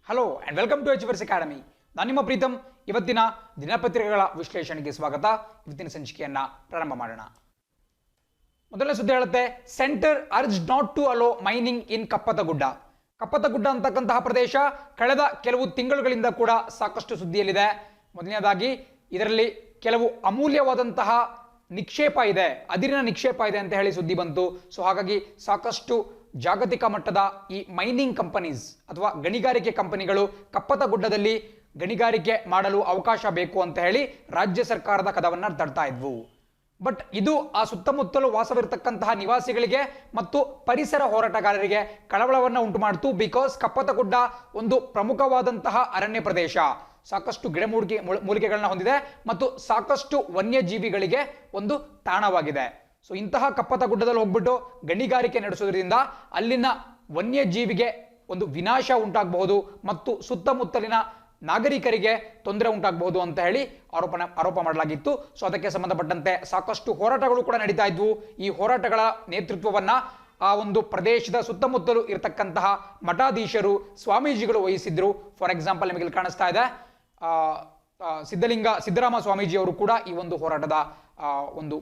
Hello and welcome to H ವರ್ಸ್ academy. ನಾನು ನಿಮ್ಮ ಪ್ರೀತಮ್. ಇವತ್ತಿನ ದಿನಪತ್ರಿಕೆಗಳ ವಿಶ್ಲೇಷಣೆಗೆ ಸ್ವಾಗತ. ಇವತ್ತಿನ ಸಂಚಿಕೆಯನ್ನ ಪ್ರಾರಂಭ ಮಾಡೋಣ. ಮೊದಲನೇ ಸುದ್ದಿ ಹೇಳುತ್ತೆ, centre urge not to allow mining in Kappatagudda. Kappatagudda ಅಂತಕ್ಕಂತಹ ಪ್ರದೇಶ ಕಳೆದ ಕೆಲವು ತಿಂಗಳುಗಳಿಂದ ಕೂಡ ಸಾಕಷ್ಟು ಸುದ್ದಿಯಲ್ಲಿದೆ. ಮೊದಲನೇದಾಗಿ ಇದರಲ್ಲಿ ಕೆಲವು ಅಮೂಲ್ಯವಾದಂತಹ ನಿಕ್ಷೇಪ ಇದೆ, ಅದಿರಿನ ನಿಕ್ಷೇಪ ಇದೆ ಅಂತ ಹೇಳಿ ಸುದ್ದಿ ಬಂತು. ಸೊ ಹಾಗಾಗಿ ಸಾಕಷ್ಟು ಜಾಗತಿಕ ಮಟ್ಟದ ಈ ಮೈನಿಂಗ್ ಕಂಪನೀಸ್ ಅಥವಾ ಗಣಿಗಾರಿಕೆ ಕಂಪನಿಗಳು ಕಪ್ಪತಗುಡ್ಡದಲ್ಲಿ ಗಣಿಗಾರಿಕೆ ಮಾಡಲು ಅವಕಾಶ ಬೇಕು ಅಂತ ಹೇಳಿ ರಾಜ್ಯ ಸರ್ಕಾರದ ಕದವನ್ನ ತಡ್ತಾ ಇದ್ವು. ಬಟ್ ಇದು ಆ ಸುತ್ತಮುತ್ತಲು ವಾಸವಿರತಕ್ಕಂತಹ ನಿವಾಸಿಗಳಿಗೆ ಮತ್ತು ಪರಿಸರ ಹೋರಾಟಗಾರರಿಗೆ ಕಳವಳವನ್ನು ಉಂಟು ಮಾಡಿತು. ಬಿಕಾಸ್ ಕಪ್ಪತಗುಡ್ಡ ಒಂದು ಪ್ರಮುಖವಾದಂತಹ ಅರಣ್ಯ ಪ್ರದೇಶ, ಸಾಕಷ್ಟು ಮೂಲಿಕೆಗಳನ್ನ ಹೊಂದಿದೆ ಮತ್ತು ಸಾಕಷ್ಟು ವನ್ಯಜೀವಿಗಳಿಗೆ ಒಂದು ತಾಣವಾಗಿದೆ. ಸೊ ಇಂತಹ ಕಪ್ಪತಗುಡ್ಡದಲ್ಲಿ ಹೋಗ್ಬಿಟ್ಟು ಗಣಿಗಾರಿಕೆ ನಡೆಸೋದ್ರಿಂದ ಅಲ್ಲಿನ ವನ್ಯಜೀವಿಗೆ ಒಂದು ವಿನಾಶ ಉಂಟಾಗಬಹುದು ಮತ್ತು ಸುತ್ತಮುತ್ತಲಿನ ನಾಗರಿಕರಿಗೆ ತೊಂದರೆ ಉಂಟಾಗಬಹುದು ಅಂತ ಹೇಳಿ ಆರೋಪ ಮಾಡಲಾಗಿತ್ತು. ಸೊ ಅದಕ್ಕೆ ಸಂಬಂಧಪಟ್ಟಂತೆ ಸಾಕಷ್ಟು ಹೋರಾಟಗಳು ಕೂಡ ನಡೀತಾ ಇದ್ವು. ಈ ಹೋರಾಟಗಳ ನೇತೃತ್ವವನ್ನ ಆ ಒಂದು ಪ್ರದೇಶದ ಸುತ್ತಮುತ್ತಲು ಇರತಕ್ಕಂತಹ ಮಠಾಧೀಶರು, ಸ್ವಾಮೀಜಿಗಳು ವಹಿಸಿದ್ರು. ಫಾರ್ ಎಕ್ಸಾಂಪಲ್ ನಿಮಗೆ ಇಲ್ಲಿ ಕಾಣಿಸ್ತಾ ಇದೆ, ಸಿದ್ದರಾಮ ಸ್ವಾಮೀಜಿ ಅವರು ಕೂಡ ಈ ಒಂದು ಹೋರಾಟದ ಒಂದು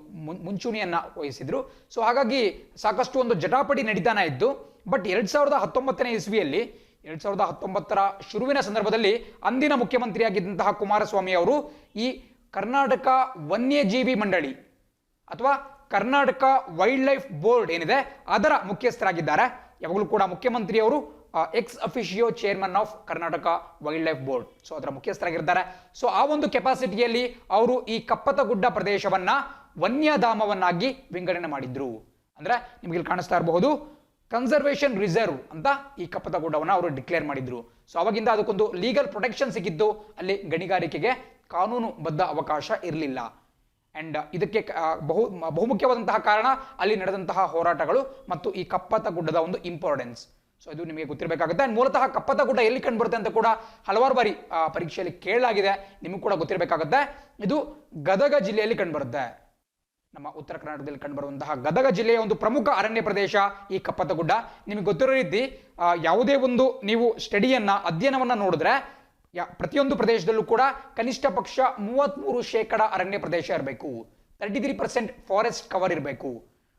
ಮುಂಚೂಣಿಯನ್ನ ವಹಿಸಿದ್ರು. ಸೊ ಹಾಗಾಗಿ ಸಾಕಷ್ಟು ಒಂದು ಜಟಾಪಟಿ ನಡೀತಾನೆ ಇದ್ದು. ಬಟ್ 2019ನೇ ಇಸ್ವಿಯಲ್ಲಿ 2019ರ ಶುರುವಿನ ಸಂದರ್ಭದಲ್ಲಿ ಅಂದಿನ ಮುಖ್ಯಮಂತ್ರಿಯಾಗಿದ್ದಂತಹ ಕುಮಾರಸ್ವಾಮಿ ಅವರು ಈ ಕರ್ನಾಟಕ ವನ್ಯಜೀವಿ ಮಂಡಳಿ ಅಥವಾ ಕರ್ನಾಟಕ ವೈಲ್ಡ್ ಲೈಫ್ ಬೋರ್ಡ್ ಏನಿದೆ ಅದರ ಮುಖ್ಯಸ್ಥರಾಗಿದ್ದಾರೆ. ಯಾವಾಗಲೂ ಕೂಡ ಮುಖ್ಯಮಂತ್ರಿಯವರು X officio chairman of Karnataka wild life board, so ಅದರ ಮುಖ್ಯಸ್ಥರಾಗಿರ್ತಾರೆ. ಸೊ ಆ ಒಂದು ಕೆಪಾಸಿಟಿಯಲ್ಲಿ ಅವರು ಈ ಕಪ್ಪತಗುಡ್ಡ ಪ್ರದೇಶವನ್ನ ವನ್ಯಧಾಮವನ್ನಾಗಿ ವಿಂಗಡಣೆ ಮಾಡಿದ್ರು. ಅಂದ್ರೆ ನಿಮಗೆ ಇಲ್ಲಿ ಕಾಣಿಸ್ತಾ ಇರಬಹುದು, ಕನ್ಸರ್ವೇಷನ್ ರಿಸರ್ವ್ ಅಂತ ಈ ಕಪ್ಪತಗುಡ್ಡವನ್ನ ಅವರು ಡಿಕ್ಲೇರ್ ಮಾಡಿದ್ರು. ಸೊ ಅವಾಗಿಂದ ಅದಕ್ಕೊಂದು ಲೀಗಲ್ ಪ್ರೊಟೆಕ್ಷನ್ ಸಿಕ್ಕಿತ್ತು. ಅಲ್ಲಿ ಗಣಿಗಾರಿಕೆಗೆ ಕಾನೂನುಬದ್ಧ ಅವಕಾಶ ಇರಲಿಲ್ಲ. ಅಂಡ್ ಇದಕ್ಕೆ ಬಹುಮುಖ್ಯವಾದಂತಹ ಕಾರಣ ಅಲ್ಲಿ ನಡೆದಂತಹ ಹೋರಾಟಗಳು ಮತ್ತು ಈ ಕಪ್ಪತಗುಡ್ಡದ ಒಂದು ಇಂಪಾರ್ಟೆನ್ಸ್. ಸೊ ಇದು ನಿಮಗೆ ಗೊತ್ತಿರಬೇಕಾಗುತ್ತೆ. ಅಂಡ್ ಮೂಲತಃ ಕಪ್ಪತಗುಡ್ಡ ಎಲ್ಲಿ ಕಂಡುಬರುತ್ತೆ ಅಂತ ಕೂಡ ಹಲವಾರು ಬಾರಿ ಪರೀಕ್ಷೆಯಲ್ಲಿ ಕೇಳಲಾಗಿದೆ, ನಿಮಗೂ ಕೂಡ ಗೊತ್ತಿರಬೇಕಾಗುತ್ತೆ. ಇದು ಗದಗ ಜಿಲ್ಲೆಯಲ್ಲಿ ಕಂಡುಬರುತ್ತೆ. ನಮ್ಮ ಉತ್ತರ ಕರ್ನಾಟಕದಲ್ಲಿ ಕಂಡುಬರುವಂತಹ ಗದಗ ಜಿಲ್ಲೆಯ ಒಂದು ಪ್ರಮುಖ ಅರಣ್ಯ ಪ್ರದೇಶ ಈ ಕಪ್ಪತಗುಡ್ಡ. ನಿಮಗೆ ಗೊತ್ತಿರೋ ರೀತಿ ಯಾವುದೇ ಒಂದು ನೀವು ಅಧ್ಯಯನವನ್ನ ನೋಡಿದ್ರೆ ಪ್ರತಿಯೊಂದು ಪ್ರದೇಶದಲ್ಲೂ ಕೂಡ ಕನಿಷ್ಠ ಪಕ್ಷ 33% ಅರಣ್ಯ ಪ್ರದೇಶ ಇರಬೇಕು, 33% ಫಾರೆಸ್ಟ್ ಕವರ್ ಇರಬೇಕು.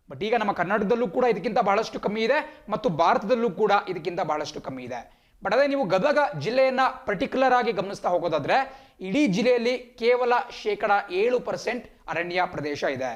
ಬಟ್ ಈಗ ನಮ್ಮ ಕರ್ನಾಟಕದಲ್ಲೂ ಕೂಡ ಇದಕ್ಕಿಂತ ಬಹಳಷ್ಟು ಕಮ್ಮಿ ಇದೆ ಮತ್ತು ಭಾರತದಲ್ಲೂ ಕೂಡ ಇದಕ್ಕಿಂತ ಬಹಳಷ್ಟು ಕಮ್ಮಿ ಇದೆ. ಬಟ್ ಅದೇ ನೀವು ಗದಗ ಜಿಲ್ಲೆಯನ್ನ ಪರ್ಟಿಕ್ಯುಲರ್ ಆಗಿ ಗಮನಿಸ್ತಾ ಹೋಗೋದಾದ್ರೆ ಇಡೀ ಜಿಲ್ಲೆಯಲ್ಲಿ ಕೇವಲ 7% ಅರಣ್ಯ ಪ್ರದೇಶ ಇದೆ.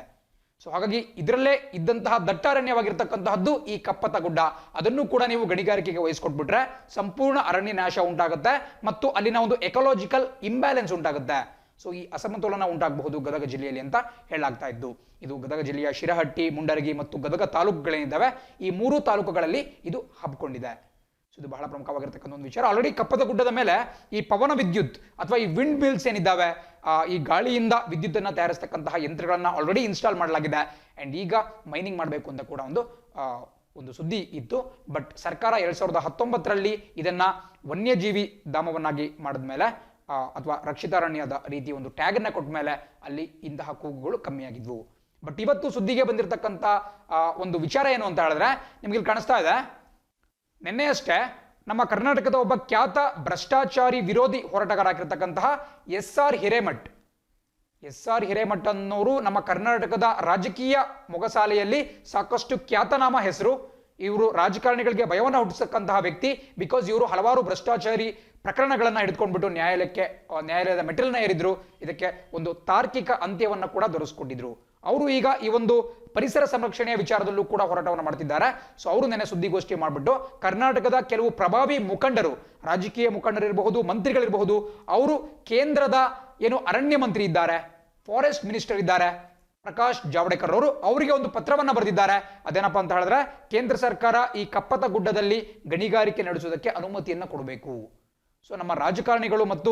ಸೊ ಹಾಗಾಗಿ ಇದರಲ್ಲೇ ಇದ್ದಂತಹ ದಟ್ಟಾರಣ್ಯವಾಗಿರ್ತಕ್ಕಂತಹದ್ದು ಈ ಕಪ್ಪತಗುಡ್ಡ. ಅದನ್ನು ಕೂಡ ನೀವು ಗಣಿಗಾರಿಕೆಗೆ ವಹಿಸ್ಕೊಟ್ಬಿಟ್ರೆ ಸಂಪೂರ್ಣ ಅರಣ್ಯ ನಾಶ ಉಂಟಾಗುತ್ತೆ ಮತ್ತು ಅಲ್ಲಿನ ಒಂದು ಎಕಾಲಜಿಕಲ್ ಇಂಬ್ಯಾಲೆನ್ಸ್ ಉಂಟಾಗುತ್ತೆ. ಸೊ ಈ ಅಸಮತೋಲನ ಉಂಟಾಗಬಹುದು ಗದಗ ಜಿಲ್ಲೆಯಲ್ಲಿ ಅಂತ ಹೇಳಲಾಗ್ತಾ ಇದ್ದು. ಇದು ಗದಗ ಜಿಲ್ಲೆಯ ಶಿರಹಟ್ಟಿ, ಮುಂಡರಗಿ ಮತ್ತು ಗದಗ ತಾಲೂಕುಗಳೇನಿದ್ದಾವೆ ಈ 3 ತಾಲೂಕುಗಳಲ್ಲಿ ಇದು ಹಬ್ಕೊಂಡಿದೆ. ಸೊ ಇದು ಬಹಳ ಪ್ರಮುಖವಾಗಿರ್ತಕ್ಕಂಥ ಒಂದು ವಿಚಾರ. ಆಲ್ರೆಡಿ ಕಪ್ಪತಗುಡ್ಡದ ಮೇಲೆ ಈ ಪವನ ವಿದ್ಯುತ್ ಅಥವಾ ಈ ವಿಂಡ್ ಮಿಲ್ಸ್ ಏನಿದ್ದಾವೆ, ಈ ಗಾಳಿಯಿಂದ ವಿದ್ಯುತ್ ಅನ್ನ ತಯಾರಿಸ್ತಕ್ಕಂತಹ ಯಂತ್ರಗಳನ್ನ ಆಲ್ರೆಡಿ ಇನ್ಸ್ಟಾಲ್ ಮಾಡಲಾಗಿದೆ. ಅಂಡ್ ಈಗ ಮೈನಿಂಗ್ ಮಾಡಬೇಕು ಅಂತ ಕೂಡ ಒಂದು ಸುದ್ದಿ ಇತ್ತು. ಬಟ್ ಸರ್ಕಾರ 2019ರಲ್ಲಿ ಇದನ್ನ ವನ್ಯಜೀವಿ ಧಾಮವನ್ನಾಗಿ ಮಾಡಿದ್ಮೇಲೆ ಅಥವಾ ರಕ್ಷಿತಾರಣ್ಯದ ರೀತಿ ಒಂದು ಟ್ಯಾಗ್ ಅನ್ನ ಕೊಟ್ಟ ಮೇಲೆ ಅಲ್ಲಿ ಇಂತಹ ಕೂಗುಗಳು ಕಮ್ಮಿಯಾಗಿದ್ವು. ಬಟ್ ಇವತ್ತು ಸುದ್ದಿಗೆ ಬಂದಿರತಕ್ಕಂತ ಒಂದು ವಿಚಾರ ಏನು ಅಂತ ಹೇಳಿದ್ರೆ ನಿಮ್ಗೆ ಇಲ್ಲಿ ಕಾಣಿಸ್ತಾ ಇದೆ, ನಿನ್ನೆಯಷ್ಟೇ ನಮ್ಮ ಕರ್ನಾಟಕದ ಒಬ್ಬ ಖ್ಯಾತ ಭ್ರಷ್ಟಾಚಾರಿ ವಿರೋಧಿ ಹೋರಾಟಗಾರ ಆಗಿರ್ತಕ್ಕಂತಹ ಎಸ್.ಆರ್. ಹಿರೇಮಠ್ ಅನ್ನೋರು ನಮ್ಮ ಕರ್ನಾಟಕದ ರಾಜಕೀಯ ಮೊಗಸಾಲೆಯಲ್ಲಿ ಸಾಕಷ್ಟು ಖ್ಯಾತನಾಮ ಹೆಸರು. ಇವರು ರಾಜಕಾರಣಿಗಳಿಗೆ ಭಯವನ್ನು ಹುಟ್ಟಿಸತಕ್ಕಂತಹ ವ್ಯಕ್ತಿ. ಬಿಕಾಸ್ ಇವರು ಹಲವಾರು ಭ್ರಷ್ಟಾಚಾರಿ ಪ್ರಕರಣಗಳನ್ನ ಹಿಡಿದುಕೊಂಡ್ಬಿಟ್ಟು ನ್ಯಾಯಾಲಯದ ಮೆಟ್ಟಿಲನ್ನ ಏರಿದ್ರು. ಇದಕ್ಕೆ ಒಂದು ತಾರ್ಕಿಕ ಅಂತ್ಯವನ್ನ ಕೂಡ ದೊರಕಿಸಿಕೊಂಡಿದ್ರು. ಅವರು ಈಗ ಈ ಒಂದು ಪರಿಸರ ಸಂರಕ್ಷಣೆಯ ವಿಚಾರದಲ್ಲೂ ಕೂಡ ಹೋರಾಟವನ್ನು ಮಾಡ್ತಿದ್ದಾರೆ. ಸೊ ಅವರು ನೆನೆ ಸುದ್ದಿಗೋಷ್ಠಿ ಮಾಡಿಬಿಟ್ಟು ಕರ್ನಾಟಕದ ಕೆಲವು ಪ್ರಭಾವಿ ಮುಖಂಡರು, ರಾಜಕೀಯ ಮುಖಂಡರಿರಬಹುದು, ಮಂತ್ರಿಗಳಿರಬಹುದು, ಅವರು ಕೇಂದ್ರದ ಅರಣ್ಯ ಮಂತ್ರಿ ಇದ್ದಾರೆ, ಫಾರೆಸ್ಟ್ ಮಿನಿಸ್ಟರ್ ಇದ್ದಾರೆ, ಪ್ರಕಾಶ್ ಜಾವಡೇಕರ್ ಅವರು, ಅವರಿಗೆ ಒಂದು ಪತ್ರವನ್ನ ಬರೆದಿದ್ದಾರೆ. ಅದೇನಪ್ಪ ಅಂತ ಹೇಳಿದ್ರೆ ಕೇಂದ್ರ ಸರ್ಕಾರ ಈ ಕಪ್ಪತಗುಡ್ಡದಲ್ಲಿ ಗಣಿಗಾರಿಕೆ ನಡೆಸುವುದಕ್ಕೆ ಅನುಮತಿಯನ್ನ ಕೊಡಬೇಕು. ಸೊ ನಮ್ಮ ರಾಜಕಾರಣಿಗಳು ಮತ್ತು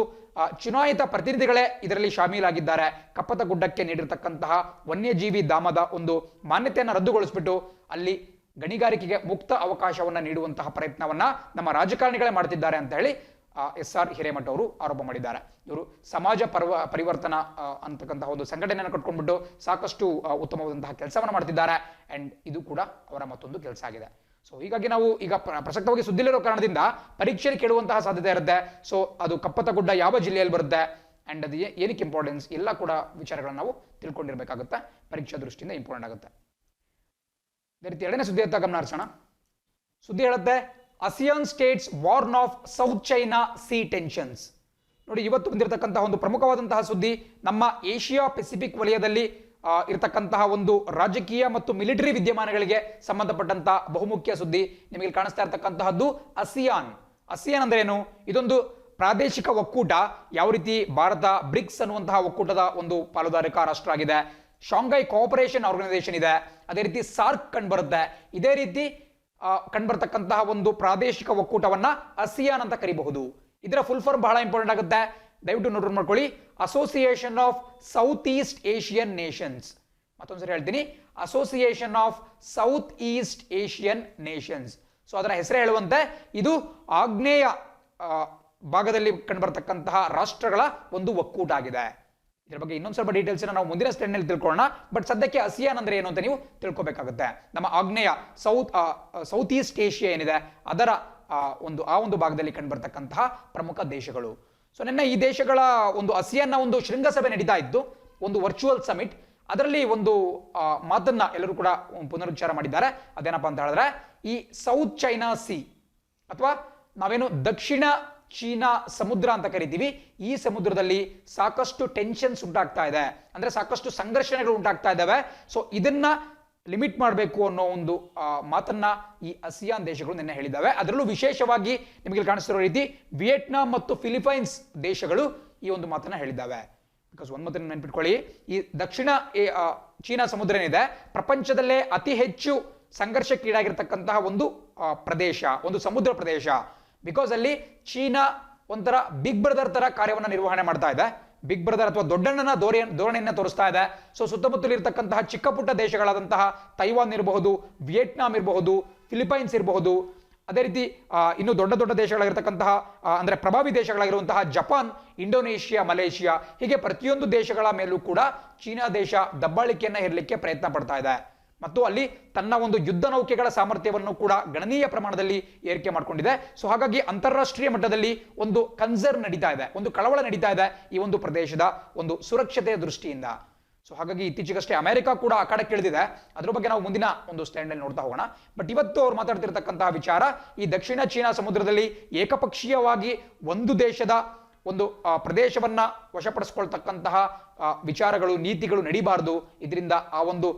ಚುನಾಯಿತ ಪ್ರತಿನಿಧಿಗಳೇ ಇದರಲ್ಲಿ ಶಾಮೀಲಾಗಿದ್ದಾರೆ. ಕಪ್ಪತಗುಡ್ಡಕ್ಕೆ ನೀಡಿರತಕ್ಕಂತಹ ವನ್ಯಜೀವಿ ಧಾಮದ ಒಂದು ಮಾನ್ಯತೆಯನ್ನು ರದ್ದುಗೊಳಿಸ್ಬಿಟ್ಟು ಅಲ್ಲಿ ಗಣಿಗಾರಿಕೆಗೆ ಮುಕ್ತ ಅವಕಾಶವನ್ನ ನೀಡುವಂತಹ ಪ್ರಯತ್ನವನ್ನ ನಮ್ಮ ರಾಜಕಾರಣಿಗಳೇ ಮಾಡ್ತಿದ್ದಾರೆ ಅಂತ ಹೇಳಿ ಎಸ್.ಆರ್. ಹಿರೇಮಠ್ ಅವರು ಆರೋಪ ಮಾಡಿದ್ದಾರೆ. ಇವರು ಸಮಾಜ ಪರಿವರ್ತನಾ ಅಂತಕ್ಕಂತಹ ಒಂದು ಸಂಘಟನೆಯನ್ನು ಕಟ್ಕೊಂಡ್ಬಿಟ್ಟು ಸಾಕಷ್ಟು ಉತ್ತಮವಾದಂತಹ ಕೆಲಸವನ್ನು ಮಾಡ್ತಿದ್ದಾರೆ. ಅಂಡ್ ಇದು ಕೂಡ ಅವರ ಮತ್ತೊಂದು ಕೆಲಸ ಆಗಿದೆ. ಸೊ ಹೀಗಾಗಿ ನಾವು ಈಗ ಪ್ರಸಕ್ತವಾಗಿ ಸುದ್ದಿಲಿರೋ ಕಾರಣದಿಂದ ಪರೀಕ್ಷೆಯಲ್ಲಿ ಕೇಳುವಂತಹ ಸಾಧ್ಯತೆ ಇರುತ್ತೆ. ಸೊ ಅದು ಕಪ್ಪತ್ತಗುಡ್ಡ ಯಾವ ಜಿಲ್ಲೆಯಲ್ಲಿ ಬರುತ್ತೆ ಅಂಡ್ ಅದು ಏನಕ್ಕೆ ಇಂಪಾರ್ಟೆನ್ಸ್ ಎಲ್ಲ ಕೂಡ ವಿಚಾರಗಳನ್ನು ನಾವು ತಿಳ್ಕೊಂಡಿರ್ಬೇಕಾಗುತ್ತೆ. ಪರೀಕ್ಷಾ ದೃಷ್ಟಿಯಿಂದ ಇಂಪಾರ್ಟೆಂಟ್ ಆಗುತ್ತೆ. ಅದೇ ರೀತಿ ಎರಡನೇ ಸುದ್ದಿ ಅಂತ ಗಮನ ಹರಿಸೋಣ. ಸುದ್ದಿ ಹೇಳುತ್ತೆ ASEAN States warn of south China C tensions. ನೋಡಿ, ಇವತ್ತು ಬಂದಿರತಕ್ಕಂತಹ ಒಂದು ಪ್ರಮುಖವಾದಂತಹ ಸುದ್ದಿ ನಮ್ಮ ಏಷ್ಯಾ ಪೆಸಿಫಿಕ್ ವಲಯದಲ್ಲಿ ಇರತಕ್ಕಂತಹ ಒಂದು ರಾಜಕೀಯ ಮತ್ತು ಮಿಲಿಟರಿ ವಿದ್ಯಮಾನಗಳಿಗೆ ಸಂಬಂಧಪಟ್ಟಂತಹ ಬಹುಮುಖ್ಯ ಸುದ್ದಿ. ನಿಮಗೆ ಕಾಣಿಸ್ತಾ ಇರತಕ್ಕಂತಹದ್ದು ಆಸಿಯಾನ್. ಆಸಿಯಾನ್ ಅಂದ್ರೆ ಏನು? ಇದೊಂದು ಪ್ರಾದೇಶಿಕ ಒಕ್ಕೂಟ. ಯಾವ ರೀತಿ ಭಾರತ ಬ್ರಿಕ್ಸ್ ಅನ್ನುವಂತಹ ಒಕ್ಕೂಟದ ಒಂದು ಪಾಲುದಾರಿಕಾ ರಾಷ್ಟ್ರ ಆಗಿದೆ, ಶಾಂಘೈ ಕೋಆಪರೇಷನ್ ಆರ್ಗನೈಸೇಷನ್ ಇದೆ, ಅದೇ ರೀತಿ ಸಾರ್ಕ್ ಕಂಡುಬರುತ್ತೆ. ಇದೇ ರೀತಿ ಕಂಡುಬರ್ತಕ್ಕಂತಹ ಒಂದು ಪ್ರಾದೇಶಿಕ ಒಕ್ಕೂಟವನ್ನ ಆಸಿಯಾನ್ ಅಂತ ಕರಿಬಹುದು. ಇದರ ಫುಲ್ ಫಾರ್ಮ್ ಬಹಳ ಇಂಪಾರ್ಟೆಂಟ್ ಆಗುತ್ತೆ, ದಯವಿಟ್ಟು ನೋಟ್ ಮಾಡ್ಕೊಳ್ಳಿ. Association of south east Asian nations. ಮತ್ತೊಂದ್ಸರಿ ಹೇಳ್ತೀನಿ, association of south east Asian nations. So ಅದರ ಹೆಸರೇ ಹೇಳುವಂತೆ ಇದು ಆಗ್ನೇಯ ಭಾಗದಲ್ಲಿ ಕಂಡುಬರ್ತಕ್ಕಂತಹ ರಾಷ್ಟ್ರಗಳ ಒಂದು ಒಕ್ಕೂಟ ಆಗಿದೆ. ಇದರ ಬಗ್ಗೆ ಇನ್ನೊಂದು ಸ್ವಲ್ಪ ಡೀಟೇಲ್ಸ್ ನಾವು ಮುಂದಿನ ಸ್ಲೈಡ್ನಲ್ಲಿ ತಿಳ್ಕೊಳ್ಳೋಣ. ಬಟ್ ಸದ್ಯಕ್ಕೆ ಆಸಿಯಾನ್ ಅಂದ್ರೆ ಏನು ಅಂತ ನೀವು ತಿಳ್ಕೊಬೇಕಾಗುತ್ತೆ. ನಮ್ಮ ಆಗ್ನೇಯ ಸೌತ್ ಈಸ್ಟ್ ಏಷ್ಯಾ ಏನಿದೆ ಅದರ ಒಂದು ಭಾಗದಲ್ಲಿ ಕಂಡುಬರ್ತಕ್ಕಂತಹ ಪ್ರಮುಖ ದೇಶಗಳು. ಸೊ ನಿನ್ನೆ ಈ ದೇಶಗಳ ಒಂದು ಆಸಿಯಾನ್ನ ಒಂದು ಶೃಂಗಸಭೆ ನಡೀತಾ ಇದ್ದು, ಒಂದು ವರ್ಚುವಲ್ ಸಮಿಟ್. ಅದರಲ್ಲಿ ಒಂದು ಮಾತನ್ನ ಎಲ್ಲರೂ ಕೂಡ ಪುನರುಚ್ಚಾರ ಮಾಡಿದ್ದಾರೆ. ಅದೇನಪ್ಪ ಅಂತ ಹೇಳಿದ್ರೆ, ಈ ಸೌತ್ ಚೈನಾ ಸಿ ಅಥವಾ ನಾವೇನು ದಕ್ಷಿಣ ಚೀನಾ ಸಮುದ್ರ ಅಂತ ಕರಿತೀವಿ, ಈ ಸಮುದ್ರದಲ್ಲಿ ಸಾಕಷ್ಟು ಟೆನ್ಷನ್ಸ್ ಉಂಟಾಗ್ತಾ ಇದೆ, ಅಂದ್ರೆ ಸಾಕಷ್ಟು ಸಂಘರ್ಷಣೆಗಳು ಉಂಟಾಗ್ತಾ ಇದ್ದಾವೆ. ಸೊ ಇದನ್ನ ಲಿಮಿಟ್ ಮಾಡಬೇಕು ಅನ್ನೋ ಒಂದು ಮಾತನ್ನ ಈ ಆಸಿಯಾನ್ ದೇಶಗಳು ನಿನ್ನೆ ಹೇಳಿದ್ದಾವೆ. ಅದರಲ್ಲೂ ವಿಶೇಷವಾಗಿ ನಿಮಗೆ ಕಾಣಿಸ್ತಿರೋ ರೀತಿ ವಿಯೆಟ್ನಾಂ ಮತ್ತು ಫಿಲಿಪೈನ್ಸ್ ದೇಶಗಳು ಈ ಒಂದು ಮಾತನ್ನ ಹೇಳಿದ್ದಾವೆ. ಬಿಕಾಸ್ ಒಂದು ಮಾತನ್ನ ನೆನ್ಪಿಟ್ಕೊಳ್ಳಿ, ಈ ದಕ್ಷಿಣ ಚೀನಾ ಸಮುದ್ರ ಏನಿದೆ ಪ್ರಪಂಚದಲ್ಲೇ ಅತಿ ಹೆಚ್ಚು ಸಂಘರ್ಷಕ್ಕೀಡಾಗಿರ್ತಕ್ಕಂತಹ ಒಂದು ಪ್ರದೇಶ, ಒಂದು ಸಮುದ್ರ ಪ್ರದೇಶ. ಬಿಕಾಸ್ ಅಲ್ಲಿ ಚೀನಾ ಒಂಥರ ಬಿಗ್ ಬ್ರದರ್ ತರ ಕಾರ್ಯವನ್ನು ನಿರ್ವಹಣೆ ಮಾಡ್ತಾ ಇದೆ. ಬಿಗ್ ಬ್ರದರ್ ಅಥವಾ ದೊಡ್ಡಣ್ಣನ ಧೋರಣೆಯನ್ನ ತೋರಿಸ್ತಾ ಇದೆ. ಸೊ ಸುತ್ತಮುತ್ತಲು ಇರತಕ್ಕಂತಹ ಚಿಕ್ಕ ಪುಟ್ಟ ದೇಶಗಳಾದಂತಹ ತೈವಾನ್ ಇರಬಹುದು, ವಿಯೆಟ್ನಾಂ ಇರಬಹುದು, ಫಿಲಿಪೈನ್ಸ್ ಇರಬಹುದು, ಅದೇ ರೀತಿ ಇನ್ನು ದೊಡ್ಡ ದೊಡ್ಡ ದೇಶಗಳಾಗಿರ್ತಕ್ಕಂತಹ ಅಂದ್ರೆ ಪ್ರಭಾವಿ ದೇಶಗಳಾಗಿರುವಂತಹ ಜಪಾನ್, ಇಂಡೋನೇಷಿಯಾ, ಮಲೇಷಿಯಾ, ಹೀಗೆ ಪ್ರತಿಯೊಂದು ದೇಶಗಳ ಮೇಲೂ ಕೂಡ ಚೀನಾ ದೇಶ ದಬ್ಬಾಳಿಕೆಯನ್ನ ಹೇರಲಿಕ್ಕೆ ಪ್ರಯತ್ನ ಪಡ್ತಾ ಇದೆ. ಮತ್ತು ಅಲ್ಲಿ ತನ್ನ ಒಂದು ಯುದ್ಧ ನೌಕೆಗಳ ಸಾಮರ್ಥ್ಯವನ್ನು ಕೂಡ ಗಣನೀಯ ಪ್ರಮಾಣದಲ್ಲಿ ಏರಿಕೆ ಮಾಡಿಕೊಂಡಿದೆ. ಸೊ ಹಾಗಾಗಿ ಅಂತಾರಾಷ್ಟ್ರೀಯ ಮಟ್ಟದಲ್ಲಿ ಒಂದು ಕನ್ಸರ್ನ್ ನಡೀತಾ ಇದೆ, ಒಂದು ಕಳವಳ ನಡೀತಾ ಇದೆ ಈ ಒಂದು ಪ್ರದೇಶದ ಒಂದು ಸುರಕ್ಷತೆಯ ದೃಷ್ಟಿಯಿಂದ. ಸೊ ಹಾಗಾಗಿ ಇತ್ತೀಚೆಗಷ್ಟೇ ಅಮೆರಿಕ ಕೂಡ ಆ ಕಡೆ ಕೇಳಿದಿದೆ. ಅದ್ರ ಬಗ್ಗೆ ನಾವು ಮುಂದಿನ ಒಂದು ಸ್ಟ್ಯಾಂಡ್ ನೋಡ್ತಾ ಹೋಗೋಣ. ಬಟ್ ಇವತ್ತು ಅವ್ರು ಮಾತಾಡ್ತಿರ್ತಕ್ಕಂತಹ ವಿಚಾರ, ಈ ದಕ್ಷಿಣ ಚೀನಾ ಸಮುದ್ರದಲ್ಲಿ ಏಕಪಕ್ಷೀಯವಾಗಿ ಒಂದು ದೇಶದ ಒಂದು ಪ್ರದೇಶವನ್ನ ವಶಪಡಿಸ್ಕೊಳ್ತಕ್ಕಂತಹ ವಿಚಾರಗಳು, ನೀತಿಗಳು ನಡೀಬಾರದು. ಇದರಿಂದ ಆ ಒಂದು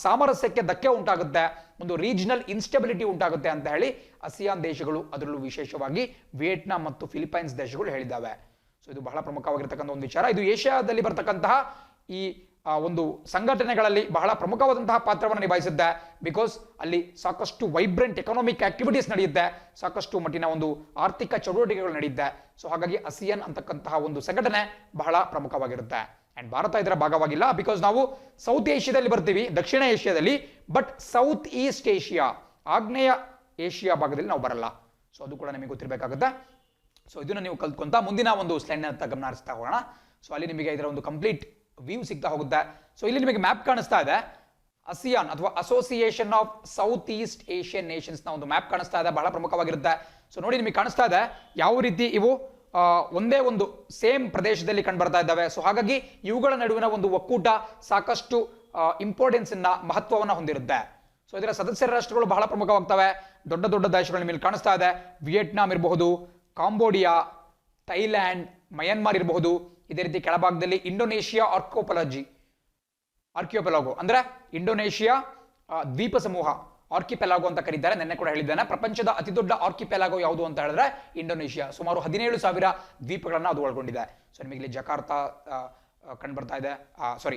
ಸಾಮರಸ್ಯಕ್ಕೆ ಧಕ್ಕೆ ಉಂಟಾಗುತ್ತೆ, ಒಂದು ರೀಜನಲ್ ಇನ್ಸ್ಟೆಬಿಲಿಟಿ ಉಂಟಾಗುತ್ತೆ ಅಂತ ಹೇಳಿ ಆಸಿಯಾನ್ ದೇಶಗಳು, ಅದರಲ್ಲೂ ವಿಶೇಷವಾಗಿ ವಿಯೆಟ್ನಾಂ ಮತ್ತು ಫಿಲಿಪೈನ್ಸ್ ದೇಶಗಳು ಹೇಳಿದ್ದಾವೆ. ಸೊ ಇದು ಬಹಳ ಪ್ರಮುಖವಾಗಿರ್ತಕ್ಕಂಥ ಒಂದು ವಿಚಾರ. ಇದು ಏಷ್ಯಾದಲ್ಲಿ ಬರ್ತಕ್ಕಂತಹ ಈ ಒಂದು ಸಂಘಟನೆಗಳಲ್ಲಿ ಬಹಳ ಪ್ರಮುಖವಾದಂತಹ ಪಾತ್ರವನ್ನು ನಿಭಾಯಿಸುತ್ತೆ. ಬಿಕಾಸ್ ಅಲ್ಲಿ ಸಾಕಷ್ಟು ವೈಬ್ರೆಂಟ್ ಎಕನಾಮಿಕ್ ಆಕ್ಟಿವಿಟೀಸ್ ನಡೆಯುತ್ತೆ, ಸಾಕಷ್ಟು ಮಟ್ಟಿನ ಒಂದು ಆರ್ಥಿಕ ಚಟುವಟಿಕೆಗಳು ನಡೆಯುತ್ತೆ. ಸೊ ಹಾಗಾಗಿ ಆಸಿಯಾನ್ ಅಂತಕ್ಕಂತಹ ಒಂದು ಸಂಘಟನೆ ಬಹಳ ಪ್ರಮುಖವಾಗಿರುತ್ತೆ. ಅಂಡ್ ಭಾರತ ಇದರ ಭಾಗವಾಗಿಲ್ಲ, ಬಿಕಾಸ್ ನಾವು ಸೌತ್ ಏಷ್ಯಾದಲ್ಲಿ ಬರ್ತೀವಿ, ದಕ್ಷಿಣ ಏಷ್ಯಾದಲ್ಲಿ, ಬಟ್ ಸೌತ್ ಈಸ್ಟ್ ಏಷ್ಯಾ, ಆಗ್ನೇಯ ಏಷ್ಯಾ ಭಾಗದಲ್ಲಿ ನಾವು ಬರಲ್ಲ. ಸೊ ಅದು ಕೂಡ ನಿಮಗೆ ಗೊತ್ತಿರಬೇಕಾಗುತ್ತೆ. ಸೊ ಇದನ್ನ ನೀವು ಕಲ್ತ್ಕೊಂತ ಮುಂದಿನ ಒಂದು ಸ್ಲೈಡ್ ಅಂತ ಗಮನ ಹರಿಸ್ತಾ ಹೋಗೋಣ. ಸೊ ಅಲ್ಲಿ ನಿಮಗೆ ಇದರ ಒಂದು ಕಂಪ್ಲೀಟ್ ವ್ಯೂ ಸಿಗ್ತಾ ಹೋಗುತ್ತೆ. ಸೊ ಇಲ್ಲಿ ನಿಮಗೆ ಮ್ಯಾಪ್ ಕಾಣಿಸ್ತಾ ಇದೆ, ಆಸಿಯಾನ್ ಅಥವಾ association of south East Asian Nations ನ ಒಂದು ಮ್ಯಾಪ್ ಕಾಣಿಸ್ತಾ ಇದೆ, ಬಹಳ ಪ್ರಮುಖವಾಗಿರುತ್ತೆ. ಸೊ ನೋಡಿ, ನಿಮಗೆ ಕಾಣಿಸ್ತಾ ಇದೆ ಯಾವ ರೀತಿ ಇವು ಒಂದೇ ಒಂದು ಸೇಮ್ ಪ್ರದೇಶದಲ್ಲಿ ಕಂಡು ಬರ್ತಾ ಇದ್ದಾವೆ. ಸೊ ಹಾಗಾಗಿ ಇವುಗಳ ನಡುವಿನ ಒಂದು ಒಕ್ಕೂಟ ಸಾಕಷ್ಟು ಇಂಪಾರ್ಟೆನ್ಸ್ ಅನ್ನ, ಮಹತ್ವವನ್ನು ಹೊಂದಿರುತ್ತೆ. ಸೊ ಇದರ ಸದಸ್ಯ ರಾಷ್ಟ್ರಗಳು ಬಹಳ ಪ್ರಮುಖವಾಗ್ತವೆ. ದೊಡ್ಡ ದೊಡ್ಡ ದೇಶಗಳ ಮೇಲೆ ಕಾಣಿಸ್ತಾ ಇದೆ, ವಿಯೆಟ್ನಾಂ ಇರಬಹುದು, ಕಾಂಬೋಡಿಯಾ, ಥೈಲ್ಯಾಂಡ್, ಮಯನ್ಮಾರ್ ಇರಬಹುದು. ಇದೇ ರೀತಿ ಕೆಳಭಾಗದಲ್ಲಿ ಇಂಡೋನೇಷಿಯಾ ಆರ್ಕಿಯೋಪೆಲಾಗೋ ಅಂದ್ರೆ ಇಂಡೋನೇಷಿಯಾ ದ್ವೀಪ ಸಮೂಹ, ಆರ್ಕಿಪೆಲಾಗೋ ಅಂತ ಕರೀತಾರೆ. ನೆನ್ನೆ ಕೂಡ ಹೇಳಿದ್ದೇನೆ, ಪ್ರಪಂಚದ ಅತಿ ದೊಡ್ಡ ಆರ್ಕಿಪೆಲಾಗೋ ಯಾವುದು ಅಂತ ಹೇಳಿದ್ರೆ ಇಂಡೋನೇಷಿಯಾ. ಸುಮಾರು 17,000 ದ್ವೀಪಗಳನ್ನ ಅದು ಒಳಗೊಂಡಿದೆ. ಸೊ ನಿಮಗೆ ಇಲ್ಲಿ ಜಕಾರ್ತಾ ಕಂಡು ಬರ್ತಾ ಇದೆ, ಸಾರಿ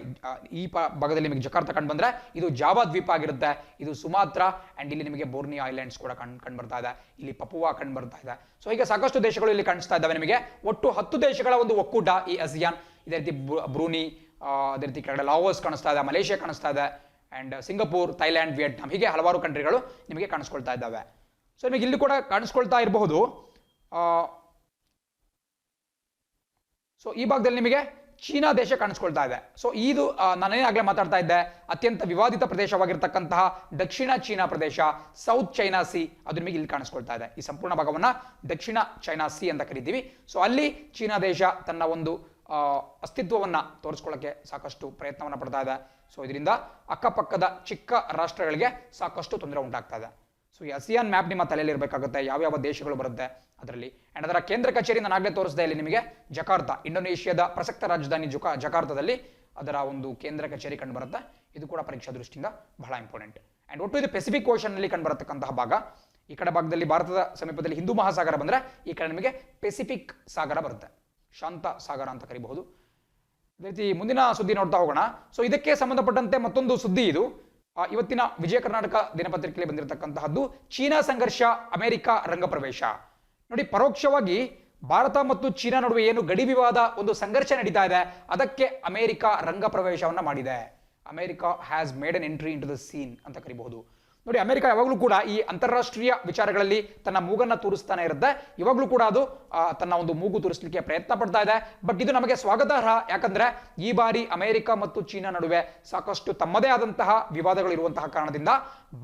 ಈ ಭಾಗದಲ್ಲಿ ನಿಮಗೆ ಜಕಾರ್ತಾ ಕಂಡು ಬಂದ್ರೆ ಇದು ಜಾವಾ ದ್ವೀಪ ಆಗಿರುತ್ತೆ, ಇದು ಸುಮಾತ್ರ. ಅಂಡ್ ಇಲ್ಲಿ ನಿಮಗೆ ಬೋರ್ನಿಯಾ ಐಲ್ಯಾಂಡ್ಸ್ ಕೂಡ ಕಂಡು ಬರ್ತಾ ಇದೆ, ಇಲ್ಲಿ ಪಪುವಾ ಕಂಡು ಬರ್ತಾ ಇದೆ. ಸೊ ಈಗ ಸಾಕಷ್ಟು ದೇಶಗಳು ಇಲ್ಲಿ ಕಾಣಿಸ್ತಾ ಇದ್ದಾವೆ ನಿಮಗೆ. ಒಟ್ಟು 10 ದೇಶಗಳ ಒಂದು ಒಕ್ಕೂಟ ಈ ಆಸಿಯಾನ್. ಇದೇ ರೀತಿ ಬ್ರೂನಿ, ಅದೇ ರೀತಿ ಕೆಳಗಡೆ ಲಾವೋಸ್ ಕಾಣಿಸ್ತಾ ಇದೆ, ಮಲೇಷಿಯಾ ಕಾಣಿಸ್ತಾ ಇದೆ, ಅಂಡ್ ಸಿಂಗಪೂರ್, ಥೈಲ್ಯಾಂಡ್, ವಿಯೆಟ್ನಾಂ, ಹೀಗೆ ಹಲವಾರು ಕಂಟ್ರಿಗಳು ನಿಮಗೆ ಕಾಣಿಸ್ಕೊಳ್ತಾ ಇದ್ದಾವೆ. ಸೊ ನಿಮಗೆ ಇಲ್ಲಿ ಕೂಡ ಕಾಣಿಸ್ಕೊಳ್ತಾ ಇರಬಹುದು. ಸೊ ಈ ಭಾಗದಲ್ಲಿ ನಿಮಗೆ ಚೀನಾ ದೇಶ ಕಾಣಿಸ್ಕೊಳ್ತಾ ಇದೆ. ಸೊ ಇದು ನಾನೇನು ಆಗಲೇ ಮಾತಾಡ್ತಾ ಇದ್ದೆ, ಅತ್ಯಂತ ವಿವಾದಿತ ಪ್ರದೇಶವಾಗಿರ್ತಕ್ಕಂತಹ ದಕ್ಷಿಣ ಚೀನಾ ಪ್ರದೇಶ, ಸೌತ್ ಚೈನಾ ಸಿ, ಅದು ನಿಮಗೆ ಇಲ್ಲಿ ಕಾಣಿಸ್ಕೊಳ್ತಾ ಇದೆ. ಈ ಸಂಪೂರ್ಣ ಭಾಗವನ್ನ ದಕ್ಷಿಣ ಚೈನಾ ಸಿ ಅಂತ ಕರಿತೀವಿ. ಸೊ ಅಲ್ಲಿ ಚೀನಾ ದೇಶ ತನ್ನ ಒಂದು ಅಸ್ತಿತ್ವವನ್ನ ತೋರಿಸ್ಕೊಳ್ಳೋಕೆ ಸಾಕಷ್ಟು ಪ್ರಯತ್ನವನ್ನ ಪಡ್ತಾ ಇದೆ. ಸೊ ಇದರಿಂದ ಅಕ್ಕಪಕ್ಕದ ಚಿಕ್ಕ ರಾಷ್ಟ್ರಗಳಿಗೆ ಸಾಕಷ್ಟು ತೊಂದರೆ ಉಂಟಾಗ್ತಾ ಇದೆ. ಸೊ ಈ ಆಸಿಯಾನ್ ಮ್ಯಾಪ್ ನಿಮ್ಮ ತಲೆಯಲ್ಲಿ ಇರಬೇಕಾಗುತ್ತೆ, ಯಾವ್ಯಾವ ದೇಶಗಳು ಬರುತ್ತೆ ಅದರಲ್ಲಿ. ಅಂಡ್ ಅದರ ಕೇಂದ್ರ ಕಚೇರಿ ನಾನು ಆಗಲೇ ತೋರಿಸಿದೆ ಇಲ್ಲಿ ನಿಮಗೆ, ಜಕಾರ್ತಾ, ಇಂಡೋನೇಷ್ಯಾದ ಪ್ರಸಕ್ತ ರಾಜಧಾನಿ ಜಕಾರ್ತದಲ್ಲಿ ಅದರ ಒಂದು ಕೇಂದ್ರ ಕಚೇರಿ ಕಂಡು ಬರುತ್ತೆ. ಇದು ಕೂಡ ಪರೀಕ್ಷಾ ದೃಷ್ಟಿಯಿಂದ ಬಹಳ ಇಂಪಾರ್ಟೆಂಟ್. ಅಂಡ್ ಒಟ್ಟು ಇದು ಪೆಸಿಫಿಕ್ ಓಷನ್ ನಲ್ಲಿ ಕಂಡು ಬರತಕ್ಕಂತಹ ಭಾಗ. ಈ ಕಡೆ ಭಾಗದಲ್ಲಿ ಭಾರತದ ಸಮೀಪದಲ್ಲಿ ಹಿಂದೂ ಮಹಾಸಾಗರ ಬಂದ್ರೆ ಈ ಕಡೆ ನಿಮಗೆ ಪೆಸಿಫಿಕ್ ಸಾಗರ ಬರುತ್ತೆ, ಶಾಂತ ಸಾಗರ ಅಂತ ಕರಿಬಹುದು. ಅದೇ ರೀತಿ ಮುಂದಿನ ಸುದ್ದಿ ನೋಡ್ತಾ ಹೋಗೋಣ. ಸೊ ಇದಕ್ಕೆ ಸಂಬಂಧಪಟ್ಟಂತೆ ಮತ್ತೊಂದು ಸುದ್ದಿ ಇದು, ಇವತ್ತಿನ ವಿಜಯ ಕರ್ನಾಟಕ ದಿನಪತ್ರಿಕೆಯಲ್ಲಿ ಬಂದಿರತಕ್ಕಂತಹದ್ದು, ಚೀನಾ ಸಂಘರ್ಷ, ಅಮೆರಿಕ ರಂಗಪ್ರವೇಶ. ನೋಡಿ, ಪರೋಕ್ಷವಾಗಿ ಭಾರತ ಮತ್ತು ಚೀನಾ ನಡುವೆ ಏನು ಗಡಿ ವಿವಾದ, ಒಂದು ಸಂಘರ್ಷ ನಡೀತಾ ಇದೆ, ಅದಕ್ಕೆ ಅಮೆರಿಕ ರಂಗಪ್ರವೇಶವನ್ನ ಮಾಡಿದೆ. America has made an entry into the scene ಅಂತ ಕರಿಬಹುದು. ನೋಡಿ, ಅಮೆರಿಕ ಯಾವಾಗಲೂ ಕೂಡ ಈ ಅಂತಾರಾಷ್ಟ್ರೀಯ ವಿಚಾರಗಳಲ್ಲಿ ತನ್ನ ಮೂಗನ್ನ ತೂರಿಸ್ತಾನೆ ಇರುತ್ತೆ. ಇವಾಗಲೂ ಕೂಡ ಅದು ತನ್ನ ಒಂದು ಮೂಗು ತೂರಿಸಲಿಕ್ಕೆ ಪ್ರಯತ್ನ ಪಡ್ತಾ ಇದೆ. ಬಟ್ ಇದು ನಮಗೆ ಸ್ವಾಗತಾರ್ಹ, ಯಾಕಂದ್ರೆ ಈ ಬಾರಿ ಅಮೆರಿಕ ಮತ್ತು ಚೀನಾ ನಡುವೆ ಸಾಕಷ್ಟು ತಮ್ಮದೇ ಆದಂತಹ ವಿವಾದಗಳು ಇರುವಂತಹ ಕಾರಣದಿಂದ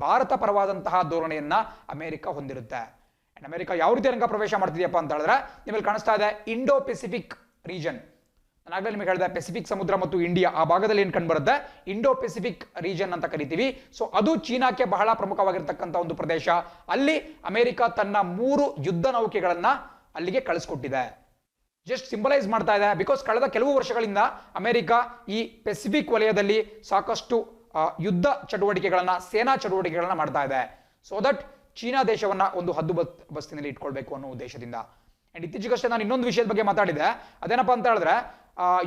ಭಾರತ ಪರವಾದಂತಹ ಧೋರಣೆಯನ್ನ ಅಮೆರಿಕ ಹೊಂದಿರುತ್ತೆ. ಅಮೆರಿಕ ಯಾವ ರೀತಿ ರಂಗ ಪ್ರವೇಶ ಮಾಡ್ತಿದೆಯಪ್ಪ ಅಂತ ಹೇಳಿದ್ರೆ, ನಿಮಗೆ ಕಾಣಿಸ್ತಾ ಇದೆ ಇಂಡೋ ಪೆಸಿಫಿಕ್ ರೀಜನ್. ನಾನಾಗಲೇ ನಿಮಗೆ ಹೇಳಿದೆ, ಪೆಸಿಫಿಕ್ ಸಮುದ್ರ ಮತ್ತು ಇಂಡಿಯಾ ಆ ಭಾಗದಲ್ಲಿ ಏನು ಕಂಡು ಬರುತ್ತೆ, ಇಂಡೋ ಪೆಸಿಫಿಕ್ ರೀಜನ್ ಅಂತ ಕರಿತೀವಿ. ಸೊ ಅದು ಚೀನಾಕ್ಕೆ ಬಹಳ ಪ್ರಮುಖವಾಗಿರ್ತಕ್ಕಂಥ ಒಂದು ಪ್ರದೇಶ. ಅಲ್ಲಿ ಅಮೆರಿಕ ತನ್ನ 3 ಯುದ್ಧ ನೌಕೆಗಳನ್ನ ಅಲ್ಲಿಗೆ ಕಳಿಸ್ಕೊಟ್ಟಿದೆ. ಜಸ್ಟ್ ಸಿಂಬಲೈಸ್ ಮಾಡ್ತಾ ಇದೆ, ಬಿಕಾಸ್ ಕಳೆದ ಕೆಲವು ವರ್ಷಗಳಿಂದ ಅಮೆರಿಕ ಈ ಪೆಸಿಫಿಕ್ ವಲಯದಲ್ಲಿ ಸಾಕಷ್ಟು ಯುದ್ಧ ಚಟುವಟಿಕೆಗಳನ್ನ, ಸೇನಾ ಚಟುವಟಿಕೆಗಳನ್ನ ಮಾಡ್ತಾ ಇದೆ. ಸೊ ದಟ್ ಚೀನಾ ದೇಶವನ್ನ ಒಂದು ಹದ್ದು ಬಸ್ತಿನಲ್ಲಿ ಇಟ್ಕೊಳ್ಬೇಕು ಅನ್ನೋ ಉದ್ದೇಶದಿಂದ. ಅಂಡ್ ಇತ್ತೀಚೆಗಷ್ಟೇ ನಾನು ಇನ್ನೊಂದು ವಿಷಯದ ಬಗ್ಗೆ ಮಾತಾಡಿದೆ, ಅದೇನಪ್ಪ ಅಂತ ಹೇಳಿದ್ರೆ,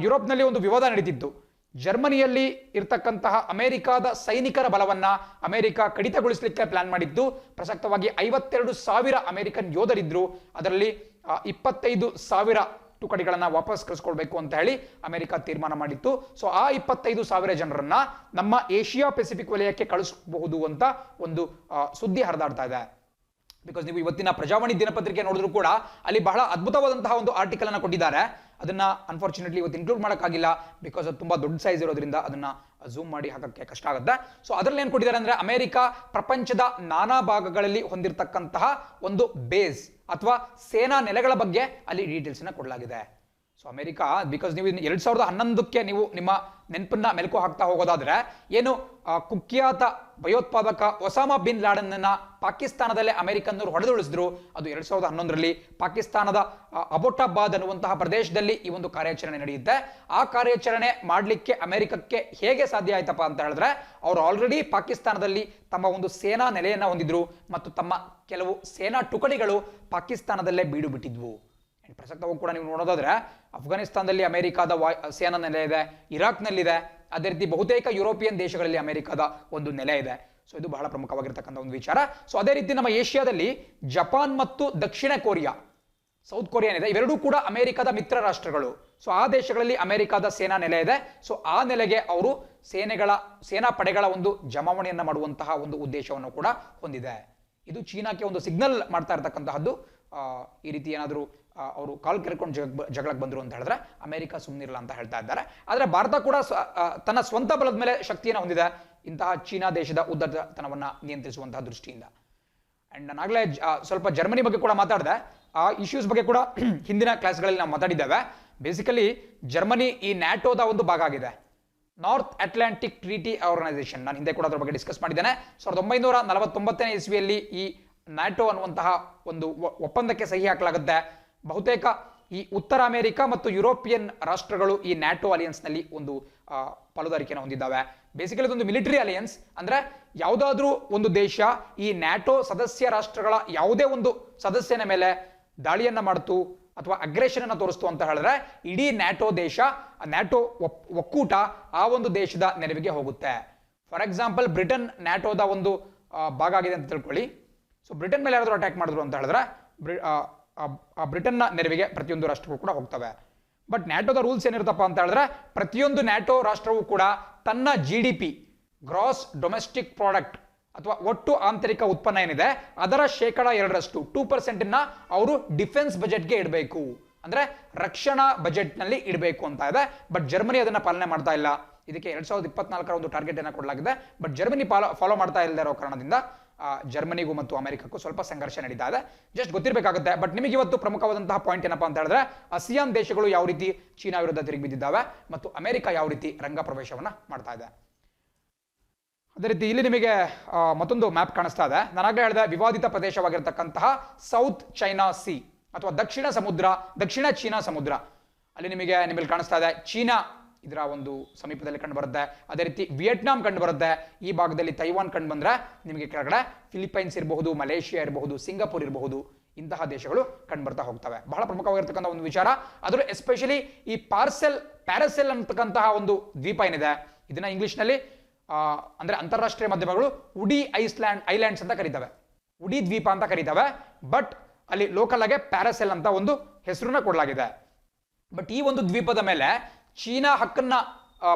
ಯುರೋಪ್ನಲ್ಲಿ ಒಂದು ವಿವಾದ ನಡೀತಿತ್ತು. ಜರ್ಮನಿಯಲ್ಲಿ ಇರ್ತಕ್ಕಂತಹ ಅಮೆರಿಕಾದ ಸೈನಿಕರ ಬಲವನ್ನ ಅಮೆರಿಕ ಕಡಿತಗೊಳಿಸಲಿಕ್ಕೆ ಪ್ಲಾನ್ ಮಾಡಿದ್ದು. ಪ್ರಸಕ್ತವಾಗಿ 52,000 ಅಮೆರಿಕನ್ ಯೋಧರಿದ್ರು. ಅದರಲ್ಲಿ 25,000 ತುಕಡಿಗಳನ್ನ ವಾಪಸ್ ಕಳಿಸ್ಕೊಳ್ಬೇಕು ಅಂತ ಹೇಳಿ ಅಮೆರಿಕ ತೀರ್ಮಾನ ಮಾಡಿತ್ತು. ಸೊ ಆ 25,000 ಜನರನ್ನ ನಮ್ಮ ಏಷ್ಯಾ ಪೆಸಿಫಿಕ್ ವಲಯಕ್ಕೆ ಕಳಿಸಬಹುದು ಅಂತ ಒಂದು ಸುದ್ದಿ ಹರಿದಾಡ್ತಾ ಇದೆ. ಬಿಕಾಸ್ ನೀವು ಇವತ್ತಿನ ಪ್ರಜಾವಾಣಿ ದಿನಪತ್ರಿಕೆ ನೋಡಿದ್ರು ಕೂಡ ಅಲ್ಲಿ ಬಹಳ ಅದ್ಭುತವಾದಂತಹ ಒಂದು ಆರ್ಟಿಕಲ್ ಅನ್ನ ಕೊಟ್ಟಿದ್ದಾರೆ. ಅದನ್ನ ಅನ್ಫಾರ್ಚುನೇಟ್ಲಿ ಇವತ್ತು ಇನ್ಕ್ಲೂಡ್ ಮಾಡೋಕ್ಕಾಗಿಲ್ಲ, ಬಿಕಾಸ್ ಅದು ತುಂಬಾ ದೊಡ್ಡ ಸೈಜ್ ಇರೋದ್ರಿಂದ ಅದನ್ನ ಝೂಮ್ ಮಾಡಿ ಹಾಕಕ್ಕೆ ಕಷ್ಟ ಆಗುತ್ತೆ. ಸೊ ಅದರಲ್ಲಿ ಏನ್ ಕೊಟ್ಟಿದ್ದಾರೆ ಅಂದ್ರೆ, ಅಮೆರಿಕ ಪ್ರಪಂಚದ ನಾನಾ ಭಾಗಗಳಲ್ಲಿ ಹೊಂದಿರತಕ್ಕಂತಹ ಒಂದು ಬೇಸ್ ಅಥವಾ ಸೇನಾ ನೆಲೆಗಳ ಬಗ್ಗೆ ಅಲ್ಲಿ ಡೀಟೇಲ್ಸ್ ಅನ್ನ ಕೊಡಲಾಗಿದೆ. ಸೊ ಅಮೆರಿಕ, ಬಿಕಾಸ್ ನೀವು 2011ಕ್ಕೆ ನೀವು ನಿಮ್ಮ ನೆನಪನ್ನ ಮೆಲುಕು ಹಾಕ್ತಾ ಹೋಗೋದಾದ್ರೆ, ಏನು ಕುಖ್ಯಾತ ಭಯೋತ್ಪಾದಕ ಒಸಾಮಾ ಬಿನ್ ಲಾಡೆನ್ ಅನ್ನ ಪಾಕಿಸ್ತಾನದಲ್ಲೇ ಅಮೆರಿಕನ್ನರು ಹೊಡೆದುಳಿಸಿದ್ರು. ಅದು 2011ರಲ್ಲಿ ಪಾಕಿಸ್ತಾನದ ಅಬೋಟಾಬಾದ್ ಅನ್ನುವಂತಹ ಪ್ರದೇಶದಲ್ಲಿ ಈ ಒಂದು ಕಾರ್ಯಾಚರಣೆ ನಡೆಯುತ್ತೆ. ಆ ಕಾರ್ಯಾಚರಣೆ ಮಾಡಲಿಕ್ಕೆ ಅಮೆರಿಕಕ್ಕೆ ಹೇಗೆ ಸಾಧ್ಯ ಆಯ್ತಪ್ಪ ಅಂತ ಹೇಳಿದ್ರೆ, ಅವರು ಆಲ್ರೆಡಿ ಪಾಕಿಸ್ತಾನದಲ್ಲಿ ತಮ್ಮ ಒಂದು ಸೇನಾ ನೆಲೆಯನ್ನ ಹೊಂದಿದ್ರು ಮತ್ತು ತಮ್ಮ ಕೆಲವು ಸೇನಾ ಟುಕಡಿಗಳು ಪಾಕಿಸ್ತಾನದಲ್ಲೇ ಬೀಡು ಬಿಟ್ಟಿದ್ವು. ಪ್ರಸಕ್ತವಾಗಿ ಕೂಡ ನೀವು ನೋಡೋದಾದ್ರೆ, ಅಫ್ಘಾನಿಸ್ತಾನದಲ್ಲಿ ಅಮೆರಿಕದ ಸೇನಾ ನೆಲೆ ಇದೆ, ಇರಾಕ್ನಲ್ಲಿದೆ, ಅದೇ ರೀತಿ ಬಹುತೇಕ ಯುರೋಪಿಯನ್ ದೇಶಗಳಲ್ಲಿ ಅಮೆರಿಕದ ಒಂದು ನೆಲೆ ಇದೆ. ಸೊ ಇದು ಬಹಳ ಪ್ರಮುಖವಾಗಿರ್ತಕ್ಕಂಥ ಒಂದು ವಿಚಾರ. ಸೊ ಅದೇ ರೀತಿ ನಮ್ಮ ಏಷ್ಯಾದಲ್ಲಿ ಜಪಾನ್ ಮತ್ತು ದಕ್ಷಿಣ ಕೊರಿಯಾ, ಸೌತ್ ಕೊರಿಯಾ ಇದೆ, ಇವೆರಡೂ ಕೂಡ ಅಮೆರಿಕದ ಮಿತ್ರ ರಾಷ್ಟ್ರಗಳು. ಸೊ ಆ ದೇಶಗಳಲ್ಲಿ ಅಮೆರಿಕದ ಸೇನಾ ನೆಲೆ ಇದೆ. ಸೊ ಆ ನೆಲೆಗೆ ಅವರು ಸೇನಾ ಪಡೆಗಳ ಒಂದು ಜಮಾವಣೆಯನ್ನ ಮಾಡುವಂತಹ ಒಂದು ಉದ್ದೇಶವನ್ನು ಕೂಡ ಹೊಂದಿದೆ. ಇದು ಚೀನಾಕ್ಕೆ ಒಂದು ಸಿಗ್ನಲ್ ಮಾಡ್ತಾ ಇರತಕ್ಕಂತಹದ್ದು. ಈ ರೀತಿ ಏನಾದರೂ ಅವರು ಕಾಲ್ ಕೆರ್ಕೊಂಡು ಜಗಳಕ್ಕೆ ಬಂದರು ಅಂತ ಹೇಳಿದ್ರೆ ಅಮೆರಿಕ ಸುಮ್ಮನಿರಲ್ಲ ಅಂತ ಹೇಳ್ತಾ ಇದ್ದಾರೆ. ಆದರೆ ಭಾರತ ಕೂಡ ತನ್ನ ಸ್ವಂತ ಬಲದ ಮೇಲೆ ಶಕ್ತಿಯನ್ನು ಹೊಂದಿದೆ ಇಂತಹ ಚೀನಾ ದೇಶದ ಉದ್ದಟತನವನ್ನ ನಿಯಂತ್ರಿಸುವಂತಹ ದೃಷ್ಟಿಯಿಂದ. ಅಂಡ್ ನಾನಾಗಲೇ ಸ್ವಲ್ಪ ಜರ್ಮನಿ ಬಗ್ಗೆ ಕೂಡ ಮಾತಾಡಿದೆ. ಆ ಇಶ್ಯೂಸ್ ಬಗ್ಗೆ ಕೂಡ ಹಿಂದಿನ ಕ್ಲಾಸ್ಗಳಲ್ಲಿ ನಾವು ಮಾತಾಡಿದ್ದೇವೆ. ಬೇಸಿಕಲಿ ಜರ್ಮನಿ ಈ ನ್ಯಾಟೋದ ಒಂದು ಭಾಗ ಆಗಿದೆ, ನಾರ್ತ್ ಅಟ್ಲಾಂಟಿಕ್ ಟ್ರೀಟಿ ಆರ್ಗನೈಸೇಷನ್. ನಾನು ಹಿಂದೆ ಕೂಡ ಅದರ ಬಗ್ಗೆ ಡಿಸ್ಕಸ್ ಮಾಡಿದ್ದೇನೆ. 1949ನೇ ಇಸ್ವಿಯಲ್ಲಿ ಈ ನ್ಯಾಟೋ ಅನ್ನುವಂತಹ ಒಂದು ಒಪ್ಪಂದಕ್ಕೆ ಸಹಿ ಹಾಕಲಾಗುತ್ತೆ. ಬಹುತೇಕ ಈ ಉತ್ತರ ಅಮೆರಿಕ ಮತ್ತು ಯುರೋಪಿಯನ್ ರಾಷ್ಟ್ರಗಳು ಈ ನ್ಯಾಟೋ ಅಲಿಯನ್ಸ್ ನಲ್ಲಿ ಒಂದು ಪಾಲುದಾರಿಕೆಯನ್ನು ಹೊಂದಿದ್ದಾವೆ. ಬೇಸಿಕಲಿ ಇದೊಂದು ಮಿಲಿಟರಿ ಅಲಿಯನ್ಸ್. ಅಂದ್ರೆ ಯಾವುದಾದ್ರೂ ಒಂದು ದೇಶ ಈ ನ್ಯಾಟೋ ಸದಸ್ಯ ರಾಷ್ಟ್ರಗಳ ಯಾವುದೇ ಒಂದು ಸದಸ್ಯನ ಮೇಲೆ ದಾಳಿಯನ್ನ ಮಾಡ್ತು ಅಥವಾ ಅಗ್ರೆಷನ್ ಅನ್ನ ತೋರಿಸ್ತು ಅಂತ ಹೇಳಿದ್ರೆ, ಇಡೀ ನ್ಯಾಟೋ ದೇಶ, ನ್ಯಾಟೋ ಒಕ್ಕೂಟ ಆ ಒಂದು ದೇಶದ ನೆರವಿಗೆ ಹೋಗುತ್ತೆ. ಫಾರ್ ಎಕ್ಸಾಂಪಲ್, ಬ್ರಿಟನ್ ನ್ಯಾಟೋದ ಒಂದು ಭಾಗ ಆಗಿದೆ ಅಂತ ತಿಳ್ಕೊಳ್ಳಿ. ಸೊ ಬ್ರಿಟನ್ ಮೇಲೆ ಯಾರಾದರೂ ಅಟ್ಯಾಕ್ ಮಾಡಿದ್ರು ಅಂತ ಹೇಳಿದ್ರೆ ಆ ಬ್ರಿಟನ್ನ ನೆರವಿಗೆ ಪ್ರತಿಯೊಂದು ರಾಷ್ಟ್ರಗಳು ಕೂಡ ಹೋಗ್ತವೆ. ಬಟ್ ನ್ಯಾಟೋದ ರೂಲ್ಸ್ ಏನಿರುತ್ತಪ್ಪ ಅಂತ ಹೇಳಿದ್ರೆ, ಪ್ರತಿಯೊಂದು ನ್ಯಾಟೋ ರಾಷ್ಟ್ರವೂ ಕೂಡ ತನ್ನ GDP, ಗ್ರಾಸ್ ಡೊಮೆಸ್ಟಿಕ್ ಪ್ರಾಡಕ್ಟ್ ಅಥವಾ ಒಟ್ಟು ಆಂತರಿಕ ಉತ್ಪನ್ನ ಏನಿದೆ ಅದರ 2% 2% ಅವರು ಡಿಫೆನ್ಸ್ ಬಜೆಟ್ಗೆ ಇಡಬೇಕು. ಅಂದ್ರೆ ರಕ್ಷಣಾ ಬಜೆಟ್ನಲ್ಲಿ ಇಡಬೇಕು ಅಂತ ಇದೆ. ಬಟ್ ಜರ್ಮನಿ ಅದನ್ನ ಪಾಲನೆ ಮಾಡ್ತಾ ಇಲ್ಲ. ಇದಕ್ಕೆ 2024 ಒಂದು ಟಾರ್ಗೆಟ್ ಅನ್ನು ಕೊಡಲಾಗಿದೆ. ಬಟ್ ಜರ್ಮನಿ ಫಾಲೋ ಮಾಡ್ತಾ ಇಲ್ಲದೆ ಇರೋ ಕಾರಣದಿಂದ ಜರ್ಮನಿಗೂ ಮತ್ತು ಅಮೆರಿಕಕ್ಕೂ ಸ್ವಲ್ಪ ಸಂಘರ್ಷ ನಡೀತಾ ಇದೆ. ಜಸ್ಟ್ ಗೊತ್ತಿರಬೇಕಾಗುತ್ತೆ. ಬಟ್ ನಿಮಗೆ ಇವತ್ತು ಪ್ರಮುಖವಾದಂತಹ ಪಾಯಿಂಟ್ ಏನಪ್ಪಾ ಅಂತ ಹೇಳಿದ್ರೆ, ಆಸಿಯಾನ್ ದೇಶಗಳು ಯಾವ ರೀತಿ ಚೀನಾ ವಿರುದ್ಧ ತಿರುಗಿ ಬಿದ್ದಿದ್ದಾವೆ ಮತ್ತು ಅಮೆರಿಕ ಯಾವ ರೀತಿ ರಂಗ ಪ್ರವೇಶವನ್ನ ಮಾಡ್ತಾ ಇದೆ. ಅದೇ ರೀತಿ ಇಲ್ಲಿ ನಿಮಗೆ ಮತ್ತೊಂದು ಮ್ಯಾಪ್ ಕಾಣಿಸ್ತಾ ಇದೆ. ನಾನಾಗಲೇ ಹೇಳಿದ ವಿವಾದಿತ ಪ್ರದೇಶವಾಗಿರತಕ್ಕಂತಹ ಸೌತ್ ಚೈನಾ ಸಿ ಅಥವಾ ದಕ್ಷಿಣ ಚೀನಾ ಸಮುದ್ರ, ಅಲ್ಲಿ ನಿಮಗೆ ಕಾಣಿಸ್ತಾ ಇದೆ ಚೀನಾ ಇದರ ಒಂದು ಸಮೀಪದಲ್ಲಿ ಕಂಡು ಬರುತ್ತೆ. ಅದೇ ರೀತಿ ವಿಯೆಟ್ನಾಂ ಕಂಡು ಬರುತ್ತೆ. ಈ ಭಾಗದಲ್ಲಿ ತೈವಾನ್ ಕಂಡು ಬಂದ್ರೆ ನಿಮಗೆ ಕೆಳಗಡೆ ಫಿಲಿಪೈನ್ಸ್ ಇರಬಹುದು, ಮಲೇಷಿಯಾ ಇರಬಹುದು, ಸಿಂಗಾಪುರ್ ಇರಬಹುದು, ಇಂತಹ ದೇಶಗಳು ಕಂಡು ಬರ್ತಾ ಹೋಗ್ತವೆ. ಬಹಳ ಪ್ರಮುಖವಾಗಿರ್ತಕ್ಕಂಥ ಒಂದು ವಿಚಾರ. ಅದರ ಎಸ್ಪೆಷಲಿ ಈ ಪ್ಯಾರಸೆಲ್ ಅಂತಕ್ಕಂತಹ ಒಂದು ದ್ವೀಪ ಏನಿದೆ, ಇದನ್ನ ಇಂಗ್ಲಿಷ್ನಲ್ಲಿ ಅಂದ್ರೆ ಅಂತಾರಾಷ್ಟ್ರೀಯ ಮಾಧ್ಯಮಗಳು ಉಡಿ ಐಲ್ಯಾಂಡ್ಸ್ ಅಂತ ಕರೀತವೆ, ಉಡಿ ದ್ವೀಪ ಅಂತ ಕರೀತವೆ. ಬಟ್ ಅಲ್ಲಿ ಲೋಕಲ್ ಆಗಿ ಪ್ಯಾರಸೆಲ್ ಅಂತ ಒಂದು ಹೆಸರನ್ನ ಕೊಡಲಾಗಿದೆ. ಬಟ್ ಈ ಒಂದು ದ್ವೀಪದ ಮೇಲೆ ಚೀನಾ ಹಕ್ಕನ್ನ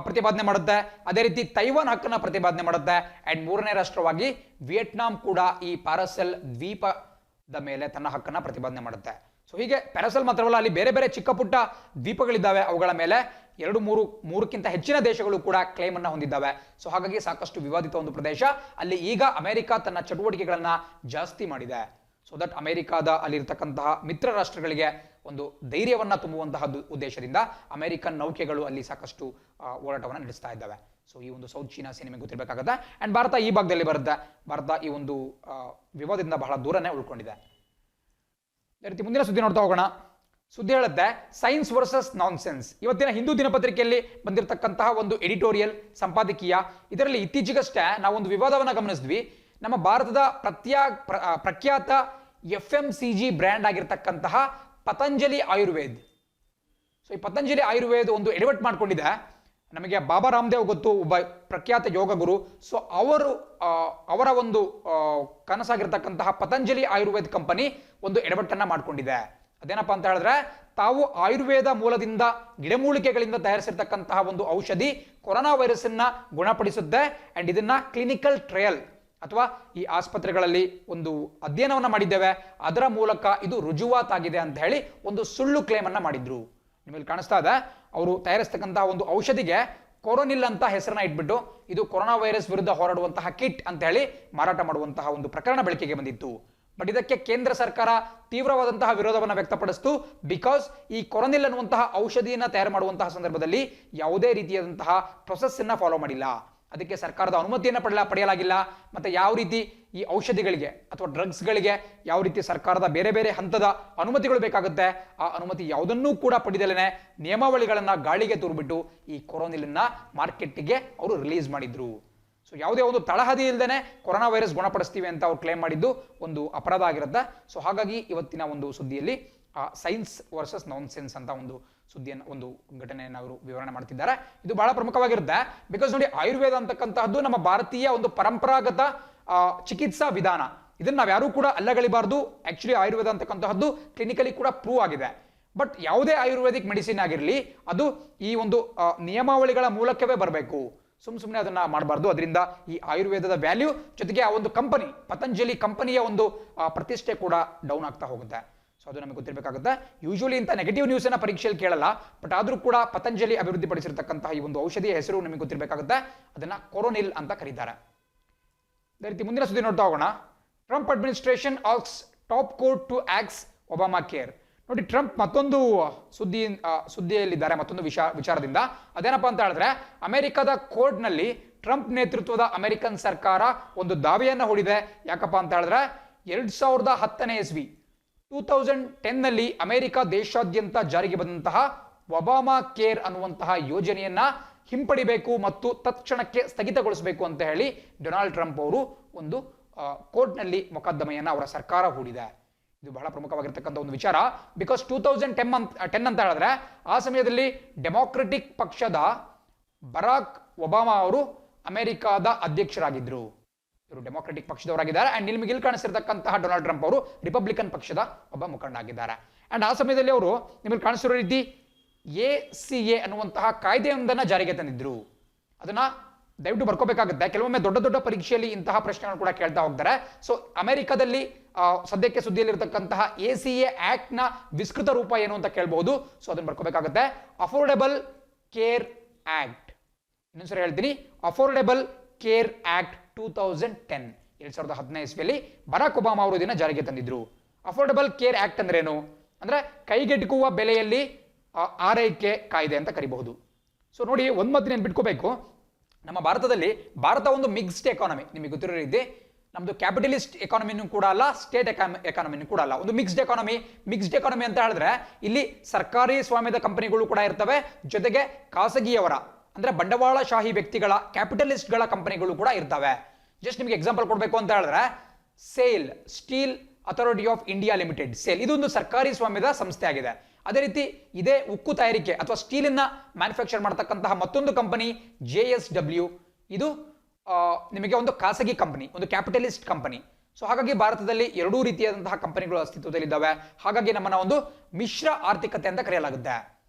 ಪ್ರತಿಪಾದನೆ ಮಾಡುತ್ತೆ. ಅದೇ ರೀತಿ ತೈವಾನ್ ಹಕ್ಕನ್ನ ಪ್ರತಿಪಾದನೆ ಮಾಡುತ್ತೆ. ಅಂಡ್ ಮೂರನೇ ರಾಷ್ಟ್ರವಾಗಿ ವಿಯೆಟ್ನಾಂ ಕೂಡ ಈ ಪ್ಯಾರಸೆಲ್ ದ್ವೀಪದ ಮೇಲೆ ತನ್ನ ಹಕ್ಕನ್ನ ಪ್ರತಿಪಾದನೆ ಮಾಡುತ್ತೆ. ಸೊ ಹೀಗೆ ಪ್ಯಾರಸೆಲ್ ಮಾತ್ರವಲ್ಲ, ಅಲ್ಲಿ ಬೇರೆ ಬೇರೆ ಚಿಕ್ಕ ಪುಟ್ಟ ದ್ವೀಪಗಳಿದ್ದಾವೆ. ಅವುಗಳ ಮೇಲೆ 2-3ಕ್ಕಿಂತ ಹೆಚ್ಚಿನ ದೇಶಗಳು ಕೂಡ ಕ್ಲೇಮ್ ಅನ್ನ ಹೊಂದಿದ್ದಾವೆ. ಸೊ ಹಾಗಾಗಿ ಸಾಕಷ್ಟು ವಿವಾದಿತ ಒಂದು ಪ್ರದೇಶ. ಅಲ್ಲಿ ಈಗ ಅಮೆರಿಕ ತನ್ನ ಚಟುವಟಿಕೆಗಳನ್ನ ಜಾಸ್ತಿ ಮಾಡಿದೆ. ಸೊ ದಟ್ ಅಮೆರಿಕಾದ ಅಲ್ಲಿರ್ತಕ್ಕಂತಹ ಮಿತ್ರ ರಾಷ್ಟ್ರಗಳಿಗೆ ಒಂದು ಧೈರ್ಯವನ್ನ ತುಂಬುವಂತಹ ಉದ್ದೇಶದಿಂದ ಅಮೆರಿಕನ್ ನೌಕೆಗಳು ಅಲ್ಲಿ ಸಾಕಷ್ಟು ಓಡಾಟವನ್ನು ನಡೆಸ್ತಾ ಇದ್ದಾವೆ. ಸೊ ಈ ಒಂದು ಸೌತ್ ಚೀನಾ ಸಿ ನಿಮಗೆ ಗೊತ್ತಿರಬೇಕಾಗುತ್ತೆ. ಅಂಡ್ ಭಾರತ ಈ ಭಾಗದಲ್ಲಿ ಬರುತ್ತೆ. ಭಾರತ ಈ ಒಂದು ವಿವಾದದಿಂದ ಬಹಳ ದೂರನೇ ಉಳ್ಕೊಂಡಿದೆ. ಅದೇ ರೀತಿ ಮುಂದಿನ ಸುದ್ದಿ ನೋಡ್ತಾ ಹೋಗೋಣ. ಸುದ್ದಿ ಹೇಳುತ್ತೆ ಸೈನ್ಸ್ ವರ್ಸಸ್ ನಾನ್ಸೆನ್ಸ್. ಇವತ್ತಿನ ಹಿಂದೂ ದಿನಪತ್ರಿಕೆಯಲ್ಲಿ ಬಂದಿರತಕ್ಕಂತಹ ಒಂದು ಎಡಿಟೋರಿಯಲ್ ಸಂಪಾದಕೀಯ. ಇದರಲ್ಲಿ ಇತ್ತೀಚೆಗಷ್ಟೇ ನಾವೊಂದು ವಿವಾದವನ್ನು ಗಮನಿಸಿದ್ವಿ. ನಮ್ಮ ಭಾರತದ ಪ್ರಖ್ಯಾತ FMCG ಬ್ರ್ಯಾಂಡ್ ಆಗಿರ್ತಕ್ಕಂತಹ ಪತಂಜಲಿ ಆಯುರ್ವೇದ್. ಸೊ ಈ ಪತಂಜಲಿ ಆಯುರ್ವೇದ್ ಒಂದು ಎಡವಟ್ ಮಾಡ್ಕೊಂಡಿದೆ. ನಮಗೆ ಬಾಬಾ ರಾಮದೇವ್ ಗೊತ್ತು, ಒಬ್ಬ ಪ್ರಖ್ಯಾತ ಯೋಗ ಗುರು. ಸೊ ಅವರ ಒಂದು ಕನಸಾಗಿರ್ತಕ್ಕಂತಹ ಪತಂಜಲಿ ಆಯುರ್ವೇದ್ ಕಂಪನಿ ಒಂದು ಎಡವಟ್ಟನ್ನ ಮಾಡ್ಕೊಂಡಿದೆ. ಅದೇನಪ್ಪಾ ಅಂತ ಹೇಳಿದ್ರೆ, ತಾವು ಆಯುರ್ವೇದ ಮೂಲದಿಂದ ಗಿಡಮೂಲಿಕೆಗಳಿಂದ ತಯಾರಿಸಿರ್ತಕ್ಕಂತಹ ಒಂದು ಔಷಧಿ ಕೊರೋನಾ ವೈರಸ್ ಅನ್ನ ಗುಣಪಡಿಸುತ್ತೆ. ಅಂಡ್ ಇದನ್ನ ಕ್ಲಿನಿಕಲ್ ಟ್ರಯಲ್ ಅಥವಾ ಈ ಆಸ್ಪತ್ರೆಗಳಲ್ಲಿ ಒಂದು ಅಧ್ಯಯನವನ್ನ ಮಾಡಿದ್ದೇವೆ, ಅದರ ಮೂಲಕ ಇದು ರುಜುವಾತಾಗಿದೆ ಅಂತ ಹೇಳಿ ಒಂದು ಸುಳ್ಳು ಕ್ಲೇಮ್ ಅನ್ನ ಮಾಡಿದ್ರು. ನಿಮಗೆ ಕಾಣಿಸ್ತಾ ಇದೆ, ಅವರು ತಯಾರಿಸ್ತಕ್ಕಂತಹ ಒಂದು ಔಷಧಿಗೆ ಕೊರೋನಿಲ್ ಅಂತ ಹೆಸರನ್ನ ಇಟ್ಬಿಟ್ಟು ಇದು ಕೊರೋನಾ ವೈರಸ್ ವಿರುದ್ಧ ಹೋರಾಡುವಂತಹ ಕಿಟ್ ಅಂತ ಹೇಳಿ ಮಾರಾಟ ಮಾಡುವಂತಹ ಒಂದು ಪ್ರಕರಣ ಬೆಳಕಿಗೆ ಬಂದಿತ್ತು. ಬಟ್ ಇದಕ್ಕೆ ಕೇಂದ್ರ ಸರ್ಕಾರ ತೀವ್ರವಾದಂತಹ ವಿರೋಧವನ್ನು ವ್ಯಕ್ತಪಡಿಸಿತು. ಬಿಕಾಸ್ ಈ ಕೊರೋನಿಲ್ ಅನ್ನುವಂತಹ ಔಷಧಿಯನ್ನ ತಯಾರು ಮಾಡುವಂತಹ ಸಂದರ್ಭದಲ್ಲಿ ಯಾವುದೇ ರೀತಿಯಾದಂತಹ ಪ್ರೊಸೆಸ್ ಅನ್ನ ಫಾಲೋ ಮಾಡಿಲ್ಲ. ಅದಕ್ಕೆ ಸರ್ಕಾರದ ಅನುಮತಿಯನ್ನು ಪಡೆಯಲಾಗಿಲ್ಲ. ಮತ್ತೆ ಯಾವ ರೀತಿ ಈ ಔಷಧಿಗಳಿಗೆ ಅಥವಾ ಡ್ರಗ್ಸ್ಗಳಿಗೆ ಯಾವ ರೀತಿ ಸರ್ಕಾರದ ಬೇರೆ ಬೇರೆ ಹಂತದ ಅನುಮತಿಗಳು ಬೇಕಾಗುತ್ತೆ, ಆ ಅನುಮತಿ ಯಾವುದನ್ನೂ ಕೂಡ ಪಡೆದಲೇನೆ ನಿಯಮಾವಳಿಗಳನ್ನ ಗಾಳಿಗೆ ತೂರ್ಬಿಟ್ಟು ಈ ಕೊರೋನಿಲನ್ನ ಮಾರ್ಕೆಟ್ಗೆ ಅವರು ರಿಲೀಸ್ ಮಾಡಿದ್ರು. ಸೊ ಯಾವುದೇ ಒಂದು ತಳಹದಿ ಇಲ್ಲದೇನೆ ಕೊರೋನಾ ವೈರಸ್ ಗುಣಪಡಿಸ್ತೀವಿ ಅಂತ ಅವ್ರು ಕ್ಲೇಮ್ ಮಾಡಿದ್ದು ಒಂದು ಅಪರಾಧ ಆಗಿರುತ್ತೆ. ಸೊ ಹಾಗಾಗಿ ಇವತ್ತಿನ ಒಂದು ಸುದ್ದಿಯಲ್ಲಿ ಸೈನ್ಸ್ ವರ್ಸಸ್ ನಾನ್ಸೆನ್ಸ್ ಅಂತ ಒಂದು ಸುದ್ದಿಯನ್ನು, ಒಂದು ಘಟನೆಯನ್ನು ಅವರು ವಿವರಣೆ ಮಾಡ್ತಿದ್ದಾರೆ. ಇದು ಬಹಳ ಪ್ರಮುಖವಾಗಿರುತ್ತೆ. ಬಿಕಾಸ್ ನೋಡಿ, ಆಯುರ್ವೇದ ಅಂತಕ್ಕಂತಹದ್ದು ನಮ್ಮ ಭಾರತೀಯ ಒಂದು ಪರಂಪರಾಗತ ಚಿಕಿತ್ಸಾ ವಿಧಾನ. ಇದನ್ನ ನಾವು ಯಾರೂ ಕೂಡ ಅಲ್ಲಗಳಿಬಾರ್ದು. ಆಕ್ಚುಲಿ ಆಯುರ್ವೇದ ಅಂತಕ್ಕಂತಹದ್ದು ಕ್ಲಿನಿಕಲಿ ಕೂಡ ಪ್ರೂವ್ ಆಗಿದೆ. ಬಟ್ ಯಾವುದೇ ಆಯುರ್ವೇದಿಕ್ ಮೆಡಿಸಿನ್ ಆಗಿರಲಿ, ಅದು ಈ ಒಂದು ನಿಯಮಾವಳಿಗಳ ಮೂಲಕವೇ ಬರಬೇಕು. ಸುಮ್ಮನೆ ಅದನ್ನ ಮಾಡಬಾರ್ದು. ಅದರಿಂದ ಈ ಆಯುರ್ವೇದದ ವ್ಯಾಲ್ಯೂ ಜೊತೆಗೆ ಆ ಒಂದು ಕಂಪನಿ, ಪತಂಜಲಿ ಕಂಪನಿಯ ಒಂದು ಪ್ರತಿಷ್ಠೆ ಕೂಡ ಡೌನ್ ಆಗ್ತಾ ಹೋಗುತ್ತೆ. ಸೊ ಅದು ನಮಗೆ ಗೊತ್ತಿರಬೇಕಾಗುತ್ತೆ. ಯೂಶುವಲಿ ಇಂಥ ನೆಗೆಟಿವ್ ನ್ಯೂಸ್ ಅನ್ನ ಪರೀಕ್ಷೆಯಲ್ಲಿ ಕೇಳಲ್ಲ. ಬಟ್ ಆದ್ರೂ ಕೂಡ ಪತಂಜಲಿ ಅಭಿವೃದ್ಧಿಪಡಿಸಿರ್ತಕ್ಕಂತಹ ಈ ಒಂದು ಔಷಧಿಯ ಹೆಸರು ನಿಮಗೆ ಗೊತ್ತಿರಬೇಕಾಗುತ್ತೆ. ಅದನ್ನ ಕೊರೋನಿಲ್ ಅಂತ ಕರೀತಾರೆ. ಅದೇ ರೀತಿ ಮುಂದಿನ ಸುದ್ದಿ ನೋಡ್ತಾ ಹೋಗೋಣ. Trump administration asks top court to axe Obamacare. ನೋಡಿ, ಟ್ರಂಪ್ ಮತ್ತೊಂದು ಸುದ್ದಿಯಲ್ಲಿದ್ದಾರೆ, ಮತ್ತೊಂದು ವಿಚಾರದಿಂದ. ಅದೇನಪ್ಪಾ ಅಂತ ಹೇಳಿದ್ರೆ, ಅಮೆರಿಕದ ಕೋರ್ಟ್ನಲ್ಲಿ ಟ್ರಂಪ್ ನೇತೃತ್ವದ ಅಮೆರಿಕನ್ ಸರ್ಕಾರ ಒಂದು ದಾವೆಯನ್ನ ಹೂಡಿದೆ. ಯಾಕಪ್ಪ ಅಂತ ಹೇಳಿದ್ರೆ, 2010ನೇ ಇಸ್ವಿ 2010ನಲ್ಲಿ ಅಮೆರಿಕ ದೇಶಾದ್ಯಂತ ಜಾರಿಗೆ ಬಂದಂತಹ ಒಬಾಮಾ ಕೇರ್ ಅನ್ನುವಂತಹ ಯೋಜನೆಯನ್ನ ಹಿಂಪಡಿಬೇಕು ಮತ್ತು ತತ್ಕ್ಷಣಕ್ಕೆ ಸ್ಥಗಿತಗೊಳಿಸಬೇಕು ಅಂತ ಹೇಳಿ ಡೊನಾಲ್ಡ್ ಟ್ರಂಪ್ ಅವರು ಒಂದು ಕೋರ್ಟ್ನಲ್ಲಿ ಮೊಕದ್ದಮೆಯನ್ನ ಅವರ ಸರ್ಕಾರ ಹೂಡಿದೆ. ಇದು ಬಹಳ ಪ್ರಮುಖವಾಗಿರ್ತಕ್ಕಂಥ ಒಂದು ವಿಚಾರ. ಬಿಕಾಸ್ 2010 ಅಂತ ಹೇಳಿದ್ರೆ ಆ ಸಮಯದಲ್ಲಿ ಡೆಮಾಕ್ರೆಟಿಕ್ ಪಕ್ಷದ ಬರಾಕ್ ಒಬಾಮಾ ಅವರು ಅಮೆರಿಕಾದ ಅಧ್ಯಕ್ಷರಾಗಿದ್ರು. ಇವರು ಡೆಮಾಕ್ರೆಟಿಕ್ ಪಕ್ಷದವರಾಗಿದ್ದಾರೆ. ಅಂಡ್ ನಿಮಗೆ ಇಲ್ಲಿ ಕಾಣಿಸಿರ್ತಕ್ಕಂತಹ ಡೊನಾಲ್ಡ್ ಟ್ರಂಪ್ ಅವರು ರಿಪಬ್ಲಿಕನ್ ಪಕ್ಷದ ಒಬ್ಬ ಮುಖಂಡ ಆಗಿದ್ದಾರೆ. ಅಂಡ್ ಆ ಸಮಯದಲ್ಲಿ ಅವರು ನಿಮಗೆ ಕಾಣಿಸಿರೋ ರೀತಿ ACA ಅನ್ನುವಂತಹ ಕಾಯ್ದೆಯೊಂದನ್ನ ಜಾರಿಗೆ ತಂದಿದ್ರು. ಅದನ್ನ ದಯವಿಟ್ಟು ಬರ್ಕೋಬೇಕಾಗುತ್ತೆ. ಕೆಲವೊಮ್ಮೆ ದೊಡ್ಡ ದೊಡ್ಡ ಪರೀಕ್ಷೆಯಲ್ಲಿ ಇಂತಹ ಪ್ರಶ್ನೆಗಳನ್ನು ಕೂಡ ಕೇಳ್ತಾ ಹೋಗ್ತಾರೆ. ಸೊ ಅಮೆರಿಕದಲ್ಲಿ ಸದ್ಯಕ್ಕೆ ಸುದ್ದಿಯಲ್ಲಿರತಕ್ಕಂತಹ ACA ಆಕ್ಟ್ ನ ವಿಸ್ತೃತ ರೂಪ ಏನು ಅಂತ ಕೇಳಬಹುದು. ಸೊ ಅದನ್ನ ಬರ್ಕೋಬೇಕಾಗುತ್ತೆ. ಅಫೋರ್ಡೆಬಲ್ ಕೇರ್ ಆಕ್ಟ್, ಇನ್ನೊಂದ್ಸರಿ ಹೇಳ್ತೀನಿ, ಅಫೋರ್ಡೆಬಲ್ ಕೇರ್ ಆಕ್ಟ್ 2010 2010 ಇಸ್ವಿಯಲ್ಲಿ ಬರಾಕ್ ಒಬಾಮಾ ಅವರು ಇದನ್ನ ಜಾರಿಗೆ ತಂದಿದ್ರು. ಅಫೋರ್ಡೆಬಲ್ ಕೇರ್ ಆಕ್ಟ್ ಅಂದ್ರೆ ಏನು ಅಂದ್ರೆ ಕೈಗೆಟುಕುವ ಬೆಲೆಯಲ್ಲಿ ಆರೈಕೆ ಕಾಯ್ದೆ ಅಂತ ಕರಿಬಹುದು. ಸೊ ನೋಡಿ, ಒಂದ್ ಮಾತು ನೆನ್ಪಿಟ್ಕೋಬೇಕು, ನಮ್ಮ ಭಾರತ ಒಂದು ಮಿಕ್ಸ್ಡ್ ಎಕಾನಮಿ. ನಿಮಗೆ ಗೊತ್ತಿರೋ ರೀತಿ ನಮ್ದು ಕ್ಯಾಪಿಟಲಿಸ್ಟ್ ಎಕಾನಮಿನೂ ಕೂಡ ಅಲ್ಲ, ಸ್ಟೇಟ್ ಎಕಾನಮಿನೂ ಕೂಡ ಅಲ್ಲ, ಒಂದು ಮಿಕ್ಸ್ಡ್ ಎಕಾನಮಿ ಅಂತ ಹೇಳಿದ್ರೆ ಇಲ್ಲಿ ಸರ್ಕಾರಿ ಸ್ವಾಮ್ಯದ ಕಂಪನಿಗಳು ಕೂಡ ಇರ್ತವೆ, ಜೊತೆಗೆ ಖಾಸಗಿಯವರ ಅಂದ್ರೆ ಬಂಡವಾಳಶಾಹಿ ವ್ಯಕ್ತಿಗಳ ಕ್ಯಾಪಿಟಲಿಸ್ಟ್ಗಳ ಕಂಪನಿಗಳು ಕೂಡ ಇರ್ತವೆ. ಜಸ್ಟ್ ನಿಮಗೆ ಎಕ್ಸಾಂಪಲ್ ಕೊಡಬೇಕು ಅಂತ ಹೇಳಿದ್ರೆ sale, steel authority of India limited, sale ಇದೊಂದು ಸರ್ಕಾರಿ ಸ್ವಾಮ್ಯದ ಸಂಸ್ಥೆ ಆಗಿದೆ. ಅದೇ ರೀತಿ ಇದೇ ಉಕ್ಕು ತಯಾರಿಕೆ ಅಥವಾ ಸ್ಟೀಲನ್ನ ಮ್ಯಾನುಫ್ಯಾಕ್ಚರ್ ಮಾಡತಕ್ಕಂತಹ ಮತ್ತೊಂದು ಕಂಪನಿ JSW, ಇದು ನಿಮಗೆ ಒಂದು ಖಾಸಗಿ ಕಂಪನಿ, ಒಂದು ಕ್ಯಾಪಿಟಲಿಸ್ಟ್ ಕಂಪನಿ. ಸೊ ಹಾಗಾಗಿ ಭಾರತದಲ್ಲಿ ಎರಡೂ ರೀತಿಯಾದಂತಹ ಕಂಪನಿಗಳು ಅಸ್ತಿತ್ವದಲ್ಲಿದ್ದಾವೆ. ಹಾಗಾಗಿ ನಮ್ಮನ್ನ ಒಂದು ಮಿಶ್ರ ಆರ್ಥಿಕತೆ ಅಂತ ಕರೆಯಲಾಗುತ್ತೆ.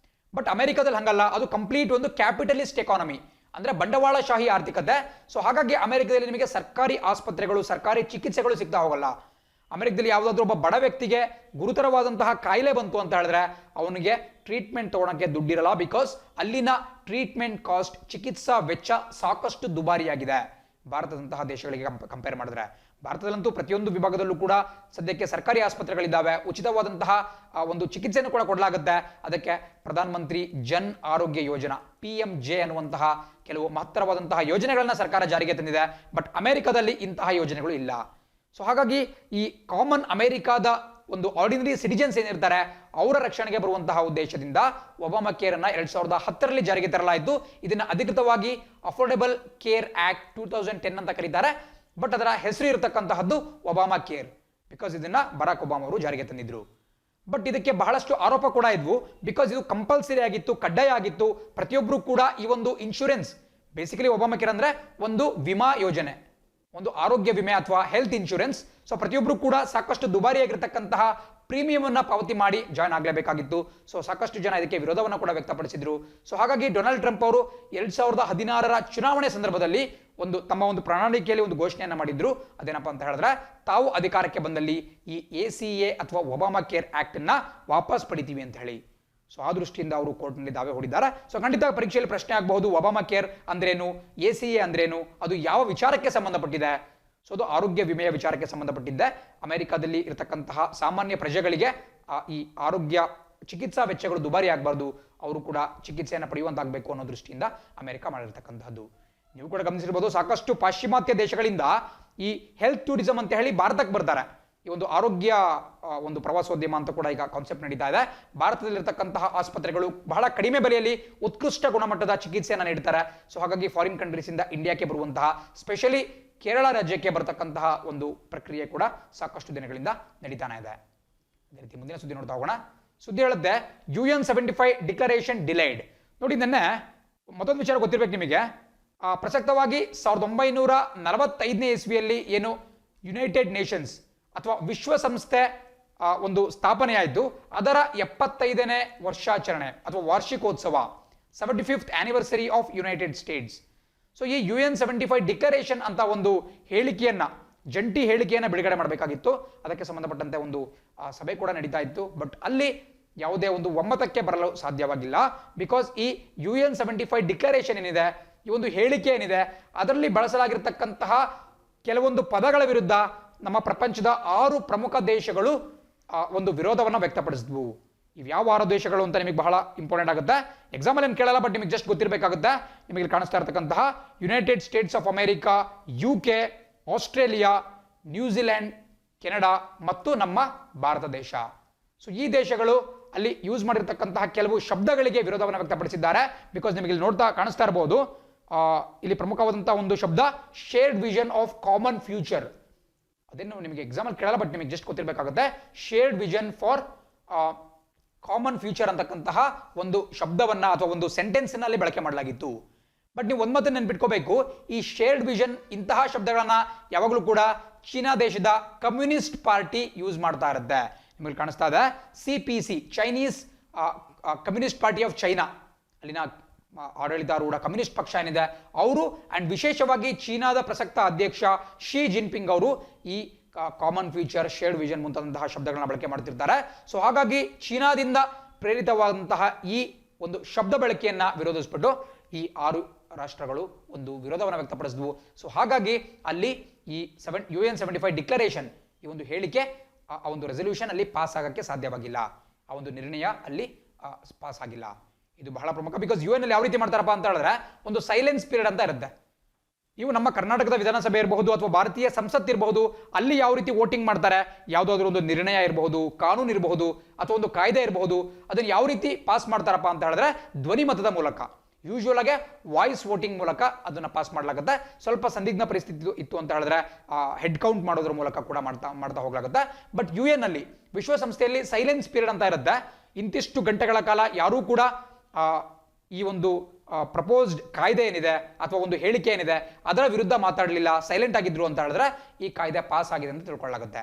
ಬಟ್ ಅಮೆರಿಕದಲ್ಲಿ ಹಂಗಲ್ಲ, ಅದು ಕಂಪ್ಲೀಟ್ ಒಂದು ಕ್ಯಾಪಿಟಲಿಸ್ಟ್ ಎಕಾನಮಿ ಅಂದ್ರೆ ಬಂಡವಾಳಶಾಹಿ ಆರ್ಥಿಕತೆ. ಸೊ ಹಾಗಾಗಿ ಅಮೆರಿಕದಲ್ಲಿ ನಿಮಗೆ ಸರ್ಕಾರಿ ಆಸ್ಪತ್ರೆಗಳು, ಸರ್ಕಾರಿ ಚಿಕಿತ್ಸೆಗಳು ಸಿಗ್ತಾ ಹೋಗಲ್ಲ. ಅಮೆರಿಕದಲ್ಲಿ ಯಾವುದಾದ್ರೂ ಒಬ್ಬ ಬಡ ವ್ಯಕ್ತಿಗೆ ಗುರುತರವಾದಂತಹ ಕಾಯಿಲೆ ಬಂತು ಅಂತ ಹೇಳಿದ್ರೆ ಅವನಿಗೆ ಟ್ರೀಟ್ಮೆಂಟ್ ತಗೊಳಕ್ಕೆ ದುಡ್ಡಿರಲ್ಲ. ಬಿಕಾಸ್ ಅಲ್ಲಿನ ಟ್ರೀಟ್ಮೆಂಟ್ ಕಾಸ್ಟ್, ಚಿಕಿತ್ಸಾ ವೆಚ್ಚ ಸಾಕಷ್ಟು ದುಬಾರಿಯಾಗಿದೆ ಭಾರತದಂತಹ ದೇಶಗಳಿಗೆ ಕಂಪೇರ್ ಮಾಡಿದ್ರೆ. ಭಾರತದಲ್ಲಂತೂ ಪ್ರತಿಯೊಂದು ವಿಭಾಗದಲ್ಲೂ ಕೂಡ ಸದ್ಯಕ್ಕೆ ಸರ್ಕಾರಿ ಆಸ್ಪತ್ರೆಗಳಿದ್ದಾವೆ, ಉಚಿತವಾದಂತಹ ಒಂದು ಚಿಕಿತ್ಸೆಯನ್ನು ಕೂಡ ಕೊಡಲಾಗುತ್ತೆ. ಅದಕ್ಕೆ ಪ್ರಧಾನ ಮಂತ್ರಿ ಜನ್ ಆರೋಗ್ಯ ಯೋಜನಾ PMJ ಅನ್ನುವಂತಹ ಕೆಲವು ಮಹತ್ತರವಾದಂತಹ ಯೋಜನೆಗಳನ್ನ ಸರ್ಕಾರ ಜಾರಿಗೆ ತಂದಿದೆ. ಬಟ್ ಅಮೆರಿಕದಲ್ಲಿ ಇಂತಹ ಯೋಜನೆಗಳು ಇಲ್ಲ. ಸೊ ಹಾಗಾಗಿ ಈ ಕಾಮನ್ ಅಮೆರಿಕಾದ ಒಂದು ಆರ್ಡಿನರಿ ಸಿಟಿಜನ್ಸ್ ಏನಿರ್ತಾರೆ ಅವರ ರಕ್ಷಣೆಗೆ ಬರುವಂತಹ ಉದ್ದೇಶದಿಂದ ಒಬಾಮಾ ಕೇರ್ ಅನ್ನ 2010ರಲ್ಲಿ ಜಾರಿಗೆ ತರಲಾಯಿತು. ಇದನ್ನ ಅಧಿಕೃತವಾಗಿ ಅಫೋರ್ಡೆಬಲ್ ಕೇರ್ ಆಕ್ಟ್ 2010 ಅಂತ ಕರೀತಾರೆ. ಬಟ್ ಅದರ ಹೆಸರು ಇರತಕ್ಕಂತಹದ್ದು ಒಬಾಮಾ ಕೇರ್, ಬಿಕಾಸ್ ಇದನ್ನ ಬರಾಕ್ ಒಬಾಮಾ ಅವರು ಜಾರಿಗೆ ತಂದಿದ್ರು. ಬಟ್ ಇದಕ್ಕೆ ಬಹಳಷ್ಟು ಆರೋಪ ಕೂಡ ಇದ್ವು, ಬಿಕಾಸ್ ಇದು ಕಂಪಲ್ಸರಿ ಆಗಿತ್ತು, ಕಡ್ಡಾಯ ಆಗಿತ್ತು. ಪ್ರತಿಯೊಬ್ಬರು ಕೂಡ ಈ ಒಂದು ಇನ್ಶೂರೆನ್ಸ್, ಬೇಸಿಕಲಿ ಒಬಾಮಾ ಕೇರ್ ಅಂದ್ರೆ ಒಂದು ವಿಮಾ ಯೋಜನೆ, ಒಂದು ಆರೋಗ್ಯ ವಿಮೆ ಅಥವಾ ಹೆಲ್ತ್ ಇನ್ಶೂರೆನ್ಸ್. ಸೊ ಪ್ರತಿಯೊಬ್ಬರು ಕೂಡ ಸಾಕಷ್ಟು ದುಬಾರಿಯಾಗಿರ್ತಕ್ಕಂತಹ ಪ್ರೀಮಿಯಂ ಅನ್ನ ಪಾವತಿ ಮಾಡಿ ಜಾಯ್ನ್ ಆಗಲೇಬೇಕಾಗಿತ್ತು. ಸೊ ಸಾಕಷ್ಟು ಜನ ಇದಕ್ಕೆ ವಿರೋಧವನ್ನು ಕೂಡ ವ್ಯಕ್ತಪಡಿಸಿದ್ರು. ಸೊ ಹಾಗಾಗಿ ಡೊನಾಲ್ಡ್ ಟ್ರಂಪ್ ಅವರು 2016ರ ಚುನಾವಣೆ ಸಂದರ್ಭದಲ್ಲಿ ತಮ್ಮ ಒಂದು ಪ್ರಣಾಳಿಕೆಯಲ್ಲಿ ಒಂದು ಘೋಷಣೆಯನ್ನ ಮಾಡಿದ್ರು. ಅದೇನಪ್ಪ ಅಂತ ಹೇಳಿದ್ರೆ, ತಾವು ಅಧಿಕಾರಕ್ಕೆ ಬಂದಲ್ಲಿ ಈ ACA ಅಥವಾ ಒಬಾಮಾ ಕೇರ್ ಆಕ್ಟ್ ಅನ್ನ ವಾಪಸ್ ಪಡಿತೀವಿ ಅಂತ ಹೇಳಿ. ಸೊ ಆ ದೃಷ್ಟಿಯಿಂದ ಅವರು ಕೋರ್ಟ್ನಲ್ಲಿ ದಾವೆ ಹೂಡಿದ್ದಾರೆ. ಸೊ ಖಂಡಿತ ಪರೀಕ್ಷೆಯಲ್ಲಿ ಪ್ರಶ್ನೆ ಆಗಬಹುದು, ಒಬಾಮಾ ಕೇರ್ ಅಂದ್ರೇನು, ACA ಅಂದ್ರೇನು, ಅದು ಯಾವ ವಿಚಾರಕ್ಕೆ ಸಂಬಂಧಪಟ್ಟಿದೆ? ಸೊ ಅದು ಆರೋಗ್ಯ ವಿಮೆಯ ವಿಚಾರಕ್ಕೆ ಸಂಬಂಧಪಟ್ಟಿದ್ದೆ. ಅಮೆರಿಕದಲ್ಲಿ ಇರತಕ್ಕಂತಹ ಸಾಮಾನ್ಯ ಪ್ರಜೆಗಳಿಗೆ ಈ ಆರೋಗ್ಯ ಚಿಕಿತ್ಸಾ ವೆಚ್ಚಗಳು ದುಬಾರಿ ಆಗಬಾರ್ದು, ಅವರು ಕೂಡ ಚಿಕಿತ್ಸೆಯನ್ನು ಪಡೆಯುವಂತಾಗಬೇಕು ಅನ್ನೋ ದೃಷ್ಟಿಯಿಂದ ಅಮೆರಿಕ ಮಾಡಿರ್ತಕ್ಕಂತಹದ್ದು. ನೀವು ಕೂಡ ಗಮನಿಸಿರ್ಬೋದು, ಸಾಕಷ್ಟು ಪಾಶ್ಚಿಮಾತ್ಯ ದೇಶಗಳಿಂದ ಈ ಹೆಲ್ತ್ ಟೂರಿಸಂ ಅಂತ ಹೇಳಿ ಭಾರತಕ್ಕೆ ಬರ್ತಾರೆ. ಈ ಒಂದು ಆರೋಗ್ಯ ಒಂದು ಪ್ರವಾಸೋದ್ಯಮ ಅಂತ ಕೂಡ ಈಗ ಕಾನ್ಸೆಪ್ಟ್ ನಡೀತಾ ಇದೆ. ಭಾರತದಲ್ಲಿರ್ತಕ್ಕಂತಹ ಆಸ್ಪತ್ರೆಗಳು ಬಹಳ ಕಡಿಮೆ ಬೆಲೆಯಲ್ಲಿ ಉತ್ಕೃಷ್ಟ ಗುಣಮಟ್ಟದ ಚಿಕಿತ್ಸೆಯನ್ನು ನೀಡ್ತಾರೆ. ಸೊ ಹಾಗಾಗಿ ಫಾರಿನ್ ಕಂಟ್ರೀಸ್ ಇಂದ ಇಂಡಿಯಾಕ್ಕೆ ಬರುವಂತಹ, ಸ್ಪೆಷಲಿ ಕೇರಳ ರಾಜ್ಯಕ್ಕೆ ಬರತಕ್ಕಂತಹ ಒಂದು ಪ್ರಕ್ರಿಯೆ ಕೂಡ ಸಾಕಷ್ಟು ದಿನಗಳಿಂದ ನಡೀತಾನೆ ಇದೆ. ಅದೇ ರೀತಿ ಮುಂದಿನ ಸುದ್ದಿ ನೋಡ್ತಾ ಹೋಗೋಣ. ಸುದ್ದಿ ಹೇಳುತ್ತೆ UN 75 ಡಿಕ್ಲರೇಷನ್ ಡಿಲೈಡ್. ನೋಡಿ, ನೆನ್ನೆ ಮತ್ತೊಂದು ವಿಚಾರ ಗೊತ್ತಿರ್ಬೇಕು ನಿಮಗೆ. ಪ್ರಸಕ್ತವಾಗಿ 1945ನೇ ಇಸ್ವಿಯಲ್ಲಿ ಏನು ಯುನೈಟೆಡ್ ನೇಷನ್ಸ್ ಅಥವಾ ವಿಶ್ವಸಂಸ್ಥೆ ಒಂದು ಸ್ಥಾಪನೆಯಾಯಿತು, ಅದರ 75ನೇ ವರ್ಷಾಚರಣೆ ಅಥವಾ ವಾರ್ಷಿಕೋತ್ಸವ, 75th anniversary of United States. So ಈ UN 75 ಡಿಕ್ಲರೇಷನ್ ಅಂತ ಒಂದು ಹೇಳಿಕೆಯನ್ನ, ಜಂಟಿ ಹೇಳಿಕೆಯನ್ನ ಬಿಡುಗಡೆ ಮಾಡಬೇಕಾಗಿತ್ತು. ಅದಕ್ಕೆ ಸಂಬಂಧಪಟ್ಟಂತೆ ಒಂದು ಸಭೆ ಕೂಡ ನಡೀತಾ ಇತ್ತು. ಬಟ್ ಅಲ್ಲಿ ಯಾವುದೇ ಒಂದು ಒಮ್ಮತಕ್ಕೆ ಬರಲು ಸಾಧ್ಯವಾಗಿಲ್ಲ. ಬಿಕಾಸ್ ಈ UN 75 ಡಿಕ್ಲರೇಷನ್ ಏನಿದೆ, ಈ ಒಂದು ಹೇಳಿಕೆ ಏನಿದೆ, ಅದರಲ್ಲಿ ಬಳಸಲಾಗಿರ್ತಕ್ಕಂತಹ ಕೆಲವೊಂದು ಪದಗಳ ವಿರುದ್ಧ ನಮ್ಮ ಪ್ರಪಂಚದ 6 ಪ್ರಮುಖ ದೇಶಗಳು ಒಂದು ವಿರೋಧವನ್ನು ವ್ಯಕ್ತಪಡಿಸಿದ್ವು. ಇವ್ಯಾವ 6 ದೇಶಗಳು ಅಂತ ನಿಮಗೆ ಬಹಳ ಇಂಪಾರ್ಟೆಂಟ್ ಆಗುತ್ತೆ. ಎಕ್ಸಾಂಪಲ್ ಏನು ಕೇಳಲ್ಲ, ಬಟ್ ನಿಮಗೆ ಜಸ್ಟ್ ಗೊತ್ತಿರಬೇಕಾಗುತ್ತೆ. ನಿಮಗೆ ಕಾಣಿಸ್ತಾ ಇರತಕ್ಕಂತಹ United States of America, UK, Australia, New Zealand, Canada ಮತ್ತು ನಮ್ಮ ಭಾರತ ದೇಶ. ಸೊ ಈ ದೇಶಗಳು ಅಲ್ಲಿ ಯೂಸ್ ಮಾಡಿರ್ತಕ್ಕಂತಹ ಕೆಲವು ಶಬ್ದಗಳಿಗೆ ವಿರೋಧವನ್ನು ವ್ಯಕ್ತಪಡಿಸಿದ್ದಾರೆ. ಬಿಕಾಸ್ ನಿಮಗೆ ಇಲ್ಲಿ ನೋಡ್ತಾ ಕಾಣಿಸ್ತಾ ಇರಬಹುದು, ಇಲ್ಲಿ ಪ್ರಮುಖವಾದಂತಹ ಒಂದು ಶಬ್ದ shared vision of common future. ಅದೇನು ನಿಮಗೆ ಎಕ್ಸಾಂಪಲ್ ಕೇಳಲ್ಲ, ಬಟ್ ನಿಮಗೆ ಜಸ್ಟ್ ಗೊತ್ತಿರಬೇಕಾಗುತ್ತೆ. Shared vision for common future ಅಂತಕ್ಕಂತಹ ಒಂದು ಶಬ್ದವನ್ನ ಅಥವಾ ಒಂದು ಸೆಂಟೆನ್ಸ್ ನಲ್ಲಿ ಬಳಕೆ ಮಾಡಲಾಗಿತ್ತು. ಬಟ್ ನೀವು ಒಂದ್ ಮಾತನ್ನು ನೆನ್ಪಿಟ್ಕೋಬೇಕು, ಈ ಶೇರ್ಡ್ ವಿಷನ್ ಇಂತಹ ಶಬ್ದಗಳನ್ನ ಯಾವಾಗಲೂ ಕೂಡ ಚೀನಾ ದೇಶದ ಕಮ್ಯುನಿಸ್ಟ್ ಪಾರ್ಟಿ ಯೂಸ್ ಮಾಡ್ತಾ ಇರುತ್ತೆ. ನಿಮಗೆ ಕಾಣಿಸ್ತಾ ಇದೆ CPC, Chinese communist party of China, ಅಲ್ಲಿನ ಆಡಳಿತಾರೂಢ ಕಮ್ಯುನಿಸ್ಟ್ ಪಕ್ಷ ಏನಿದೆ ಅವರು, ಅಂಡ್ ವಿಶೇಷವಾಗಿ ಚೀನಾದ ಪ್ರಸಕ್ತ ಅಧ್ಯಕ್ಷ ಶಿ ಜಿನ್ಪಿಂಗ್ ಅವರು ಈ ಕಾಮನ್ ಫ್ಯೂಚರ್, ಶೇರ್ಡ್ ವಿಷನ್ ಮುಂತಾದಂತಹ ಶಬ್ದಗಳನ್ನ ಬಳಕೆ ಮಾಡ್ತಿರ್ತಾರೆ. ಸೊ ಹಾಗಾಗಿ ಚೀನಾದಿಂದ ಪ್ರೇರಿತವಾದಂತಹ ಈ ಒಂದು ಶಬ್ದ ಬಳಕೆಯನ್ನ ವಿರೋಧಿಸ್ಬಿಟ್ಟು ಈ 6 ರಾಷ್ಟ್ರಗಳು ಒಂದು ವಿರೋಧವನ್ನು ವ್ಯಕ್ತಪಡಿಸಿದ್ವು. ಸೊ ಹಾಗಾಗಿ ಅಲ್ಲಿ ಈ UN 75 ಡಿಕ್ಲರೇಷನ್, ಈ ಒಂದು ಹೇಳಿಕೆ, ಆ ಒಂದು ರೆಸಲ್ಯೂಷನ್ ಅಲ್ಲಿ ಪಾಸ್ ಆಗಕ್ಕೆ ಸಾಧ್ಯವಾಗಿಲ್ಲ. ಆ ಒಂದು ನಿರ್ಣಯ ಅಲ್ಲಿ ಪಾಸ್ ಆಗಿಲ್ಲ. ಇದು ಬಹಳ ಪ್ರಮುಖ. ಬಿಕಾಸ್ UN ಅಲ್ಲಿ ಯಾವ ರೀತಿ ಮಾಡ್ತಾರಪ್ಪ ಅಂತ ಹೇಳಿದ್ರೆ ಒಂದು ಸೈಲೆನ್ಸ್ ಪೀರಿಯಡ್ ಅಂತ ಇರುತ್ತೆ. ನೀವು ನಮ್ಮ ಕರ್ನಾಟಕದ ವಿಧಾನಸಭೆ ಇರಬಹುದು ಅಥವಾ ಭಾರತೀಯ ಸಂಸತ್ ಇರಬಹುದು, ಅಲ್ಲಿ ಯಾವ ರೀತಿ ವೋಟಿಂಗ್ ಮಾಡ್ತಾರೆ, ಯಾವುದಾದ್ರೂ ಒಂದು ನಿರ್ಣಯ ಇರಬಹುದು, ಕಾನೂನು ಇರಬಹುದು ಅಥವಾ ಒಂದು ಕಾಯ್ದೆ ಇರಬಹುದು, ಅದನ್ನು ಯಾವ ರೀತಿ ಪಾಸ್ ಮಾಡ್ತಾರಪ್ಪ ಅಂತ ಹೇಳಿದ್ರೆ ಧ್ವನಿ ಮತದ ಮೂಲಕ, ಯೂಶುವಲ್ ಆಗಿ ವಾಯ್ಸ್ ವೋಟಿಂಗ್ ಮೂಲಕ ಅದನ್ನ ಪಾಸ್ ಮಾಡಲಾಗುತ್ತೆ. ಸ್ವಲ್ಪ ಸಂದಿಗ್ಧ ಪರಿಸ್ಥಿತಿ ಇತ್ತು ಅಂತ ಹೇಳಿದ್ರೆ ಹೆಡ್ ಕೌಂಟ್ ಮಾಡೋದ್ರ ಮೂಲಕ ಕೂಡ ಮಾಡ್ತಾ ಹೋಗ್ಲಾಗುತ್ತೆ. ಬಟ್ UN ಅಲ್ಲಿ, ವಿಶ್ವಸಂಸ್ಥೆಯಲ್ಲಿ ಸೈಲೆನ್ಸ್ ಪೀರಿಯಡ್ ಅಂತ ಇರುತ್ತೆ. ಇಂತಿಷ್ಟು ಗಂಟೆಗಳ ಕಾಲ ಯಾರೂ ಕೂಡ ಈ ಒಂದು ಪ್ರಪೋಸ್ಡ್ ಕಾಯ್ದೆ ಏನಿದೆ ಅಥವಾ ಒಂದು ಹೇಳಿಕೆ ಏನಿದೆ ಅದರ ವಿರುದ್ಧ ಮಾತಾಡಲಿಲ್ಲ, ಸೈಲೆಂಟ್ ಆಗಿದ್ರು ಅಂತ ಹೇಳಿದ್ರೆ ಈ ಕಾಯ್ದೆ ಪಾಸ್ ಆಗಿದೆ ಅಂತ ತಿಳ್ಕೊಳ್ಳಲಾಗುತ್ತೆ.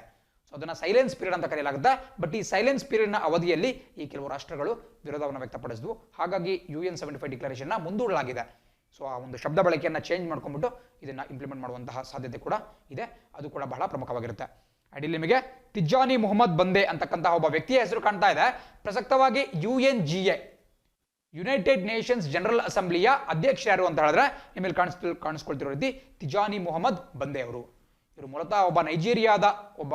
ಸೊ ಅದನ್ನ ಸೈಲೆನ್ಸ್ ಪೀರಿಯಡ್ ಅಂತ ಕರೆಯಲಾಗುತ್ತೆ. ಬಟ್ ಈ ಸೈಲೆನ್ಸ್ ಪೀರಿಯಡ್ನ ಅವಧಿಯಲ್ಲಿ ಈ ಕೆಲವು ರಾಷ್ಟ್ರಗಳು ವಿರೋಧವನ್ನು ವ್ಯಕ್ತಪಡಿಸಿದ್ವು. ಹಾಗಾಗಿ UN 75 ಡಿಕ್ಲರೇಷನ್ನ ಮುಂದೂಡಲಾಗಿದೆ. ಸೊ ಆ ಒಂದು ಶಬ್ದ ಬಳಕೆಯನ್ನು ಚೇಂಜ್ ಮಾಡ್ಕೊಂಡ್ಬಿಟ್ಟು ಇದನ್ನ ಇಂಪ್ಲಿಮೆಂಟ್ ಮಾಡುವಂತಹ ಸಾಧ್ಯತೆ ಕೂಡ ಇದೆ. ಅದು ಕೂಡ ಬಹಳ ಪ್ರಮುಖವಾಗಿರುತ್ತೆ. ಅಂಡ್ ಇಲ್ಲಿ ನಿಮಗೆ ತಿಜಾನಿ ಮೊಹಮ್ಮದ್ ಬಂದೆ ಅಂತಕ್ಕಂತಹ ಒಬ್ಬ ವ್ಯಕ್ತಿಯ ಹೆಸರು ಕಾಣ್ತಾ ಇದೆ. ಪ್ರಸಕ್ತವಾಗಿ UNGA, ಯುನೈಟೆಡ್ ನೇಷನ್ಸ್ ಜನರಲ್ ಅಸೆಂಬ್ಲಿಯ ಅಧ್ಯಕ್ಷ ಯಾರು ಅಂತ ಹೇಳಿದ್ರೆ ನಿಮ್ಮಲ್ಲಿ ಕಾಣಿಸ್ಕೊಳ್ತಿರೋ ರೀತಿ ತಿಜಾನಿ ಮೊಹಮ್ಮದ್ ಬಂದೆ ಅವರು. ಇವರು ಮೂಲತಃ ಒಬ್ಬ ನೈಜೀರಿಯಾದ ಒಬ್ಬ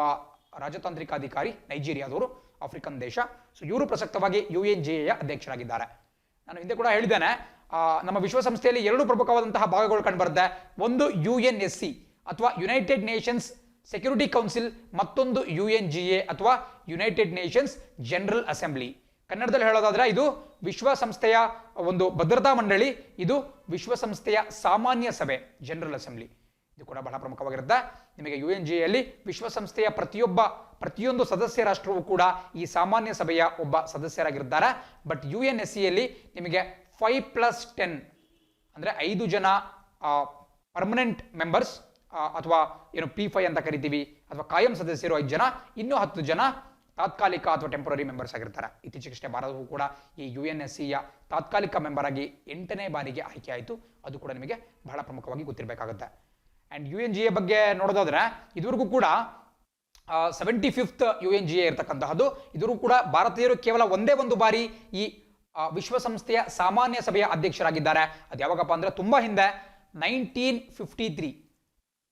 ರಾಜತಾಂತ್ರಿಕ ಅಧಿಕಾರಿ, ನೈಜೀರಿಯಾದವರು, ಆಫ್ರಿಕನ್ ದೇಶ. ಸೊ ಇವರು ಪ್ರಸಕ್ತವಾಗಿ UNGA ಅಧ್ಯಕ್ಷರಾಗಿದ್ದಾರೆ. ನಾನು ಹಿಂದೆ ಕೂಡ ಹೇಳಿದ್ದೇನೆ, ನಮ್ಮ ವಿಶ್ವಸಂಸ್ಥೆಯಲ್ಲಿ 2 ಪ್ರಮುಖವಾದಂತಹ ಭಾಗಗಳು ಕಂಡುಬರುತ್ತೆ. ಒಂದು UNSC ಅಥವಾ ಯುನೈಟೆಡ್ ನೇಷನ್ಸ್ ಸೆಕ್ಯೂರಿಟಿ ಕೌನ್ಸಿಲ್, ಮತ್ತೊಂದು UNGA ಅಥವಾ ಯುನೈಟೆಡ್ ನೇಷನ್ಸ್ ಜನರಲ್ ಅಸೆಂಬ್ಲಿ. ಕನ್ನಡದಲ್ಲಿ ಹೇಳೋದಾದ್ರೆ ಇದು ವಿಶ್ವಸಂಸ್ಥೆಯ ಒಂದು ಭದ್ರತಾ ಮಂಡಳಿ, ಇದು ವಿಶ್ವಸಂಸ್ಥೆಯ ಸಾಮಾನ್ಯ ಸಭೆ, ಜನರಲ್ ಅಸೆಂಬ್ಲಿ. ಇದು ಕೂಡ ಬಹಳ ಪ್ರಮುಖವಾಗಿರುತ್ತೆ. ನಿಮಗೆ UNGA ಅಲ್ಲಿ ವಿಶ್ವಸಂಸ್ಥೆಯ ಪ್ರತಿಯೊಂದು ಸದಸ್ಯ ರಾಷ್ಟ್ರವೂ ಕೂಡ ಈ ಸಾಮಾನ್ಯ ಸಭೆಯ ಒಬ್ಬ ಸದಸ್ಯರಾಗಿರ್ತಾರೆ. ಬಟ್ UNSC ಯಲ್ಲಿ ನಿಮಗೆ 5+10 ಅಂದ್ರೆ 5 ಜನ ಪರ್ಮನೆಂಟ್ ಮೆಂಬರ್ಸ್ ಅಥವಾ ಏನು P5 ಅಂತ ಕರಿತೀವಿ, ಅಥವಾ ಕಾಯಂ ಸದಸ್ಯರು 5 ಜನ, ಇನ್ನೂ 10 ಜನ ತಾತ್ಕಾಲಿಕ ಅಥವಾ ಟೆಂಪರರಿ ಮೆಂಬರ್ಸ್ ಆಗಿರ್ತಾರೆ. ಇತ್ತೀಚೆಗಷ್ಟೇ ಭಾರತವು ಕೂಡ ಈ UNSCಯ ತಾತ್ಕಾಲಿಕ ಮೆಂಬರ್ ಆಗಿ 8ನೇ ಬಾರಿಗೆ ಆಯ್ಕೆ ಆಯಿತು. ಅದು ಕೂಡ ನಿಮಗೆ ಬಹಳ ಪ್ರಮುಖವಾಗಿ ಗೊತ್ತಿರಬೇಕಾಗುತ್ತೆ. ಅಂಡ್ UNGA ಬಗ್ಗೆ ನೋಡೋದಾದ್ರೆ ಇದುವರೆಗೂ ಕೂಡ 75th UNGA ಇರತಕ್ಕಂತಹದ್ದು. ಇದುವರೆಗೂ ಕೂಡ ಭಾರತೀಯರು ಕೇವಲ ಒಂದೇ ಒಂದು ಬಾರಿ ಈ ವಿಶ್ವಸಂಸ್ಥೆಯ ಸಾಮಾನ್ಯ ಸಭೆಯ ಅಧ್ಯಕ್ಷರಾಗಿದ್ದಾರೆ. ಅದು ಯಾವಾಗಪ್ಪ ಅಂದ್ರೆ ತುಂಬಾ ಹಿಂದೆ 1953.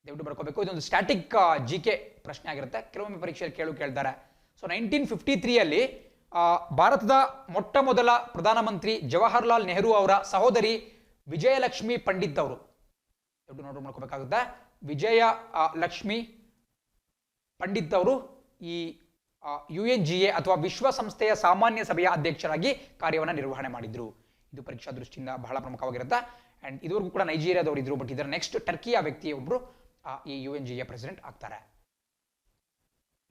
ದಯವಿಟ್ಟು ಬರ್ಕೋಬೇಕು, ಇದೊಂದು ಸ್ಟ್ಯಾಟಿಕ್ GK ಪ್ರಶ್ನೆ ಆಗಿರುತ್ತೆ, ಕೆಲವೊಮ್ಮೆ ಪರೀಕ್ಷೆಯಲ್ಲಿ ಕೇಳ್ತಾರೆ. ಸೊ 1953 ಭಾರತದ ಮೊಟ್ಟ ಮೊದಲ ಪ್ರಧಾನಮಂತ್ರಿ ಜವಾಹರ್ಲಾಲ್ ನೆಹರು ಅವರ ಸಹೋದರಿ ವಿಜಯಲಕ್ಷ್ಮಿ ಪಂಡಿತ್ ಅವರು, ನೋಡ್ಕೋಬೇಕಾಗುತ್ತೆ, ವಿಜಯಲಕ್ಷ್ಮಿ ಪಂಡಿತ್ ಅವರು ಈ UNGA ಅಥವಾ ವಿಶ್ವಸಂಸ್ಥೆಯ ಸಾಮಾನ್ಯ ಸಭೆಯ ಅಧ್ಯಕ್ಷರಾಗಿ ಕಾರ್ಯವನ್ನು ನಿರ್ವಹಣೆ ಮಾಡಿದ್ರು. ಇದು ಪರೀಕ್ಷಾ ದೃಷ್ಟಿಯಿಂದ ಬಹಳ ಪ್ರಮುಖವಾಗಿರುತ್ತೆ. ಅಂಡ್ ಇದುವರೆಗೂ ಕೂಡ ನೈಜೀರಿಯಾದವರು ಇದ್ರು. ಬಟ್ ಇದರ ನೆಕ್ಸ್ಟ್ ಟರ್ಕಿಯ ವ್ಯಕ್ತಿ ಒಬ್ರು ಈ UNGA ಪ್ರೆಸಿಡೆಂಟ್ ಆಗ್ತಾರೆ.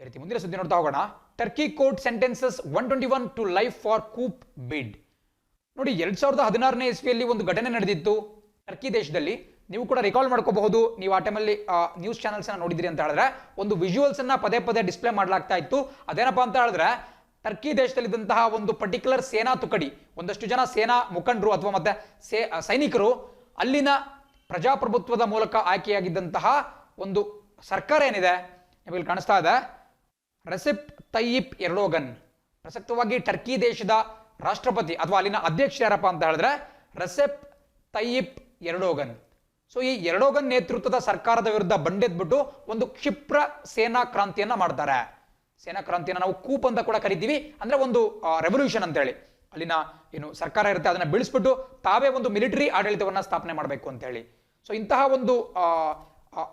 ಈ ರೀತಿ ಮುಂದಿನ ಸುದ್ದಿ ನೋಡ್ತಾ ಹೋಗೋಣ. Turkey court sentences 121 to life for coup bid. ನೋಡಿ, 2016ನೇ ಇಸ್ವಿಯಲ್ಲಿ ಒಂದು ಘಟನೆ ನಡೆದಿತ್ತು ಟರ್ಕಿ ದೇಶದಲ್ಲಿ. ನೀವು ಕೂಡ ರಿಕಾಲ್ ಮಾಡ್ಕೋಬಹುದು. ನೀವು ಆ ಟೈಮಲ್ಲಿ ನ್ಯೂಸ್ ಚಾನೆಲ್ಸ್ ನೋಡಿದ್ರಿ ಅಂತ ಹೇಳಿದ್ರೆ ಒಂದು ವಿಜುವಲ್ಸ್ ಅನ್ನ ಪದೇ ಪದೇ ಡಿಸ್ಪ್ಲೇ ಮಾಡಲಾಗ್ತಾ ಇತ್ತು. ಅದೇನಪ್ಪಾ ಅಂತ ಹೇಳಿದ್ರೆ ಟರ್ಕಿ ದೇಶದಲ್ಲಿದ್ದಂತಹ ಒಂದು ಪರ್ಟಿಕ್ಯುಲರ್ ಸೇನಾ ತುಕಡಿ, ಒಂದಷ್ಟು ಜನ ಸೇನಾ ಮುಖಂಡರು ಅಥವಾ ಮತ್ತೆ ಸೈನಿಕರು ಅಲ್ಲಿನ ಪ್ರಜಾಪ್ರಭುತ್ವದ ಮೂಲಕ ಆಯ್ಕೆಯಾಗಿದ್ದಂತಹ ಒಂದು ಸರ್ಕಾರ ಏನಿದೆ ನಿಮಗೆ ಕಾಣಿಸ್ತಾ ಇದೆ, ರೆಸೆಪ್ ತಯ್ಯಿಪ್ ಎರ್ಡೋಗನ್, ಪ್ರಸಕ್ತವಾಗಿ ಟರ್ಕಿ ದೇಶದ ರಾಷ್ಟ್ರಪತಿ ಅಥವಾ ಅಲ್ಲಿನ ಅಧ್ಯಕ್ಷ ಯಾರಪ್ಪ ಅಂತ ಹೇಳಿದ್ರೆ ರೆಸೆಪ್ ತಯ್ಯಿಪ್ ಎರ್ಡೋಗನ್. ಸೊ ಈ ಎರ್ಡೋಗನ್ ನೇತೃತ್ವದ ಸರ್ಕಾರದ ವಿರುದ್ಧ ಬಂಡೆದ್ಬಿಟ್ಟು ಒಂದು ಕ್ಷಿಪ್ರ ಸೇನಾ ಕ್ರಾಂತಿಯನ್ನ ಮಾಡ್ತಾರೆ. ಸೇನಾ ಕ್ರಾಂತಿಯನ್ನ ನಾವು ಕೂಪ್ ಅಂತ ಕೂಡ ಕರಿತೀವಿ, ಅಂದ್ರೆ ಒಂದು ರೆವಲ್ಯೂಷನ್ ಅಂತ ಹೇಳಿ. ಅಲ್ಲಿನ ಏನು ಸರ್ಕಾರ ಇರುತ್ತೆ ಅದನ್ನ ಬೀಳಿಸ್ಬಿಟ್ಟು ತಾವೇ ಒಂದು ಮಿಲಿಟರಿ ಆಡಳಿತವನ್ನ ಸ್ಥಾಪನೆ ಮಾಡಬೇಕು ಅಂತ ಹೇಳಿ. ಸೊ ಇಂತಹ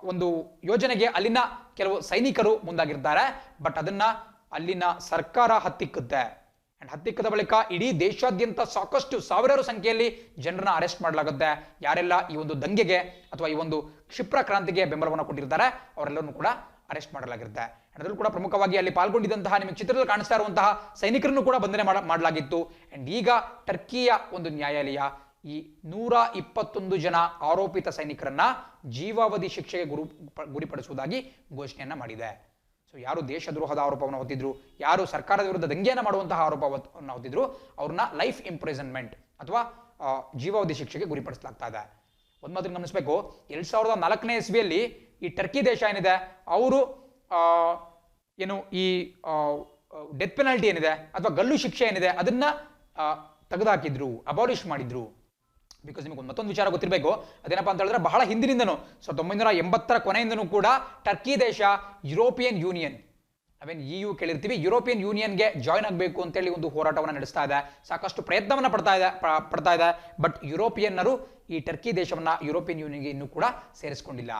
ಒಂದು ಯೋಜನೆಗೆ ಅಲ್ಲಿನ ಕೆಲವು ಸೈನಿಕರು ಮುಂದಾಗಿರ್ತಾರೆ. ಬಟ್ ಅದನ್ನ ಅಲ್ಲಿನ ಸರ್ಕಾರ ಹತ್ತಿಕ್ಕುತ್ತೆ. ಅಂಡ್ ಹತ್ತಿಕ್ಕದ ಬಳಿಕ ಇಡೀ ದೇಶಾದ್ಯಂತ ಸಾಕಷ್ಟು ಸಾವಿರಾರು ಸಂಖ್ಯೆಯಲ್ಲಿ ಜನರನ್ನ ಅರೆಸ್ಟ್ ಮಾಡಲಾಗುತ್ತೆ. ಯಾರೆಲ್ಲ ಈ ಒಂದು ದಂಗೆಗೆ ಅಥವಾ ಈ ಒಂದು ಕ್ಷಿಪ್ರ ಕ್ರಾಂತಿಗೆ ಬೆಂಬಲವನ್ನು ಕೊಟ್ಟಿರ್ತಾರೆ ಅವರೆಲ್ಲರನ್ನು ಕೂಡ ಅರೆಸ್ಟ್ ಮಾಡಲಾಗಿರುತ್ತೆ. ಅದರಲ್ಲೂ ಕೂಡ ಪ್ರಮುಖವಾಗಿ ಅಲ್ಲಿ ಪಾಲ್ಗೊಂಡಿದ್ದಂತಹ ನಿಮಗೆ ಚಿತ್ರದಲ್ಲಿ ಕಾಣಿಸ್ತಾ ಇರುವಂತಹ ಸೈನಿಕರನ್ನು ಕೂಡ ಬಂಧನ ಮಾಡಲಾಗಿತ್ತು. ಅಂಡ್ ಈಗ ಟರ್ಕಿಯ ಒಂದು ನ್ಯಾಯಾಲಯ ಈ 121 ಜನ ಆರೋಪಿತ ಸೈನಿಕರನ್ನ ಜೀವಾವಧಿ ಶಿಕ್ಷೆಗೆ ಗುರಿಪಡಿಸುವುದಾಗಿ ಘೋಷಣೆಯನ್ನ ಮಾಡಿದೆ. ಸೊ ಯಾರು ದೇಶದ್ರೋಹದ ಆರೋಪವನ್ನು ಹೊತ್ತಿದ್ರು, ಯಾರು ಸರ್ಕಾರದ ವಿರುದ್ಧ ದಂಗೆಯನ್ನು ಮಾಡುವಂತಹ ಆರೋಪವನ್ನು ಹೊತ್ತಿದ್ರು, ಅವ್ರನ್ನ ಲೈಫ್ ಇಂಪ್ರಿಸನ್ಮೆಂಟ್ ಅಥವಾ ಜೀವಾವಧಿ ಶಿಕ್ಷೆಗೆ ಗುರಿಪಡಿಸಲಾಗ್ತಾ ಇದೆ. ಒಂದು ಮಾತ್ರ ಗಮನಿಸಬೇಕು, 2004ನೇ ಇಸ್ವಿಯಲ್ಲಿ ಈ ಟರ್ಕಿ ದೇಶ ಏನಿದೆ ಅವರು ಏನು ಈ ಡೆತ್ ಪೆನಾಲ್ಟಿ ಏನಿದೆ ಅಥವಾ ಗಲ್ಲು ಶಿಕ್ಷೆ ಏನಿದೆ ಅದನ್ನ ತೆಗೆದುಹಾಕಿದ್ರು, ಅಬಾಲಿಷ್ ಮಾಡಿದ್ರು. ಬಿಕಾಸ್ ನಿಮಗೆ ಮತ್ತೊಂದು ವಿಚಾರ ಗೊತ್ತಿರಬೇಕು, ಅದೇನಪ್ಪ ಅಂತ ಹೇಳಿದ್ರೆ ಬಹಳ ಹಿಂದಿನಿಂದನೂ 1980ರ ಕೊನೆಯಿಂದನೂ ಕೂಡ ಟರ್ಕಿ ದೇಶ ಯುರೋಪಿಯನ್ ಯೂನಿಯನ್, ನಾವೇನು EU ಕೇಳಿರ್ತೀವಿ, ಯುರೋಪಿಯನ್ ಯೂನಿಯನ್ಗೆ ಜಾಯ್ನ್ ಆಗಬೇಕು ಅಂತೇಳಿ ಒಂದು ಹೋರಾಟವನ್ನು ನಡೆಸ್ತಾ ಇದೆ, ಸಾಕಷ್ಟು ಪ್ರಯತ್ನವನ್ನು ಪಡ್ತಾ ಇದೆ. ಬಟ್ ಯುರೋಪಿಯನ್ನರು ಈ ಟರ್ಕಿ ದೇಶವನ್ನ ಯುರೋಪಿಯನ್ ಯೂನಿಯನ್ಗೆ ಇನ್ನೂ ಕೂಡ ಸೇರಿಸಿಕೊಂಡಿಲ್ಲ.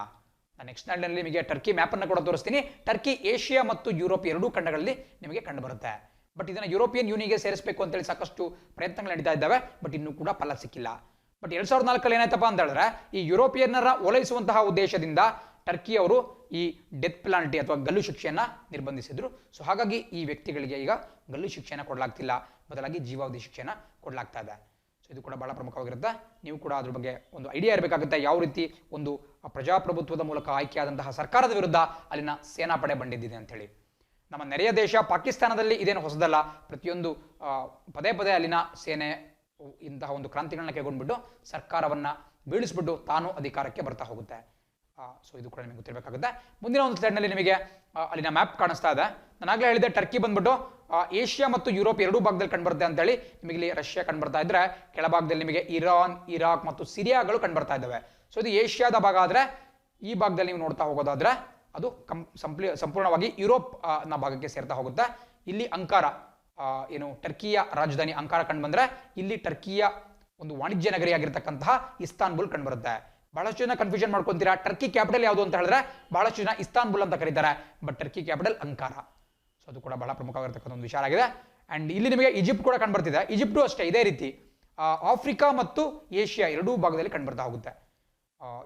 ನಾನು ನೆಕ್ಸ್ಟ್ ಸ್ಲೈಡ್ನಲ್ಲಿ ನಿಮಗೆ ಟರ್ಕಿ ಮ್ಯಾಪನ್ನು ಕೂಡ ತೋರಿಸ್ತೀನಿ. ಟರ್ಕಿ ಏಷ್ಯಾ ಮತ್ತು ಯುರೋಪ್ ಎರಡೂ ಖಂಡಗಳಲ್ಲಿ ನಿಮಗೆ ಕಂಡು ಬರುತ್ತೆ. ಬಟ್ ಇದನ್ನು ಯುರೋಪಿಯನ್ ಯೂನಿಯನ್ಗೆ ಸೇರಿಸಬೇಕು ಅಂತೇಳಿ ಸಾಕಷ್ಟು ಪ್ರಯತ್ನಗಳು ನಡೀತಾ ಇದ್ದಾವೆ, ಬಟ್ ಇನ್ನೂ ಕೂಡ ಫಲ ಸಿಕ್ಕಿಲ್ಲ. ಬಟ್ 2004 ಏನಾಯ್ತಪ್ಪ ಅಂತ ಹೇಳಿದ್ರೆ ಈ ಯುರೋಪಿಯನ್ನರ ಓಲೈಸುವಂತಹ ಉದ್ದೇಶದಿಂದ ಟರ್ಕಿ ಅವರು ಈ ಡೆತ್ ಪೆನಾಲ್ಟಿ ಅಥವಾ ಗಲ್ಲು ಶಿಕ್ಷೆಯನ್ನು ನಿರ್ಬಂಧಿಸಿದ್ರು. ಸೊ ಹಾಗಾಗಿ ಈ ವ್ಯಕ್ತಿಗಳಿಗೆ ಈಗ ಗಲ್ಲು ಶಿಕ್ಷೆಯನ್ನು ಕೊಡಲಾಗ್ತಿಲ್ಲ, ಬದಲಾಗಿ ಜೀವಾವಧಿ ಶಿಕ್ಷೆಯನ್ನು ಕೊಡಲಾಗ್ತಾ ಇದೆ. ಸೊ ಇದು ಕೂಡ ಬಹಳ ಪ್ರಮುಖವಾಗಿರುತ್ತೆ. ನೀವು ಕೂಡ ಅದ್ರ ಬಗ್ಗೆ ಒಂದು ಐಡಿಯಾ ಇರಬೇಕಾಗುತ್ತೆ, ಯಾವ ರೀತಿ ಒಂದು ಪ್ರಜಾಪ್ರಭುತ್ವದ ಮೂಲಕ ಆಯ್ಕೆಯಾದಂತಹ ಸರ್ಕಾರದ ವಿರುದ್ಧ ಅಲ್ಲಿನ ಸೇನಾಪಡೆ ಬಂದಿದ್ದಿದೆ ಅಂತೇಳಿ. ನಮ್ಮ ನೆರೆಯ ದೇಶ ಪಾಕಿಸ್ತಾನದಲ್ಲಿ ಇದೇನು ಹೊಸದಲ್ಲ, ಪ್ರತಿಯೊಂದು ಪದೇ ಪದೇ ಅಲ್ಲಿನ ಸೇನೆ ಇಂತಹ ಒಂದು ಕ್ರಾಂತಿಗಳನ್ನ ಕೈಗೊಂಡ್ಬಿಟ್ಟು ಸರ್ಕಾರವನ್ನ ಬೀಳಿಸ್ಬಿಟ್ಟು ತಾನು ಅಧಿಕಾರಕ್ಕೆ ಬರ್ತಾ ಹೋಗುತ್ತೆ. ಸೊ ಇದು ಕೂಡ ನಿಮಗೆ ಗೊತ್ತಿರಬೇಕಾಗುತ್ತೆ. ಮುಂದಿನ ಒಂದು ಸ್ಲೈಡ್ನಲ್ಲಿ ನಿಮಗೆ ಅಲ್ಲಿನ ಮ್ಯಾಪ್ ಕಾಣಿಸ್ತಾ ಇದೆ. ನಾನಾಗಲೇ ಹೇಳಿದೆ ಟರ್ಕಿ ಬಂದ್ಬಿಟ್ಟು ಏಷ್ಯಾ ಮತ್ತು ಯುರೋಪ್ ಎರಡೂ ಭಾಗದಲ್ಲಿ ಕಂಡುಬರುತ್ತೆ ಅಂತೇಳಿ. ನಿಮಗೆ ಇಲ್ಲಿ ರಷ್ಯಾ ಕಂಡುಬರ್ತಾ ಇದ್ರೆ, ಕೆಳಭಾಗದಲ್ಲಿ ನಿಮಗೆ ಇರಾನ್, ಇರಾಕ್ ಮತ್ತು ಸಿರಿಯಾಗಳು ಕಂಡುಬರ್ತಾ ಇದ್ದಾವೆ. ಸೊ ಇದು ಏಷ್ಯಾದ ಭಾಗ ಆದರೆ, ಈ ಭಾಗದಲ್ಲಿ ನೀವು ನೋಡ್ತಾ ಹೋಗೋದಾದ್ರೆ ಅದು ಸಂಪೂರ್ಣವಾಗಿ ಯುರೋಪ್ ನ ಭಾಗಕ್ಕೆ ಸೇರ್ತಾ ಹೋಗುತ್ತೆ. ಇಲ್ಲಿ ಅಂಕಾರ, ಏನು ಟರ್ಕಿಯ ರಾಜಧಾನಿ ಅಂಕಾರ ಕಂಡು ಬಂದ್ರೆ, ಇಲ್ಲಿ ಟರ್ಕಿಯ ಒಂದು ವಾಣಿಜ್ಯ ನಗರಿಯಾಗಿರ್ತಕ್ಕಂತಹ ಇಸ್ತಾನ್ಬುಲ್ ಕಂಡು ಬರುತ್ತೆ. ಬಹಳಷ್ಟು ಜನ ಕನ್ಫ್ಯೂಷನ್ ಮಾಡ್ಕೊಂತೀರಾ, ಟರ್ಕಿ ಕ್ಯಾಪಿಟಲ್ ಯಾವುದು ಅಂತ ಹೇಳಿದ್ರೆ ಬಹಳಷ್ಟು ಜನ ಇಸ್ತಾನ್ಬುಲ್ ಅಂತ ಕರೀತಾರೆ, ಬಟ್ ಟರ್ಕಿ ಕ್ಯಾಪಿಟಲ್ ಅಂಕಾರ. ಸೊ ಅದು ಕೂಡ ಬಹಳ ಪ್ರಮುಖವಾಗಿರ್ತಕ್ಕಂಥ ಒಂದು ವಿಚಾರ ಆಗಿದೆ. ಅಂಡ್ ಇಲ್ಲಿ ನಿಮಗೆ ಈಜಿಪ್ಟ್ ಕೂಡ ಕಂಡು ಬರ್ತಿದೆ. ಈಜಿಪ್ಟು ಅಷ್ಟೇ ಇದೇ ರೀತಿ ಆಫ್ರಿಕಾ ಮತ್ತು ಏಷ್ಯಾ ಎರಡೂ ಭಾಗದಲ್ಲಿ ಕಂಡು ಬರ್ತಾ ಹೋಗುತ್ತೆ.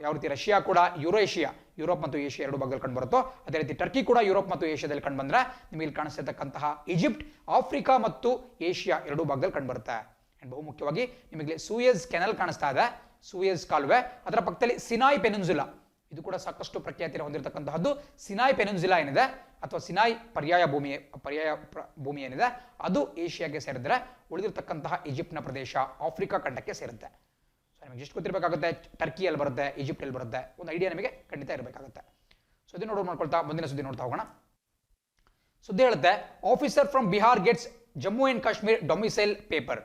ಯಾವ ರೀತಿ ರಷ್ಯಾ ಕೂಡ ಯುರೋಷಿಯಾ, ಯುರೋಪ್ ಮತ್ತು ಏಷ್ಯಾ ಎರಡು ಭಾಗದಲ್ಲಿ ಕಂಡು ಬರುತ್ತೋ, ಅದೇ ರೀತಿ ಟರ್ಕಿ ಕೂಡ ಯುರೋಪ್ ಮತ್ತು ಏಷ್ಯಾದಲ್ಲಿ ಕಂಡು ಬಂದ್ರೆ, ನಿಮಗೆ ಇಲ್ಲಿ ಕಾಣಿಸ್ತಿರ್ತಕ್ಕಂತಹ ಈಜಿಪ್ಟ್ ಆಫ್ರಿಕಾ ಮತ್ತು ಏಷ್ಯಾ ಎರಡೂ ಭಾಗದಲ್ಲಿ ಕಂಡು ಬರುತ್ತೆ. ಅಂಡ್ ಬಹು ಮುಖ್ಯವಾಗಿ ನಿಮಗೆ ಸೂಯೆಜ್ ಕೆನಲ್ ಕಾಣಿಸ್ತಾ ಇದೆ, ಸೂಯೆಜ್ ಕಾಲುವೆ, ಅದರ ಪಕ್ಕದಲ್ಲಿ ಸಿನಾಯ್ ಪೆನಿನ್ಸುಲಾ, ಇದು ಕೂಡ ಸಾಕಷ್ಟು ಪ್ರಖ್ಯಾತಿಯನ್ನು ಹೊಂದಿರತಕ್ಕಂತಹದ್ದು. ಸಿನಾಯ್ ಪೆನಿನ್ಸುಲಾ ಏನಿದೆ ಅಥವಾ ಸಿನಾಯ್ ಪರ್ಯಾಯ ಭೂಮಿ ಏನಿದೆ ಅದು ಏಷ್ಯಾಗೆ ಸೇರಿದ್ರೆ, ಉಳಿದಿರ್ತಕ್ಕಂತಹ ಈಜಿಪ್ಟ್ನ ಪ್ರದೇಶ ಆಫ್ರಿಕಾ ಖಂಡಕ್ಕೆ ಸೇರುತ್ತೆ. ಸೊ ನಿಮಗೆ ಎಷ್ಟು ಗೊತ್ತಿರಬೇಕಾಗುತ್ತೆ, ಟರ್ಕಿ ಎಲ್ಲಿ ಬರುತ್ತೆ, ಈಜಿಪ್ಟ್ ಎಲ್ಲಿ ಬರುತ್ತೆ, ಒಂದು ಐಡಿಯಾ ನಿಮಗೆ ಖಂಡಿತ ಇರಬೇಕಾಗುತ್ತೆ. ಸೊ ಇದನ್ನು ಮಾಡ್ಕೊಳ್ತಾ ಮುಂದಿನ ಸುದ್ದಿ ನೋಡ್ತಾ ಹೋಗೋಣ. ಸುದ್ದಿ ಹೇಳುತ್ತೆ, officer from Bihar gets Jammu and Kashmir domicile paper.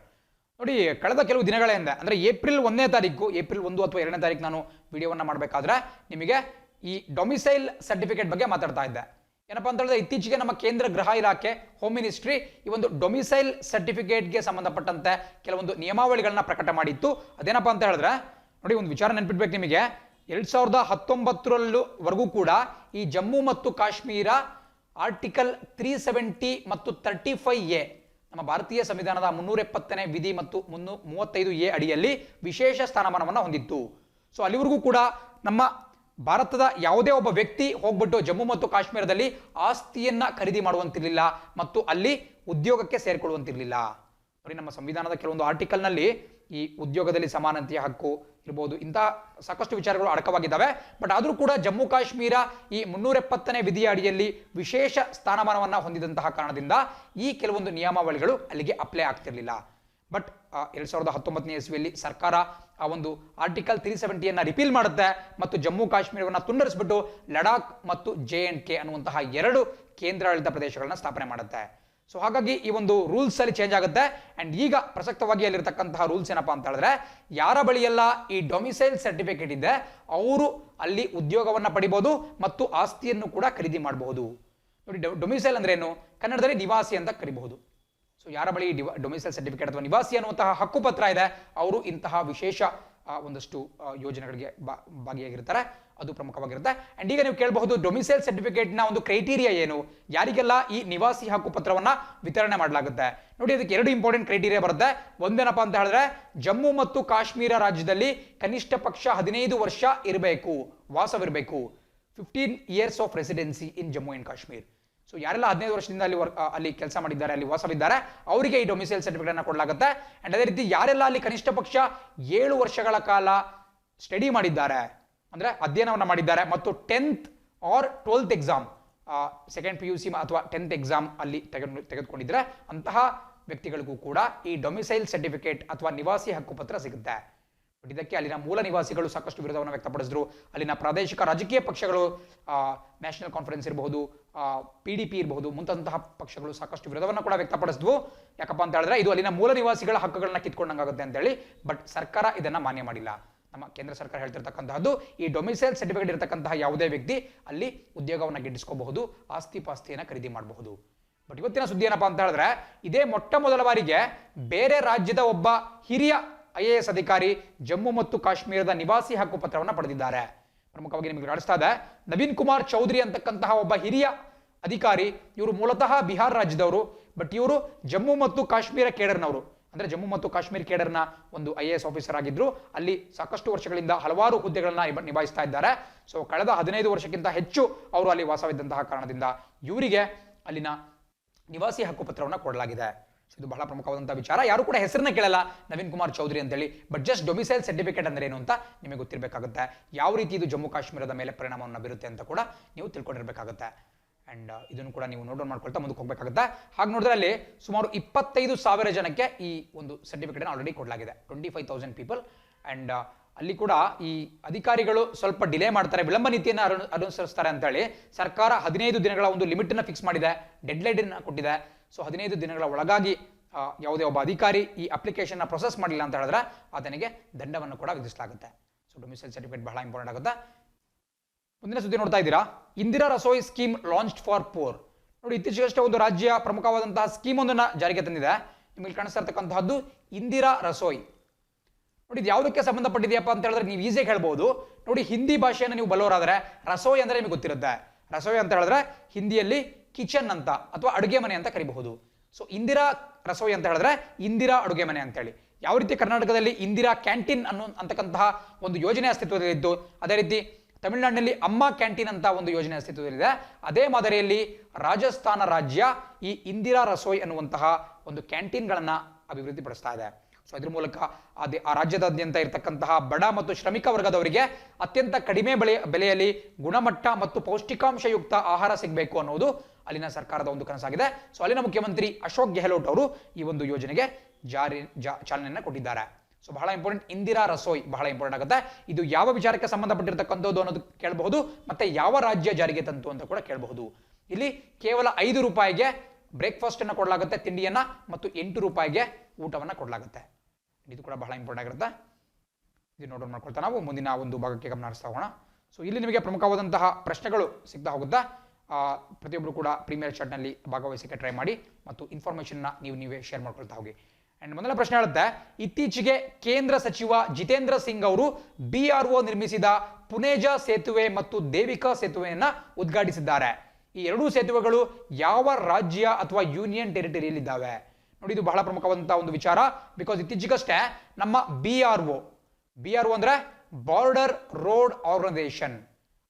ನೋಡಿ, ಕಳೆದ ಕೆಲವು ದಿನಗಳ ಹಿಂದೆ ಅಂದರೆ ಏಪ್ರಿಲ್ 1ನೇ ತಾರೀಕು, ಏಪ್ರಿಲ್ 1 ಅಥವಾ 2ನೇ ತಾರೀಕು ನಾನು ವಿಡಿಯೋವನ್ನು ಮಾಡಬೇಕಾದ್ರೆ ನಿಮಗೆ ಈ ಡೊಮಿಸೈಲ್ ಸರ್ಟಿಫಿಕೇಟ್ ಬಗ್ಗೆ ಮಾತಾಡ್ತಾ ಇದ್ದೆ. ಏನಪ್ಪ ಅಂತ ಹೇಳಿದ್ರೆ, ಇತ್ತೀಚೆಗೆ ನಮ್ಮ ಕೇಂದ್ರ ಗೃಹ ಇಲಾಖೆ, ಹೋಮ್ ಮಿನಿಸ್ಟ್ರಿ ಈ ಒಂದು ಡೊಮಿಸೈಲ್ ಸರ್ಟಿಫಿಕೇಟ್ಗೆ ಸಂಬಂಧಪಟ್ಟಂತೆ ಕೆಲವೊಂದು ನಿಯಮಾವಳಿಗಳನ್ನ ಪ್ರಕಟ ಮಾಡಿತ್ತು. ಅದೇನಪ್ಪ ಅಂತ ಹೇಳಿದ್ರೆ, ನೋಡಿ ಒಂದು ವಿಚಾರ ನೆನ್ಪಿಡ್ಬೇಕು ನಿಮಗೆ, 2019 ಕೂಡ ಈ ಜಮ್ಮು ಮತ್ತು ಕಾಶ್ಮೀರ ಆರ್ಟಿಕಲ್ 370 ಮತ್ತು 35A ನಮ್ಮ ಭಾರತೀಯ ಸಂವಿಧಾನದ 370ನೇ ವಿಧಿ ಮತ್ತು 335A ಅಡಿಯಲ್ಲಿ ವಿಶೇಷ ಸ್ಥಾನಮಾನವನ್ನು ಹೊಂದಿತ್ತು. ಸೊ ಅಲ್ಲಿವರೆಗೂ ಕೂಡ ನಮ್ಮ ಭಾರತದ ಯಾವುದೇ ಒಬ್ಬ ವ್ಯಕ್ತಿ ಹೋಗ್ಬಿಟ್ಟು ಜಮ್ಮು ಮತ್ತು ಕಾಶ್ಮೀರದಲ್ಲಿ ಆಸ್ತಿಯನ್ನ ಖರೀದಿ ಮಾಡುವಂತಿರಲಿಲ್ಲ ಮತ್ತು ಅಲ್ಲಿ ಉದ್ಯೋಗಕ್ಕೆ ಸೇರಿಕೊಳ್ಳುವಂತಿರಲಿಲ್ಲ. ನೋಡಿ, ನಮ್ಮ ಸಂವಿಧಾನದ ಕೆಲವೊಂದು ಆರ್ಟಿಕಲ್ನಲ್ಲಿ ಈ ಉದ್ಯೋಗದಲ್ಲಿ ಸಮಾನತೆಯ ಹಕ್ಕು ಇರ್ಬೋದು, ಇಂತಹ ಸಾಕಷ್ಟು ವಿಚಾರಗಳು ಅಡಕವಾಗಿದ್ದಾವೆ. ಬಟ್ ಆದರೂ ಕೂಡ ಜಮ್ಮು ಕಾಶ್ಮೀರ ಈ 370ನೇ ವಿಧಿಯ ಅಡಿಯಲ್ಲಿ ವಿಶೇಷ ಸ್ಥಾನಮಾನವನ್ನು ಹೊಂದಿದಂತಹ ಕಾರಣದಿಂದ ಈ ಕೆಲವೊಂದು ನಿಯಮಾವಳಿಗಳು ಅಲ್ಲಿಗೆ ಅಪ್ಲೈ ಆಗ್ತಿರ್ಲಿಲ್ಲ. ಬಟ್ 2019ನೇ ಇಸ್ವಿಯಲ್ಲಿ ಸರ್ಕಾರ ಆ ಒಂದು ಆರ್ಟಿಕಲ್ 370ಯನ್ನು ರಿಪೀಲ್ ಮಾಡುತ್ತೆ ಮತ್ತು ಜಮ್ಮು ಕಾಶ್ಮೀರವನ್ನು ತುಂಡರಿಸಿಬಿಟ್ಟು ಲಡಾಖ್ ಮತ್ತು JNK ಅನ್ನುವಂತಹ 2 ಕೇಂದ್ರಾಡಳಿತ ಪ್ರದೇಶಗಳನ್ನ ಸ್ಥಾಪನೆ ಮಾಡುತ್ತೆ. ಸೊ ಹಾಗಾಗಿ ಈ ಒಂದು ರೂಲ್ಸ್ ಅಲ್ಲಿ ಚೇಂಜ್ ಆಗುತ್ತೆ. ಅಂಡ್ ಈಗ ಪ್ರಸಕ್ತವಾಗಿ ಅಲ್ಲಿರ್ತಕ್ಕಂತಹ ರೂಲ್ಸ್ ಏನಪ್ಪಾ ಅಂತ ಹೇಳಿದ್ರೆ, ಯಾರ ಬಳಿಯೆಲ್ಲ ಈ ಡೊಮಿಸೈಲ್ ಸರ್ಟಿಫಿಕೇಟ್ ಇದೆ ಅವರು ಅಲ್ಲಿ ಉದ್ಯೋಗವನ್ನ ಪಡಿಬಹುದು ಮತ್ತು ಆಸ್ತಿಯನ್ನು ಕೂಡ ಖರೀದಿ ಮಾಡಬಹುದು. ನೋಡಿ, ಡೊಮಿಸೈಲ್ ಅಂದ್ರೆ ಏನು, ಕನ್ನಡದಲ್ಲಿ ನಿವಾಸಿ ಅಂತ ಕರಿಬಹುದು. ಸೊ ಯಾರ ಬಳಿ ಡೊಮಿಸೈಲ್ ಸರ್ಟಿಫಿಕೇಟ್ ಅಥವಾ ನಿವಾಸಿ ಅನ್ನುವಂತಹ ಹಕ್ಕುಪತ್ರ ಇದೆ, ಅವರು ಇಂತಹ ವಿಶೇಷ ಒಂದಷ್ಟು ಯೋಜನೆಗಳಿಗೆ ಭಾಗಿಯಾಗಿರ್ತಾರೆ, ಅದು ಪ್ರಮುಖವಾಗಿರುತ್ತೆ. ಅಂಡ್ ಈಗ ನೀವು ಕೇಳಬಹುದು, ಡೊಮಿಸೈಲ್ ಸರ್ಟಿಫಿಕೇಟ್ನ ಒಂದು ಕ್ರೈಟೀರಿಯಾ ಏನು, ಯಾರಿಗೆಲ್ಲ ಈ ನಿವಾಸಿ ಹಕ್ಕುಪತ್ರವನ್ನ ವಿತರಣೆ ಮಾಡಲಾಗುತ್ತೆ. ನೋಡಿ, ಅದಕ್ಕೆ 2 ಇಂಪಾರ್ಟೆಂಟ್ ಕ್ರೈಟೀರಿಯಾ ಬರುತ್ತೆ. ಒಂದೇನಪ್ಪ ಅಂತ ಹೇಳಿದ್ರೆ, ಜಮ್ಮು ಮತ್ತು ಕಾಶ್ಮೀರ ರಾಜ್ಯದಲ್ಲಿ ಕನಿಷ್ಠ ಪಕ್ಷ 15 ವರ್ಷ ಇರಬೇಕು, ವಾಸವಿರಬೇಕು, 15 years of residency in Jammu and Kashmir. So ಯಾರೆಲ್ಲ 15 ವರ್ಷದಿಂದ ಅಲ್ಲಿ ಕೆಲಸ ಮಾಡಿದ್ದಾರೆ, ಅಲ್ಲಿ ವಾಸವಿದ್ದಾರೆ, ಅವರಿಗೆ ಈ ಡೊಮಿಸೈಲ್ ಸರ್ಟಿಫಿಕೇಟ್ ಅನ್ನು ಕೊಡಲಾಗುತ್ತೆ. ಅಂಡ್ ಅದೇ ರೀತಿ ಯಾರೆಲ್ಲ ಅಲ್ಲಿ ಕನಿಷ್ಠ ಪಕ್ಷ 7 ವರ್ಷಗಳ ಕಾಲ ಸ್ಟಡಿ ಮಾಡಿದ್ದಾರೆ, ಅಂದ್ರೆ ಅಧ್ಯಯನವನ್ನು ಮಾಡಿದ್ದಾರೆ ಮತ್ತು 10th or 12th exam, second PUC ಅಥವಾ 10th ಎಕ್ಸಾಮ್ ಅಲ್ಲಿ ತೆಗೆದುಕೊಂಡಿದ್ರೆ ಅಂತಹ ವ್ಯಕ್ತಿಗಳಿಗೂ ಕೂಡ ಈ ಡೊಮಿಸೈಲ್ ಸರ್ಟಿಫಿಕೇಟ್ ಅಥವಾ ನಿವಾಸಿ ಹಕ್ಕುಪತ್ರ ಸಿಗುತ್ತೆ. ಬಟ್ ಇದಕ್ಕೆ ಅಲ್ಲಿನ ಮೂಲ ನಿವಾಸಿಗಳು ಸಾಕಷ್ಟು ವಿರೋಧವನ್ನು ವ್ಯಕ್ತಪಡಿಸಿದ್ರು. ಅಲ್ಲಿನ ಪ್ರಾದೇಶಿಕ ರಾಜಕೀಯ ಪಕ್ಷಗಳು, ನ್ಯಾಷನಲ್ ಕಾನ್ಫರೆನ್ಸ್ ಇರಬಹುದು, PDP ಇರಬಹುದು, ಮುಂತಾದಂತಹ ಪಕ್ಷಗಳು ಸಾಕಷ್ಟು ವಿರೋಧವನ್ನು ಕೂಡ ವ್ಯಕ್ತಪಡಿಸಿದ್ವು. ಯಾಕಪ್ಪ ಅಂತ ಹೇಳಿದ್ರೆ ಇದು ಅಲ್ಲಿನ ಮೂಲ ನಿವಾಸಿಗಳ ಹಕ್ಕುಗಳನ್ನ ಕಿತ್ಕೊಂಡಂಗಾಗುತ್ತೆ ಅಂತ ಹೇಳಿ. ಬಟ್ ಸರ್ಕಾರ ಇದನ್ನ ಮಾನ್ಯ ಮಾಡಿಲ್ಲ. ನಮ್ಮ ಕೇಂದ್ರ ಸರ್ಕಾರ ಹೇಳ್ತಿರ್ತಕ್ಕಂತಹದ್ದು ಈ ಡೊಮಿಸೈಲ್ ಸರ್ಟಿಫಿಕೇಟ್ ಇರತಕ್ಕಂತಹ ಯಾವುದೇ ವ್ಯಕ್ತಿ ಅಲ್ಲಿ ಉದ್ಯೋಗವನ್ನು ಗಿಟ್ಟಿಸ್ಕೋಬಹುದು, ಆಸ್ತಿ ಪಾಸ್ತಿಯನ್ನು ಖರೀದಿ ಮಾಡಬಹುದು. ಬಟ್ ಇವತ್ತಿನ ಸುದ್ದಿ ಏನಪ್ಪಾ ಅಂತ ಹೇಳಿದ್ರೆ ಇದೇ ಮೊಟ್ಟ ಮೊದಲ ಬಾರಿಗೆ ಬೇರೆ ರಾಜ್ಯದ ಒಬ್ಬ ಹಿರಿಯ IAS ಅಧಿಕಾರಿ ಜಮ್ಮು ಮತ್ತು ಕಾಶ್ಮೀರದ ನಿವಾಸಿ ಹಕ್ಕು ಪತ್ರವನ್ನು ಪಡೆದಿದ್ದಾರೆ. ಪ್ರಮುಖವಾಗಿ ನಿಮಗೆ ಕಾಣಿಸ್ತಾ ಇದೆ ನವೀನ್ ಕುಮಾರ್ ಚೌಧರಿ ಅಂತಕ್ಕಂತಹ ಒಬ್ಬ ಹಿರಿಯ ಅಧಿಕಾರಿ. ಇವರು ಮೂಲತಃ ಬಿಹಾರ್ ರಾಜ್ಯದವರು. ಬಟ್ ಇವರು ಜಮ್ಮು ಮತ್ತು ಕಾಶ್ಮೀರ ಕೇಡರ್ನವರು. ಅಂದ್ರೆ ಜಮ್ಮು ಮತ್ತು ಕಾಶ್ಮೀರ ಕೇಡರ್ನ ಒಂದು IAS ಆಫೀಸರ್ ಆಗಿದ್ರು. ಅಲ್ಲಿ ಸಾಕಷ್ಟು ವರ್ಷಗಳಿಂದ ಹಲವಾರು ಹುದ್ದೆಗಳನ್ನ ನಿಭಾಯಿಸ್ತಾ ಇದ್ದಾರೆ. ಸೊ ಕಳೆದ 15 ವರ್ಷಕ್ಕಿಂತ ಹೆಚ್ಚು ಅವರು ಅಲ್ಲಿ ವಾಸವಿದ್ದಂತಹ ಕಾರಣದಿಂದ ಇವರಿಗೆ ಅಲ್ಲಿನ ನಿವಾಸಿ ಹಕ್ಕು ಪತ್ರವನ್ನು ಕೊಡಲಾಗಿದೆ. ಇದು ಬಹಳ ಪ್ರಮುಖವಾದಂತಹ ವಿಚಾರ. ಯಾರು ಕೂಡ ಹೆಸರನ್ನ ಕೇಳಲ್ಲ ನವೀನ್ ಕುಮಾರ್ ಚೌಧರಿ ಅಂತೇಳಿ. ಬಟ್ ಜಸ್ಟ್ ಡೊಮಿಸೈಲ್ ಸರ್ಟಿಫಿಕೇಟ್ ಅಂದ್ರೆ ಏನು ಅಂತ ನಿಮಗೆ ಗೊತ್ತಿರಬೇಕಾಗುತ್ತೆ. ಯಾವ ರೀತಿ ಇದು ಜಮ್ಮು ಕಾಶ್ಮೀರದ ಮೇಲೆ ಪರಿಣಾಮವನ್ನು ಬೀರುತ್ತೆ ಅಂತ ಕೂಡ ನೀವು ತಿಳ್ಕೊಂಡಿರ್ಬೇಕಾಗುತ್ತೆ. ಅಂಡ್ ಇದನ್ನು ಕೂಡ ನೀವು ನೋಟ್ ಡೌನ್ ಮಾಡ್ಕೊಳ್ತಾ ಮುಂದಕ್ಕೆ ಹೋಗಬೇಕಾಗುತ್ತೆ. ಹಾಗೆ ನೋಡಿದ್ರೆ ಅಲ್ಲಿ ಸುಮಾರು 25,000 ಜನಕ್ಕೆ ಈ ಒಂದು ಸರ್ಟಿಫಿಕೇಟ್ ಆಲ್ರೆಡಿ ಕೊಡಲಾಗಿದೆ. 25,000 ಪೀಪಲ್. ಅಂಡ್ ಅಲ್ಲಿ ಕೂಡ ಈ ಅಧಿಕಾರಿಗಳು ಸ್ವಲ್ಪ ಡಿಲೇ ಮಾಡ್ತಾರೆ, ವಿಳಂಬ ನೀತಿಯನ್ನು ಅನುಸರಿಸ್ತಾರೆ ಅಂತ ಹೇಳಿ ಸರ್ಕಾರ 15 ದಿನಗಳ ಒಂದು ಲಿಮಿಟ್ ಅನ್ನು ಫಿಕ್ಸ್ ಮಾಡಿದೆ, ಡೆಡ್ ಲೈನ್ ಕೊಟ್ಟಿದೆ. ಸೊ 15 ದಿನಗಳ ಒಳಗಾಗಿ ಯಾವುದೇ ಒಬ್ಬ ಅಧಿಕಾರಿ ಈ ಅಪ್ಲಿಕೇಶನ್ ಪ್ರೊಸೆಸ್ ಮಾಡಿಲ್ಲ ಅಂತ ಹೇಳಿದ್ರೆ ಆತನಿಗೆ ದಂಡವನ್ನು ಕೂಡ ವಿಧಿಸಲಾಗುತ್ತೆ. ಸೊ ಡೊಮಿಸೈಲ್ ಸರ್ಟಿಫಿಕೇಟ್ ಬಹಳ ಇಂಪಾರ್ಟೆಂಟ್ ಆಗುತ್ತೆ. ಮುಂದಿನ ಸುದ್ದಿ ನೋಡ್ತಾ ಇದ್ದೀರಾ, Indira ರಸೋಯಿ scheme launched for poor. ನೋಡಿ, ಇತ್ತೀಚೆಗಷ್ಟೇ ಒಂದು ರಾಜ್ಯ ಪ್ರಮುಖವಾದಂತಹ ಸ್ಕೀಮ್ ಒಂದನ್ನು ಜಾರಿಗೆ ತಂದಿದೆ. ನಿಮಗೆ ಕಾಣಿಸ್ತಾ ಇರ್ತಕ್ಕಂತಹದ್ದು ಇಂದಿರಾ ರಸೋಯಿ. ನೋಡಿ, ಇದು ಯಾವುದಕ್ಕೆ ಸಂಬಂಧಪಟ್ಟಿದೆಯಪ್ಪ ಅಂತ ಹೇಳಿದ್ರೆ ನೀವು ಈಸಿಯಾಗಿ ಹೇಳ್ಬೋದು. ನೋಡಿ, ಹಿಂದಿ ಭಾಷೆಯನ್ನು ನೀವು ಬಲ್ಲವರಾದ್ರೆ ರಸೋಯಿ ಅಂದ್ರೆ ನಿಮಗೆ ಗೊತ್ತಿರುತ್ತೆ. ರಸೋಯಿ ಅಂತ ಹೇಳಿದ್ರೆ ಹಿಂದಿಯಲ್ಲಿ ಕಿಚನ್ ಅಂತ ಅಥವಾ ಅಡುಗೆ ಮನೆ ಅಂತ ಕರಿಬಹುದು. ಸೊ ಇಂದಿರಾ ರಸೋಯಿ ಅಂತ ಹೇಳಿದ್ರೆ ಇಂದಿರಾ ಅಡುಗೆ ಮನೆ ಅಂತೇಳಿ. ಯಾವ ರೀತಿ ಕರ್ನಾಟಕದಲ್ಲಿ ಇಂದಿರಾ ಕ್ಯಾಂಟೀನ್ ಅಂತಕ್ಕಂತಹ ಒಂದು ಯೋಜನೆ ಅಸ್ತಿತ್ವದಲ್ಲಿದ್ದು, ಅದೇ ರೀತಿ ತಮಿಳುನಾಡಿನಲ್ಲಿ ಅಮ್ಮ ಕ್ಯಾಂಟೀನ್ ಅಂತ ಒಂದು ಯೋಜನೆ ಅಸ್ತಿತ್ವದಲ್ಲಿದೆ. ಅದೇ ಮಾದರಿಯಲ್ಲಿ ರಾಜಸ್ಥಾನ ರಾಜ್ಯ ಈ ಇಂದಿರಾ ರಸೋಯಿ ಅನ್ನುವಂತಹ ಒಂದು ಕ್ಯಾಂಟೀನ್ಗಳನ್ನ ಅಭಿವೃದ್ಧಿಪಡಿಸ್ತಾ ಇದೆ. ಸೊ ಇದ್ರ ಮೂಲಕ ಆ ರಾಜ್ಯದಾದ್ಯಂತ ಇರತಕ್ಕಂತಹ ಬಡ ಮತ್ತು ಶ್ರಮಿಕ ವರ್ಗದವರಿಗೆ ಅತ್ಯಂತ ಕಡಿಮೆ ಬೆಲೆಯಲ್ಲಿ ಗುಣಮಟ್ಟ ಮತ್ತು ಪೌಷ್ಟಿಕಾಂಶಯುಕ್ತ ಆಹಾರ ಸಿಗಬೇಕು ಅನ್ನೋದು ಅಲ್ಲಿನ ಸರ್ಕಾರದ ಒಂದು ಕನಸಾಗಿದೆ. ಸೊ ಅಲ್ಲಿನ ಮುಖ್ಯಮಂತ್ರಿ ಅಶೋಕ್ ಗೆಹ್ಲೋಟ್ ಅವರು ಈ ಒಂದು ಯೋಜನೆಗೆ ಚಾಲನೆಯನ್ನು ಕೊಟ್ಟಿದ್ದಾರೆ. ಸೊ ಬಹಳ ಇಂಪಾರ್ಟೆಂಟ್, ಇಂದಿರಾ ರಸೋಯಿ ಬಹಳ ಇಂಪಾರ್ಟೆಂಟ್ ಆಗುತ್ತೆ. ಇದು ಯಾವ ವಿಚಾರಕ್ಕೆ ಸಂಬಂಧಪಟ್ಟಿರ್ತಕ್ಕಂಥದ್ದು ಅನ್ನೋದು ಕೇಳಬಹುದು, ಮತ್ತೆ ಯಾವ ರಾಜ್ಯ ಜಾರಿಗೆ ತಂತು ಅಂತ ಕೂಡ ಕೇಳಬಹುದು. ಇಲ್ಲಿ ಕೇವಲ 5 ರೂಪಾಯಿಗೆ ಬ್ರೇಕ್ಫಾಸ್ಟ್ ಅನ್ನು ಕೊಡಲಾಗುತ್ತೆ, ತಿಂಡಿಯನ್ನ, ಮತ್ತು 8 ರೂಪಾಯಿಗೆ ಊಟವನ್ನ ಕೊಡಲಾಗುತ್ತೆ. ಇದು ಕೂಡ ಬಹಳ ಇಂಪಾರ್ಟೆಂಟ್ ಆಗಿರುತ್ತೆ. ಇದು ನೋಟ್ ಡೌನ್ ಮಾಡ್ಕೊಳ್ತಾ ನಾವು ಮುಂದಿನ ಒಂದು ಭಾಗಕ್ಕೆ ಗಮನ ಹರಿಸ್ತಾ ಹೋಗೋಣ. ಸೊ ಇಲ್ಲಿ ನಿಮಗೆ ಪ್ರಮುಖವಾದಂತಹ ಪ್ರಶ್ನೆಗಳು ಸಿಗ್ತಾ ಹೋಗುತ್ತಾ. ಪ್ರತಿಯೊಬ್ಬರು ಕೂಡ ಪ್ರೀಮಿಯರ್ ಚಾಟ್ನಲ್ಲಿ ಭಾಗವಹಿಸಕ್ಕೆ ಟ್ರೈ ಮಾಡಿ ಮತ್ತು ಇನ್ಫಾರ್ಮೇಷನ್ನ ನೀವೇ ಶೇರ್ ಮಾಡ್ಕೊಳ್ತಾ ಹೋಗಿ. ಅಂಡ್ ಮೊದಲ ಪ್ರಶ್ನೆ ಹೇಳುತ್ತೆ, ಇತ್ತೀಚೆಗೆ ಕೇಂದ್ರ ಸಚಿವ ಜಿತೇಂದ್ರ ಸಿಂಗ್ ಅವರು BRO ನಿರ್ಮಿಸಿದ ಪುಣೇಜಾ ಸೇತುವೆ ಮತ್ತು ದೇವಿಕಾ ಸೇತುವೆಯನ್ನ ಉದ್ಘಾಟಿಸಿದ್ದಾರೆ. ಈ ಎರಡೂ ಸೇತುವೆಗಳು ಯಾವ ರಾಜ್ಯ ಅಥವಾ ಯೂನಿಯನ್ ಟೆರಿಟರಿಯಲ್ಲಿ ಇದ್ದಾವೆ? ನೋಡಿ, ಇದು ಬಹಳ ಪ್ರಮುಖವಾದಂತಹ ಒಂದು ವಿಚಾರ. ಬಿಕಾಸ್ ಇತ್ತೀಚೆಗಷ್ಟೇ ನಮ್ಮ BRO ಅಂದ್ರೆ ಬಾರ್ಡರ್ ರೋಡ್ ಆರ್ಗನೈಸೇಷನ್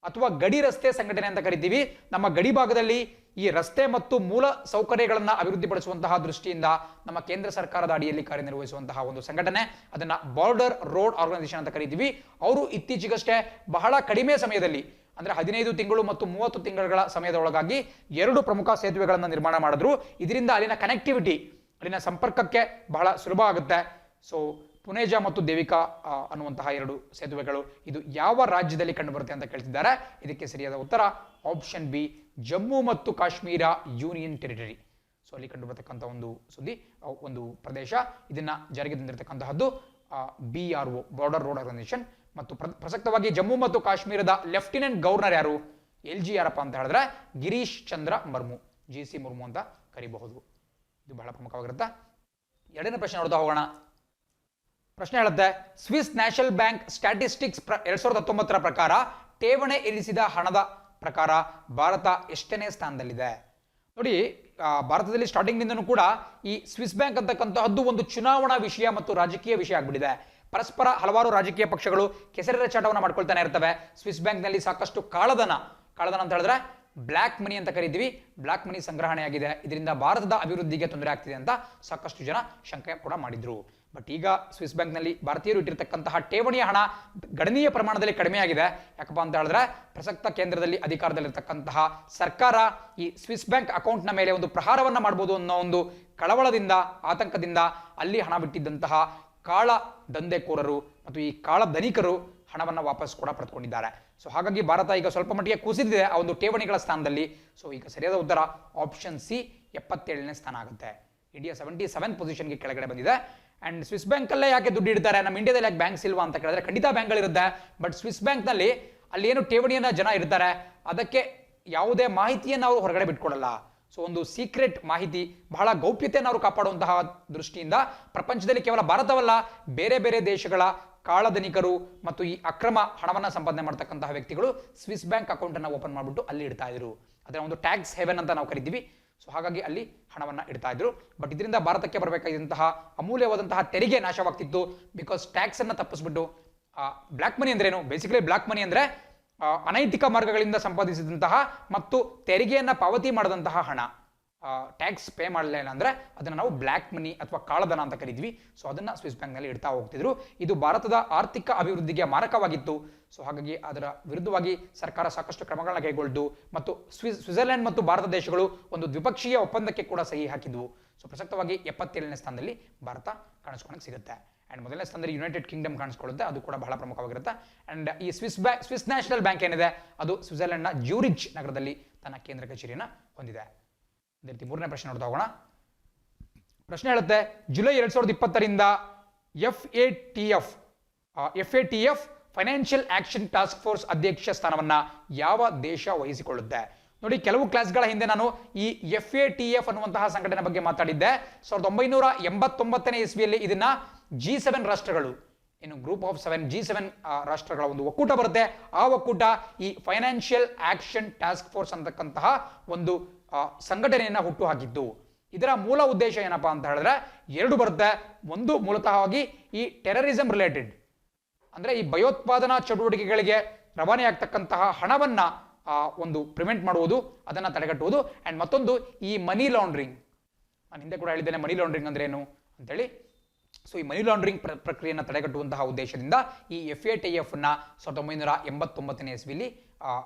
ಅಥವಾ ಗಡಿ ರಸ್ತೆ ಸಂಘಟನೆ ಅಂತ ಕರಿತೀವಿ. ನಮ್ಮ ಗಡಿ ಭಾಗದಲ್ಲಿ ಈ ರಸ್ತೆ ಮತ್ತು ಮೂಲ ಸೌಕರ್ಯಗಳನ್ನು ಅಭಿವೃದ್ಧಿಪಡಿಸುವಂತಹ ದೃಷ್ಟಿಯಿಂದ ನಮ್ಮ ಕೇಂದ್ರ ಸರ್ಕಾರದ ಅಡಿಯಲ್ಲಿ ಕಾರ್ಯನಿರ್ವಹಿಸುವಂತಹ ಒಂದು ಸಂಘಟನೆ, ಅದನ್ನ ಬಾರ್ಡರ್ ರೋಡ್ ಆರ್ಗನೈಸೇಷನ್ ಅಂತ ಕರಿತೀವಿ. ಅವರು ಇತ್ತೀಚೆಗಷ್ಟೇ ಬಹಳ ಕಡಿಮೆ ಸಮಯದಲ್ಲಿ ಅಂದ್ರೆ 15 ತಿಂಗಳು ಮತ್ತು 30 ತಿಂಗಳ ಸಮಯದ ಒಳಗಾಗಿ 2 ಪ್ರಮುಖ ಸೇತುವೆಗಳನ್ನು ನಿರ್ಮಾಣ ಮಾಡಿದ್ರು. ಇದರಿಂದ ಅಲ್ಲಿನ ಕನೆಕ್ಟಿವಿಟಿ, ಅಲ್ಲಿನ ಸಂಪರ್ಕಕ್ಕೆ ಬಹಳ ಸುಲಭ ಆಗುತ್ತೆ. ಸೊ ಪುಣೇಜಾ ಮತ್ತು ದೇವಿಕಾ ಅನ್ನುವಂತಹ 2 ಸೇತುವೆಗಳು ಇದು ಯಾವ ರಾಜ್ಯದಲ್ಲಿ ಕಂಡುಬರುತ್ತೆ ಅಂತ ಕೇಳ್ತಿದ್ದಾರೆ. ಇದಕ್ಕೆ ಸರಿಯಾದ ಉತ್ತರ ಆಪ್ಷನ್ ಬಿ, ಜಮ್ಮು ಮತ್ತು ಕಾಶ್ಮೀರ ಯೂನಿಯನ್ ಟೆರಿಟರಿ. ಸೊ ಅಲ್ಲಿ ಕಂಡುಬರ್ತಕ್ಕಂಥ ಒಂದು ಸುದ್ದಿ, ಒಂದು ಪ್ರದೇಶ. ಇದನ್ನ ಜಾರಿಗೆ ತಂದಿರತಕ್ಕಂತಹದ್ದು BRO, ಬಾರ್ಡರ್ ರೋಡ್ ಆರ್ಗನೈಸೇಷನ್. ಮತ್ತು ಪ್ರಸಕ್ತವಾಗಿ ಜಮ್ಮು ಮತ್ತು ಕಾಶ್ಮೀರದ ಲೆಫ್ಟಿನೆಂಟ್ ಗವರ್ನರ್ ಯಾರು? LG ಯಾರಪ್ಪ ಅಂತ ಹೇಳಿದ್ರೆ ಗಿರೀಶ್ ಚಂದ್ರ ಮುರ್ಮು, GC ಮುರ್ಮು ಅಂತ ಕರಿಬಹುದು. ಇದು ಬಹಳ ಪ್ರಮುಖವಾಗಿರುತ್ತೆ. ಎರಡನೇ ಪ್ರಶ್ನೆ ನೋಡ್ತಾ ಹೋಗೋಣ. ಪ್ರಶ್ನೆ ಹೇಳುತ್ತೆ, ಸ್ವಿಸ್ ನ್ಯಾಷನಲ್ ಬ್ಯಾಂಕ್ ಸ್ಟ್ಯಾಟಿಸ್ಟಿಕ್ಸ್ 2019ರ ಪ್ರಕಾರ ಠೇವಣಿ ಇರಿಸಿದ ಹಣದ ಪ್ರಕಾರ ಭಾರತ ಎಷ್ಟನೇ ಸ್ಥಾನದಲ್ಲಿದೆ? ನೋಡಿ, ಭಾರತದಲ್ಲಿ ಸ್ಟಾರ್ಟಿಂಗ್ ನಿಂದನೂ ಕೂಡ ಈ ಸ್ವಿಸ್ ಬ್ಯಾಂಕ್ ಅಂತಕ್ಕಂತಹದ್ದು ಒಂದು ಚುನಾವಣಾ ವಿಷಯ ಮತ್ತು ರಾಜಕೀಯ ವಿಷಯ ಆಗ್ಬಿಟ್ಟಿದೆ. ಪರಸ್ಪರ ಹಲವಾರು ರಾಜಕೀಯ ಪಕ್ಷಗಳು ಕೆಸರೆರ ಚಾಟವನ್ನು ಮಾಡ್ಕೊಳ್ತಾನೆ ಇರ್ತವೆ. ಸ್ವಿಸ್ ಬ್ಯಾಂಕ್ ನಲ್ಲಿ ಸಾಕಷ್ಟು ಕಾಳಧನ ಅಂತ ಹೇಳಿದ್ರೆ ಬ್ಲ್ಯಾಕ್ ಮನಿ ಅಂತ ಕರಿತೀವಿ, ಬ್ಲ್ಯಾಕ್ ಮನಿ ಸಂಗ್ರಹಣೆ ಆಗಿದೆ. ಇದರಿಂದ ಭಾರತದ ಅಭಿವೃದ್ಧಿಗೆ ತೊಂದರೆ ಆಗ್ತಿದೆ ಅಂತ ಸಾಕಷ್ಟು ಜನ ಶಂಕೆ ಕೂಡ ಮಾಡಿದ್ರು. ಬಟ್ ಈಗ ಸ್ವಿಸ್ ಬ್ಯಾಂಕ್ ನಲ್ಲಿ ಭಾರತೀಯರು ಇಟ್ಟಿರ್ತಕ್ಕಂತಹ ಠೇವಣಿಯ ಹಣ ಗಣನೀಯ ಪ್ರಮಾಣದಲ್ಲಿ ಕಡಿಮೆ ಆಗಿದೆ. ಯಾಕಪ್ಪ ಅಂತ ಹೇಳಿದ್ರೆ ಪ್ರಸಕ್ತ ಕೇಂದ್ರದಲ್ಲಿ ಅಧಿಕಾರದಲ್ಲಿರ್ತಕ್ಕಂತಹ ಸರ್ಕಾರ ಈ ಸ್ವಿಸ್ ಬ್ಯಾಂಕ್ ಅಕೌಂಟ್ ನ ಮೇಲೆ ಒಂದು ಪ್ರಹಾರವನ್ನ ಮಾಡಬಹುದು ಅನ್ನೋ ಒಂದು ಕಳವಳದಿಂದ, ಆತಂಕದಿಂದ ಅಲ್ಲಿ ಹಣ ಬಿಟ್ಟಿದ್ದಂತಹ ಕಾಳ ದಂಧೆಕೋರರು ಮತ್ತು ಈ ಕಾಳ ಧನಿಕರು ಹಣವನ್ನು ವಾಪಸ್ ಕೂಡ ಪಡೆದುಕೊಂಡಿದ್ದಾರೆ. ಸೊ ಹಾಗಾಗಿ ಭಾರತ ಈಗ ಸ್ವಲ್ಪ ಮಟ್ಟಿಗೆ ಕುಸಿದಿದೆ ಆ ಒಂದು ಠೇವಣಿಗಳ ಸ್ಥಾನದಲ್ಲಿ. ಸೊ ಈಗ ಸರಿಯಾದ ಉತ್ತರ ಆಪ್ಷನ್ ಸಿ 77ನೇ ಸ್ಥಾನ ಆಗುತ್ತೆ. ಇಂಡಿಯಾ 77 ಪೊಸಿಷನ್ಗೆ ಕೆಳಗಡೆ ಬಂದಿದೆ. ಅಂಡ್ ಸ್ವಿಸ್ ಬ್ಯಾಂಕಲ್ಲೇ ಯಾಕೆ ದುಡ್ಡು ಇಡ್ತಾರೆ, ನಮ್ಮ ಇಂಡಿಯಾದಲ್ಲಿ ಯಾಕೆ ಬ್ಯಾಂಕ್ಸ್ ಇಲ್ವಾ ಅಂತ ಕೇಳಿದ್ರೆ ಖಂಡಿತ ಬ್ಯಾಂಕ್ಗಳಿರುತ್ತೆ. ಬಟ್ ಸ್ವಿಸ್ ಬ್ಯಾಂಕ್ನಲ್ಲಿ ಅಲ್ಲಿ ಏನು ಠೇವಣಿಯನ್ನ ಜನ ಇರ್ತಾರೆ ಅದಕ್ಕೆ ಯಾವುದೇ ಮಾಹಿತಿಯನ್ನು ಅವರು ಹೊರಗಡೆ ಬಿಟ್ಕೊಡಲ್ಲ. ಸೊ ಒಂದು ಸೀಕ್ರೆಟ್ ಮಾಹಿತಿ, ಬಹಳ ಗೌಪ್ಯತೆಯನ್ನು ಅವರು ಕಾಪಾಡುವಂತಹ ದೃಷ್ಟಿಯಿಂದ ಪ್ರಪಂಚದಲ್ಲಿ ಕೇವಲ ಭಾರತವಲ್ಲ, ಬೇರೆ ಬೇರೆ ದೇಶಗಳ ಕಾಳಧನಿಕರು ಮತ್ತು ಈ ಅಕ್ರಮ ಹಣವನ್ನು ಸಂಪಾದನೆ ಮಾಡ್ತಕ್ಕಂತಹ ವ್ಯಕ್ತಿಗಳು ಸ್ವಿಸ್ ಬ್ಯಾಂಕ್ ಅಕೌಂಟ್ ಅನ್ನು ಓಪನ್ ಮಾಡಿಬಿಟ್ಟು ಅಲ್ಲಿ ಇಡ್ತಾ ಇದ್ರು. ಅದರ ಒಂದು ಟ್ಯಾಕ್ಸ್ ಹೆವೆನ್ ಅಂತ ನಾವು ಕರಿತೀವಿ. ಸೊ ಹಾಗಾಗಿ ಅಲ್ಲಿ ಹಣವನ್ನು ಇಡ್ತಾ ಇದ್ರು. ಬಟ್ ಇದರಿಂದ ಭಾರತಕ್ಕೆ ಬರಬೇಕಾದಂತಹ ಅಮೂಲ್ಯವಾದಂತಹ ತೆರಿಗೆ ನಾಶವಾಗ್ತಿತ್ತು. ಬಿಕಾಸ್ ಟ್ಯಾಕ್ಸ್ ಅನ್ನು ತಪ್ಪಿಸ್ಬಿಟ್ಟು ಬ್ಲ್ಯಾಕ್ ಮನಿ ಅಂದ್ರೇನು, ಬೇಸಿಕಲಿ ಬ್ಲ್ಯಾಕ್ ಮನಿ ಅಂದ್ರೆ ಅನೈತಿಕ ಮಾರ್ಗಗಳಿಂದ ಸಂಪಾದಿಸಿದಂತಹ ಮತ್ತು ತೆರಿಗೆಯನ್ನ ಪಾವತಿ ಮಾಡದಂತಹ ಹಣ, ಟ್ಯಾಕ್ಸ್ ಪೇ ಮಾಡಲಿಲ್ಲ ಅಂದ್ರೆ ಅದನ್ನ ನಾವು ಬ್ಲ್ಯಾಕ್ ಮನಿ ಅಥವಾ ಕಾಳಧನ ಅಂತ ಕರಿದ್ವಿ. ಸೊ ಅದನ್ನ ಸ್ವಿಸ್ ಬ್ಯಾಂಕ್ ನಲ್ಲಿ ಇಡ್ತಾ ಹೋಗ್ತಿದ್ರು. ಇದು ಭಾರತದ ಆರ್ಥಿಕ ಅಭಿವೃದ್ಧಿಗೆ ಮಾರಕವಾಗಿತ್ತು. ಸೊ ಹಾಗಾಗಿ ಅದರ ವಿರುದ್ಧವಾಗಿ ಸರ್ಕಾರ ಸಾಕಷ್ಟು ಕ್ರಮಗಳನ್ನ ಕೈಗೊಳ್ದು ಮತ್ತು ಸ್ವಿಟ್ಜರ್ಲೆಂಡ್ ಮತ್ತು ಭಾರತ ದೇಶಗಳು ಒಂದು ದ್ವಿಪಕ್ಷೀಯ ಒಪ್ಪಂದಕ್ಕೆ ಕೂಡ ಸಹಿ ಹಾಕಿದ್ವು. ಸೊ ಪ್ರಸಕ್ತವಾಗಿ 77ನೇ ಸ್ಥಾನದಲ್ಲಿ ಭಾರತ ಕಾಣಿಸ್ಕೊಳಕ್ಕೆ ಸಿಗುತ್ತೆ. ಅಂಡ್ ಮೊದಲನೇ ಸ್ಥಾನದಲ್ಲಿ ಯುನೈಟೆಡ್ ಕಿಂಗ್ಡಮ್ ಕಾಣಿಸ್ಕೊಳ್ಳುತ್ತೆ, ಅದು ಕೂಡ ಬಹಳ ಪ್ರಮುಖವಾಗಿರುತ್ತೆ. ಅಂಡ್ ಈ ಸ್ವಿಸ್ ನ್ಯಾಷನಲ್ ಬ್ಯಾಂಕ್ ಏನಿದೆ ಅದು ಸ್ವಿಟ್ಜರ್ಲೆಂಡ್ನ ಜ್ಯೂರಿಚ್ ನಗರದಲ್ಲಿ ತನ್ನ ಕೇಂದ್ರ ಕಚೇರಿಯನ್ನು ಹೊಂದಿದೆ. ಅದೇ ರೀತಿ ಮೂರನೇ ಪ್ರಶ್ನೆ ನೋಡ್ತಾ ಹೋಗೋಣ. ಪ್ರಶ್ನೆ ಹೇಳುತ್ತೆ, ಜುಲೈ 2020ರಿಂದ FATF financial action task force ಅಧ್ಯಕ್ಷ ಸ್ಥಾನವನ್ನ ಯಾವ ದೇಶ ವಹಿಸಿಕೊಳ್ಳುತ್ತೆ? ನೋಡಿ, ಕೆಲವು ಕ್ಲಾಸ್ಗಳ ಹಿಂದೆ ನಾನು ಈ FATF ಅನ್ನುವಂತಹ ಸಂಘಟನೆ ಬಗ್ಗೆ ಮಾತಾಡಿದ್ದೆ. 1989ನೇ ಇಸ್ವಿಯಲ್ಲಿ ಇದನ್ನ G7 ರಾಷ್ಟ್ರಗಳು, ಇನ್ನು ಗ್ರೂಪ್ ಆಫ್ 7 G7 ರಾಷ್ಟ್ರಗಳ ಒಂದು ಒಕ್ಕೂಟ ಬರುತ್ತೆ. ಆ ಒಕ್ಕೂಟ ಈ ಫೈನಾನ್ಷಿಯಲ್ ಆಕ್ಷನ್ ಟಾಸ್ಕ್ ಫೋರ್ಸ್ ಅಂತಕ್ಕಂತಹ ಒಂದು ಸಂಘಟನೆಯನ್ನ ಹುಟ್ಟು ಹಾಕಿತ್ತು. ಇದರ ಮೂಲ ಉದ್ದೇಶ ಏನಪ್ಪಾ ಅಂತ ಹೇಳಿದ್ರೆ ಎರಡು ಬರುತ್ತೆ. ಒಂದು ಮೂಲತಃವಾಗಿ ಈ ಟೆರರಿಸಂ ರಿಲೇಟೆಡ್, ಅಂದ್ರೆ ಈ ಭಯೋತ್ಪಾದನಾ ಚಟುವಟಿಕೆಗಳಿಗೆ ರವಾನೆ ಆಗ್ತಕ್ಕಂತಹ ಹಣವನ್ನ ಒಂದು ಪ್ರಿವೆಂಟ್ ಮಾಡುವುದು, ಅದನ್ನ ತಡೆಗಟ್ಟುವುದು. ಅಂಡ್ ಮತ್ತೊಂದು ಈ ಮನಿ ಲಾಂಡ್ರಿಂಗ್. ನಾನು ಹಿಂದೆ ಕೂಡ ಹೇಳಿದ್ದೇನೆ ಮನಿ ಲಾಂಡ್ರಿಂಗ್ ಅಂದ್ರೆ ಏನು ಅಂತೇಳಿ. ಸೊ ಈ ಮನಿ ಲಾಂಡ್ರಿಂಗ್ ಪ್ರಕ್ರಿಯೆಯನ್ನು ತಡೆಗಟ್ಟುವಂತಹ ಉದ್ದೇಶದಿಂದ ಈ FATF ನ 1989ನೇ ಇಸ್ವಿಲಿ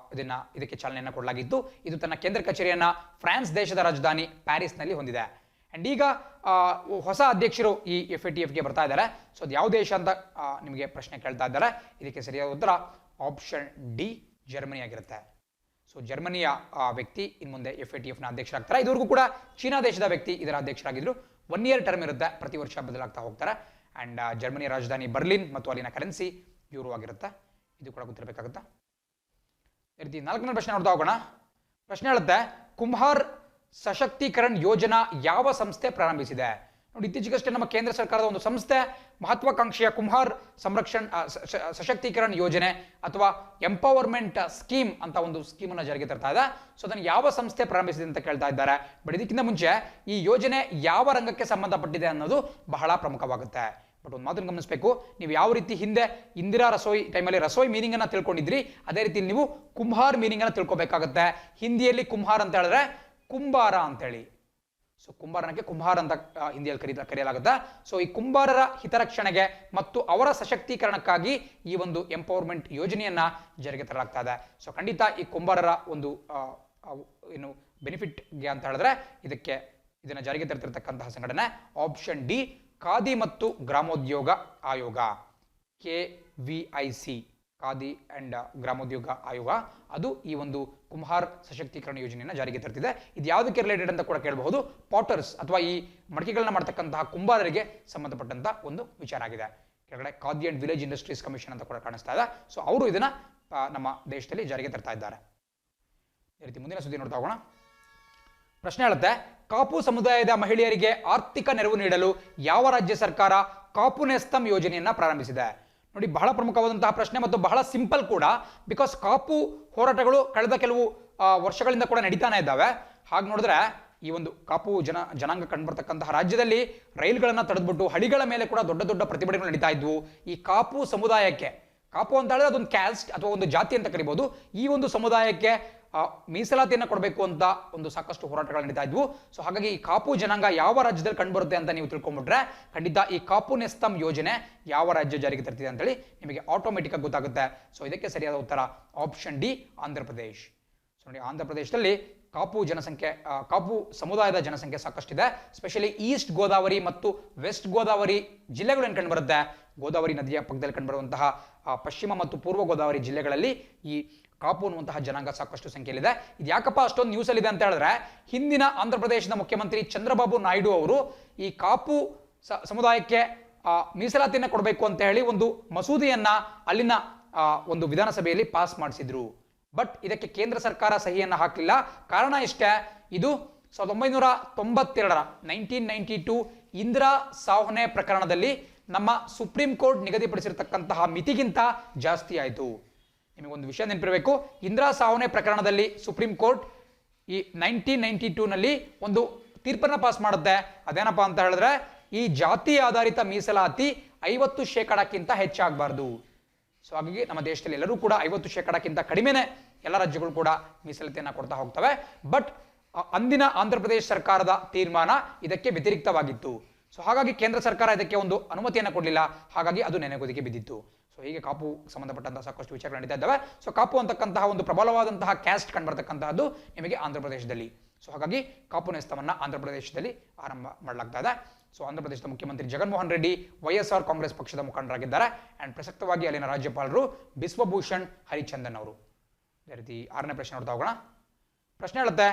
ಇದಕ್ಕೆ ಚಾಲನೆಯನ್ನು ಕೊಡಲಾಗಿತ್ತು. ಇದು ತನ್ನ ಕೇಂದ್ರ ಕಚೇರಿಯನ್ನ ಫ್ರಾನ್ಸ್ ದೇಶದ ರಾಜಧಾನಿ ಪ್ಯಾರಿಸ್ನಲ್ಲಿ ಹೊಂದಿದೆ. ಅಂಡ್ ಈಗ ಹೊಸ ಅಧ್ಯಕ್ಷರು ಈ FATFಗೆ ಬರ್ತಾ ಇದ್ದಾರೆ. ಸೊ ಅದು ಯಾವ ದೇಶ ಅಂತ ನಿಮಗೆ ಪ್ರಶ್ನೆ ಕೇಳ್ತಾ ಇದ್ದಾರೆ. ಇದಕ್ಕೆ ಸರಿಯಾದ ಉತ್ತರ ಆಪ್ಷನ್ ಡಿ, ಜರ್ಮನಿ ಆಗಿರುತ್ತೆ. ಸೊ ಜರ್ಮನಿಯ ವ್ಯಕ್ತಿ ಇನ್ನು ಮುಂದೆ FATFನ ಅಧ್ಯಕ್ಷರಾಗ್ತಾರೆ. ಇದುವರೆಗೂ ಕೂಡ ಚೀನಾ ದೇಶದ ವ್ಯಕ್ತಿ ಇದರ ಅಧ್ಯಕ್ಷರಾಗಿದ್ರು. 1 ಇಯರ್ ಟರ್ಮ್ ಇರುತ್ತೆ, ಪ್ರತಿ ವರ್ಷ ಬದಲಾಗ್ತಾ ಹೋಗ್ತಾರೆ. ಅಂಡ್ ಜರ್ಮನಿಯ ರಾಜಧಾನಿ ಬರ್ಲಿನ್ ಮತ್ತು ಅಲ್ಲಿನ ಕರೆನ್ಸಿ ಯೂರೋ ಆಗಿರುತ್ತೆ. ಇದು ಕೂಡ ಗೊತ್ತಿರಬೇಕಾಗುತ್ತೆ. ಈ ರೀತಿ 4ನೇ ಪ್ರಶ್ನೆ ನೋಡ್ತಾ ಹೋಗೋಣ. ಪ್ರಶ್ನೆ ಹೇಳುತ್ತೆ, ಕುಂಭಾರ್ ಸಶಕ್ತೀಕರಣ್ ಯೋಜನಾ ಯಾವ ಸಂಸ್ಥೆ ಪ್ರಾರಂಭಿಸಿದೆ? ನೋಡಿ, ಇತ್ತೀಚೆಗಷ್ಟೇ ನಮ್ಮ ಕೇಂದ್ರ ಸರ್ಕಾರದ ಒಂದು ಸಂಸ್ಥೆ ಮಹತ್ವಾಕಾಂಕ್ಷೆಯ ಕುಂಭಾರ್ ಸಶಕ್ತೀಕರಣ್ ಯೋಜನೆ ಅಥವಾ ಎಂಪವರ್ಮೆಂಟ್ ಸ್ಕೀಮ್ ಅಂತ ಒಂದು ಸ್ಕೀಮ್ ಅನ್ನು ಜಾರಿಗೆ ತರ್ತಾ ಇದೆ. ಸೊ ಅದನ್ನು ಯಾವ ಸಂಸ್ಥೆ ಪ್ರಾರಂಭಿಸಿದೆ ಅಂತ ಕೇಳ್ತಾ ಇದ್ದಾರೆ. ಬಟ್ ಇದಕ್ಕಿಂತ ಮುಂಚೆ ಈ ಯೋಜನೆ ಯಾವ ರಂಗಕ್ಕೆ ಸಂಬಂಧಪಟ್ಟಿದೆ ಅನ್ನೋದು ಬಹಳ ಪ್ರಮುಖವಾಗುತ್ತೆ. ಬಟ್ ಒಂದು ಮಾತನ್ನು ಗಮನಿಸಬೇಕು, ನೀವು ಯಾವ ರೀತಿ ಹಿಂದೆ ಇಂದಿರಾ ರಸೋಯಿ ಟೈಮಲ್ಲಿ ರಸೋಯಿ ಮೀನಿಂಗ್ ಅನ್ನ ತಿಳ್ಕೊಂಡಿದ್ರಿ, ಅದೇ ರೀತಿ ನೀವು ಕುಂಭಾರ್ ಮೀನಿಂಗ್ ಅನ್ನ ತಿಳ್ಕೊಬೇಕಾಗುತ್ತೆ. ಹಿಂದಿಯಲ್ಲಿ ಕುಂಭಾರ್ ಅಂತ ಹೇಳಿದ್ರೆ ಕುಂಬಾರ ಅಂತೇಳಿ. ಸೊ ಕುಂಬಾರನಿಗೆ ಕುಂಬಾರ ಅಂತ ಹಿಂದಿಯಲ್ಲಿ ಕರೆಯಲಾಗುತ್ತೆ. ಸೊ ಈ ಕುಂಬಾರರ ಹಿತರಕ್ಷಣೆಗೆ ಮತ್ತು ಅವರ ಸಶಕ್ತೀಕರಣಕ್ಕಾಗಿ ಈ ಒಂದು ಎಂಪವರ್ಮೆಂಟ್ ಯೋಜನೆಯನ್ನ ಜಾರಿಗೆ ತರಲಾಗ್ತಾ ಇದೆ. ಸೊ ಖಂಡಿತ ಈ ಕುಂಬಾರರ ಒಂದು ಏನು ಬೆನಿಫಿಟ್ಗೆ ಅಂತ ಹೇಳಿದ್ರೆ ಇದನ್ನ ಜಾರಿಗೆ ತರ್ತಿರ್ತಕ್ಕಂತಹ ಸಂಘಟನೆ ಆಪ್ಷನ್ ಡಿ, ಖಾದಿ ಮತ್ತು ಗ್ರಾಮೋದ್ಯೋಗ ಆಯೋಗ, KVIC, ಖಾದಿ ಅಂಡ್ ಗ್ರಾಮೋದ್ಯೋಗ ಆಯೋಗ. ಅದು ಈ ಒಂದು ಕುಂಭಾರ್ ಸಶಕ್ತೀಕರಣ ಯೋಜನೆಯನ್ನು ಜಾರಿಗೆ ತರ್ತಿದೆ. ಇದು ಯಾವುದಕ್ಕೆ ರಿಲೇಟೆಡ್ ಅಂತ ಕೂಡ ಕೇಳಬಹುದು. ಪಾಟರ್ಸ್ ಅಥವಾ ಈ ಮಡಿಕೆಗಳನ್ನ ಮಾಡ್ತಕ್ಕಂತಹ ಕುಂಬಾರರಿಗೆ ಸಂಬಂಧಪಟ್ಟಂತ ಒಂದು ವಿಚಾರ ಆಗಿದೆ. ಕೆಳಗಡೆ khadi and village industries commission ಅಂತ ಕೂಡ ಕಾಣಿಸ್ತಾ ಇದೆ. ಸೊ ಅವರು ಇದನ್ನ ನಮ್ಮ ದೇಶದಲ್ಲಿ ಜಾರಿಗೆ ತರ್ತಾ ಇದ್ದಾರೆ. ಈ ರೀತಿ ಮುಂದಿನ ಸುದ್ದಿ ನೋಡ್ತಾ ಹೋಗೋಣ. ಪ್ರಶ್ನೆ ಹೇಳುತ್ತೆ, ಕಾಪು ಸಮುದಾಯದ ಮಹಿಳೆಯರಿಗೆ ಆರ್ಥಿಕ ನೆರವು ನೀಡಲು ಯಾವ ರಾಜ್ಯ ಸರ್ಕಾರ ಕಾಪು ನೇಸ್ತಂ ಯೋಜನೆಯನ್ನ ಪ್ರಾರಂಭಿಸಿದೆ? ನೋಡಿ, ಬಹಳ ಪ್ರಮುಖವಾದಂತಹ ಪ್ರಶ್ನೆ ಮತ್ತು ಬಹಳ ಸಿಂಪಲ್ ಕೂಡ. ಬಿಕಾಸ್ ಕಾಪು ಹೋರಾಟಗಳು ಕಳೆದ ಕೆಲವು ವರ್ಷಗಳಿಂದ ಕೂಡ ನಡೀತಾನೆ ಇದ್ದಾವೆ. ಹಾಗೆ ನೋಡಿದ್ರೆ ಈ ಒಂದು ಕಾಪು ಜನಾಂಗ ಕಂಡುಬರ್ತಕ್ಕಂತಹ ರಾಜ್ಯದಲ್ಲಿ ರೈಲ್ಗಳನ್ನ ತಡೆದ್ಬಿಟ್ಟು ಹಳಿಗಳ ಮೇಲೆ ಕೂಡ ದೊಡ್ಡ ದೊಡ್ಡ ಪ್ರತಿಭಟನೆಗಳು ನಡೀತಾ ಇದ್ವು. ಈ ಕಾಪು ಸಮುದಾಯಕ್ಕೆ, ಕಾಪು ಅಂತ ಹೇಳಿದ್ರೆ ಅದೊಂದು ಕ್ಯಾಸ್ಟ್ ಅಥವಾ ಒಂದು ಜಾತಿ ಅಂತ ಕರಿಬಹುದು, ಈ ಒಂದು ಸಮುದಾಯಕ್ಕೆ ಮೀಸಲಾತಿಯನ್ನು ಕೊಡಬೇಕು ಅಂತ ಒಂದು ಸಾಕಷ್ಟು ಹೋರಾಟಗಳು ನಡೀತಾ ಇದ್ವು. ಸೊ ಹಾಗಾಗಿ ಈ ಕಾಪು ಜನಾಂಗ ಯಾವ ರಾಜ್ಯದಲ್ಲಿ ಕಂಡುಬರುತ್ತೆ ಅಂತ ನೀವು ತಿಳ್ಕೊಂಡ್ಬಿಟ್ರೆ ಖಂಡಿತ ಈ ಕಾಪು ನೇಸ್ತಂ ಯೋಜನೆ ಯಾವ ರಾಜ್ಯ ಜಾರಿಗೆ ತರ್ತಿದೆ ಅಂತೇಳಿ ನಿಮಗೆ ಆಟೋಮೆಟಿಕ್ ಆಗಿ ಗೊತ್ತಾಗುತ್ತೆ. ಸೊ ಇದಕ್ಕೆ ಸರಿಯಾದ ಉತ್ತರ option D, Andhra Pradesh. So ನೋಡಿ, ಆಂಧ್ರ ಪ್ರದೇಶದಲ್ಲಿ ಕಾಪು ಜನಸಂಖ್ಯೆ ಕಾಪು ಸಮುದಾಯದ ಜನಸಂಖ್ಯೆ ಸಾಕಷ್ಟಿದೆ. ಸ್ಪೆಷಲಿ ಈಸ್ಟ್ ಗೋದಾವರಿ ಮತ್ತು ವೆಸ್ಟ್ ಗೋದಾವರಿ ಜಿಲ್ಲೆಗಳು ಏನು ಕಂಡು ಬರುತ್ತೆ, ಗೋದಾವರಿ ನದಿಯ ಪಕ್ಕದಲ್ಲಿ ಕಂಡುಬರುವಂತಹ ಪಶ್ಚಿಮ ಮತ್ತು ಪೂರ್ವ ಗೋದಾವರಿ ಜಿಲ್ಲೆಗಳಲ್ಲಿ ಈ ಕಾಪು ಅನ್ನುವಂತಹ ಜನಾಂಗ ಸಾಕಷ್ಟು ಸಂಖ್ಯೆಯಲ್ಲಿದೆ. ಇದು ಯಾಕಪ್ಪ ಅಷ್ಟೊಂದು ನ್ಯೂಸ್ ಅಲ್ಲಿ ಇದೆ ಅಂತ ಹೇಳಿದ್ರೆ, ಹಿಂದಿನ ಆಂಧ್ರ ಪ್ರದೇಶದ ಮುಖ್ಯಮಂತ್ರಿ ಚಂದ್ರಬಾಬು ನಾಯ್ಡು ಅವರು ಈ ಕಾಪು ಸಮುದಾಯಕ್ಕೆ ಮೀಸಲಾತಿಯನ್ನು ಕೊಡಬೇಕು ಅಂತ ಹೇಳಿ ಒಂದು ಮಸೂದೆಯನ್ನ ಅಲ್ಲಿನ ಒಂದು ವಿಧಾನಸಭೆಯಲ್ಲಿ ಪಾಸ್ ಮಾಡಿಸಿದ್ರು. ಬಟ್ ಇದಕ್ಕೆ ಕೇಂದ್ರ ಸರ್ಕಾರ ಸಹಿಯನ್ನ ಹಾಕಲಿಲ್ಲ. ಕಾರಣ ಇಷ್ಟೇ, ಇದು 1992 1992 ಇಂದಿರಾ ಸಾಹ್ನೆ ಪ್ರಕರಣದಲ್ಲಿ ನಮ್ಮ ಸುಪ್ರೀಂ ಕೋರ್ಟ್ ನಿಗದಿಪಡಿಸಿರ್ತಕ್ಕಂತಹ ಮಿತಿಗಿಂತ ಜಾಸ್ತಿ ಆಯಿತು. ನಿಮಗೊಂದು ವಿಷಯ ನೆನಪಿರಬೇಕು, ಇಂದಿರಾ ಸಾಹ್ನೆ ಪ್ರಕರಣದಲ್ಲಿ ಸುಪ್ರೀಂ ಕೋರ್ಟ್ ಈ 1992 ನಲ್ಲಿ ಒಂದು ತೀರ್ಪನ್ನ ಪಾಸ್ ಮಾಡುತ್ತೆ. ಅದೇನಪ್ಪ ಅಂತ ಹೇಳಿದ್ರೆ, ಈ ಜಾತಿ ಆಧಾರಿತ ಮೀಸಲಾತಿ 50% ಹೆಚ್ಚಾಗಬಾರ್ದು. ಸೊ ಹಾಗಾಗಿ ನಮ್ಮ ದೇಶದಲ್ಲಿ ಎಲ್ಲರೂ ಕೂಡ 50% ಕಡಿಮೆನೆ ಎಲ್ಲ ರಾಜ್ಯಗಳು ಕೂಡ ಮೀಸಲಾತಿಯನ್ನು ಕೊಡ್ತಾ ಹೋಗ್ತವೆ. ಬಟ್ ಅಂದಿನ ಆಂಧ್ರ ಪ್ರದೇಶ ಸರ್ಕಾರದ ತೀರ್ಮಾನ ಇದಕ್ಕೆ ವ್ಯತಿರಿಕ್ತವಾಗಿತ್ತು. ಸೊ ಹಾಗಾಗಿ ಕೇಂದ್ರ ಸರ್ಕಾರ ಇದಕ್ಕೆ ಒಂದು ಅನುಮತಿಯನ್ನು ಕೊಡಲಿಲ್ಲ. ಹಾಗಾಗಿ ಅದು ನೆನೆಗುದಿಗೆ ಬಿದ್ದಿತ್ತು. ಸೊ ಹೀಗೆ ಕಾಪು ಸಂಬಂಧಪಟ್ಟಂತಹ ಸಾಕಷ್ಟು ವಿಚಾರಗಳು ನಡೀತಾ ಇದ್ದಾವೆ. ಸೊ ಕಾಪು ಅಂತಕ್ಕಂತಹ ಒಂದು ಪ್ರಬಲವಾದಂತಹ ಕ್ಯಾಸ್ಟ್ ಕಂಡುಬರ್ತಕ್ಕಂತಹದ್ದು ನಿಮಗೆ ಆಂಧ್ರ ಪ್ರದೇಶದಲ್ಲಿ. ಸೊ ಹಾಗಾಗಿ ಕಾಪು ನೇಸ್ತವನ್ನ ಆಂಧ್ರ ಪ್ರದೇಶದಲ್ಲಿ ಆರಂಭ ಮಾಡಲಾಗ್ತಾ ಇದೆ. ಸೊ ಆಂಧ್ರ ಪ್ರದೇಶದ ಮುಖ್ಯಮಂತ್ರಿ ಜಗನ್ಮೋಹನ್ ರೆಡ್ಡಿ YSR ಕಾಂಗ್ರೆಸ್ ಪಕ್ಷದ ಮುಖಂಡರಾಗಿದ್ದಾರೆ. ಅಂಡ್ ಪ್ರಸಕ್ತವಾಗಿ ಅಲ್ಲಿನ ರಾಜ್ಯಪಾಲರು ಬಿಸ್ವಭೂಷಣ್ ಹರಿಚಂದನ್ ಅವರು. ಅದೇ ರೀತಿ 6ನೇ ಪ್ರಶ್ನೆ ನೋಡ್ತಾ ಹೋಗೋಣ. ಪ್ರಶ್ನೆ ಹೇಳುತ್ತೆ,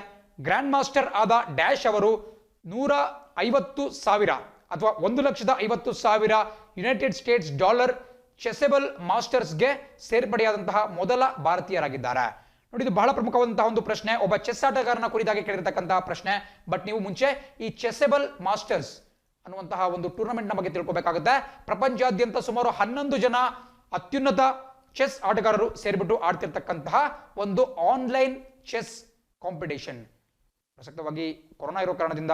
ಗ್ರ್ಯಾಂಡ್ ಮಾಸ್ಟರ್ ಆದ ಡ್ಯಾಶ್ ಅವರು 150,000 ಅಥವಾ 1,50,000 ಯುನೈಟೆಡ್ ಸ್ಟೇಟ್ಸ್ ಡಾಲರ್ ಚೆಸೆಬಲ್ ಮಾಸ್ಟರ್ಸ್ಗೆ ಸೇರ್ಪಡೆಯಾದಂತಹ ಮೊದಲ ಭಾರತೀಯರಾಗಿದ್ದಾರೆ. ನೋಡಿ, ಇದು ಬಹಳ ಪ್ರಮುಖವಾದಂತಹ ಒಂದು ಪ್ರಶ್ನೆ. ಒಬ್ಬ ಚೆಸ್ ಆಟಗಾರನ ಕುರಿತಾಗಿ ಕೇಳಿರ್ತಕ್ಕಂತಹ ಪ್ರಶ್ನೆ. ಬಟ್ ನೀವು ಮುಂಚೆ ಈ ಚೆಸೆಬಲ್ ಮಾಸ್ಟರ್ಸ್ ಅನ್ನುವಂತಹ ಒಂದು ಟೂರ್ನಮೆಂಟ್ ನ ಬಗ್ಗೆ ತಿಳ್ಕೊಬೇಕಾಗುತ್ತೆ. ಪ್ರಪಂಚಾದ್ಯಂತ ಸುಮಾರು 11 ಜನ ಅತ್ಯುನ್ನತ ಚೆಸ್ ಆಟಗಾರರು ಸೇರಿಬಿಟ್ಟು ಆಡ್ತಿರ್ತಕ್ಕಂತಹ ಒಂದು ಆನ್ಲೈನ್ ಚೆಸ್ ಕಾಂಪಿಟೇಷನ್. ಪ್ರಸಕ್ತವಾಗಿ ಕೊರೋನಾ ಇರೋ ಕಾರಣದಿಂದ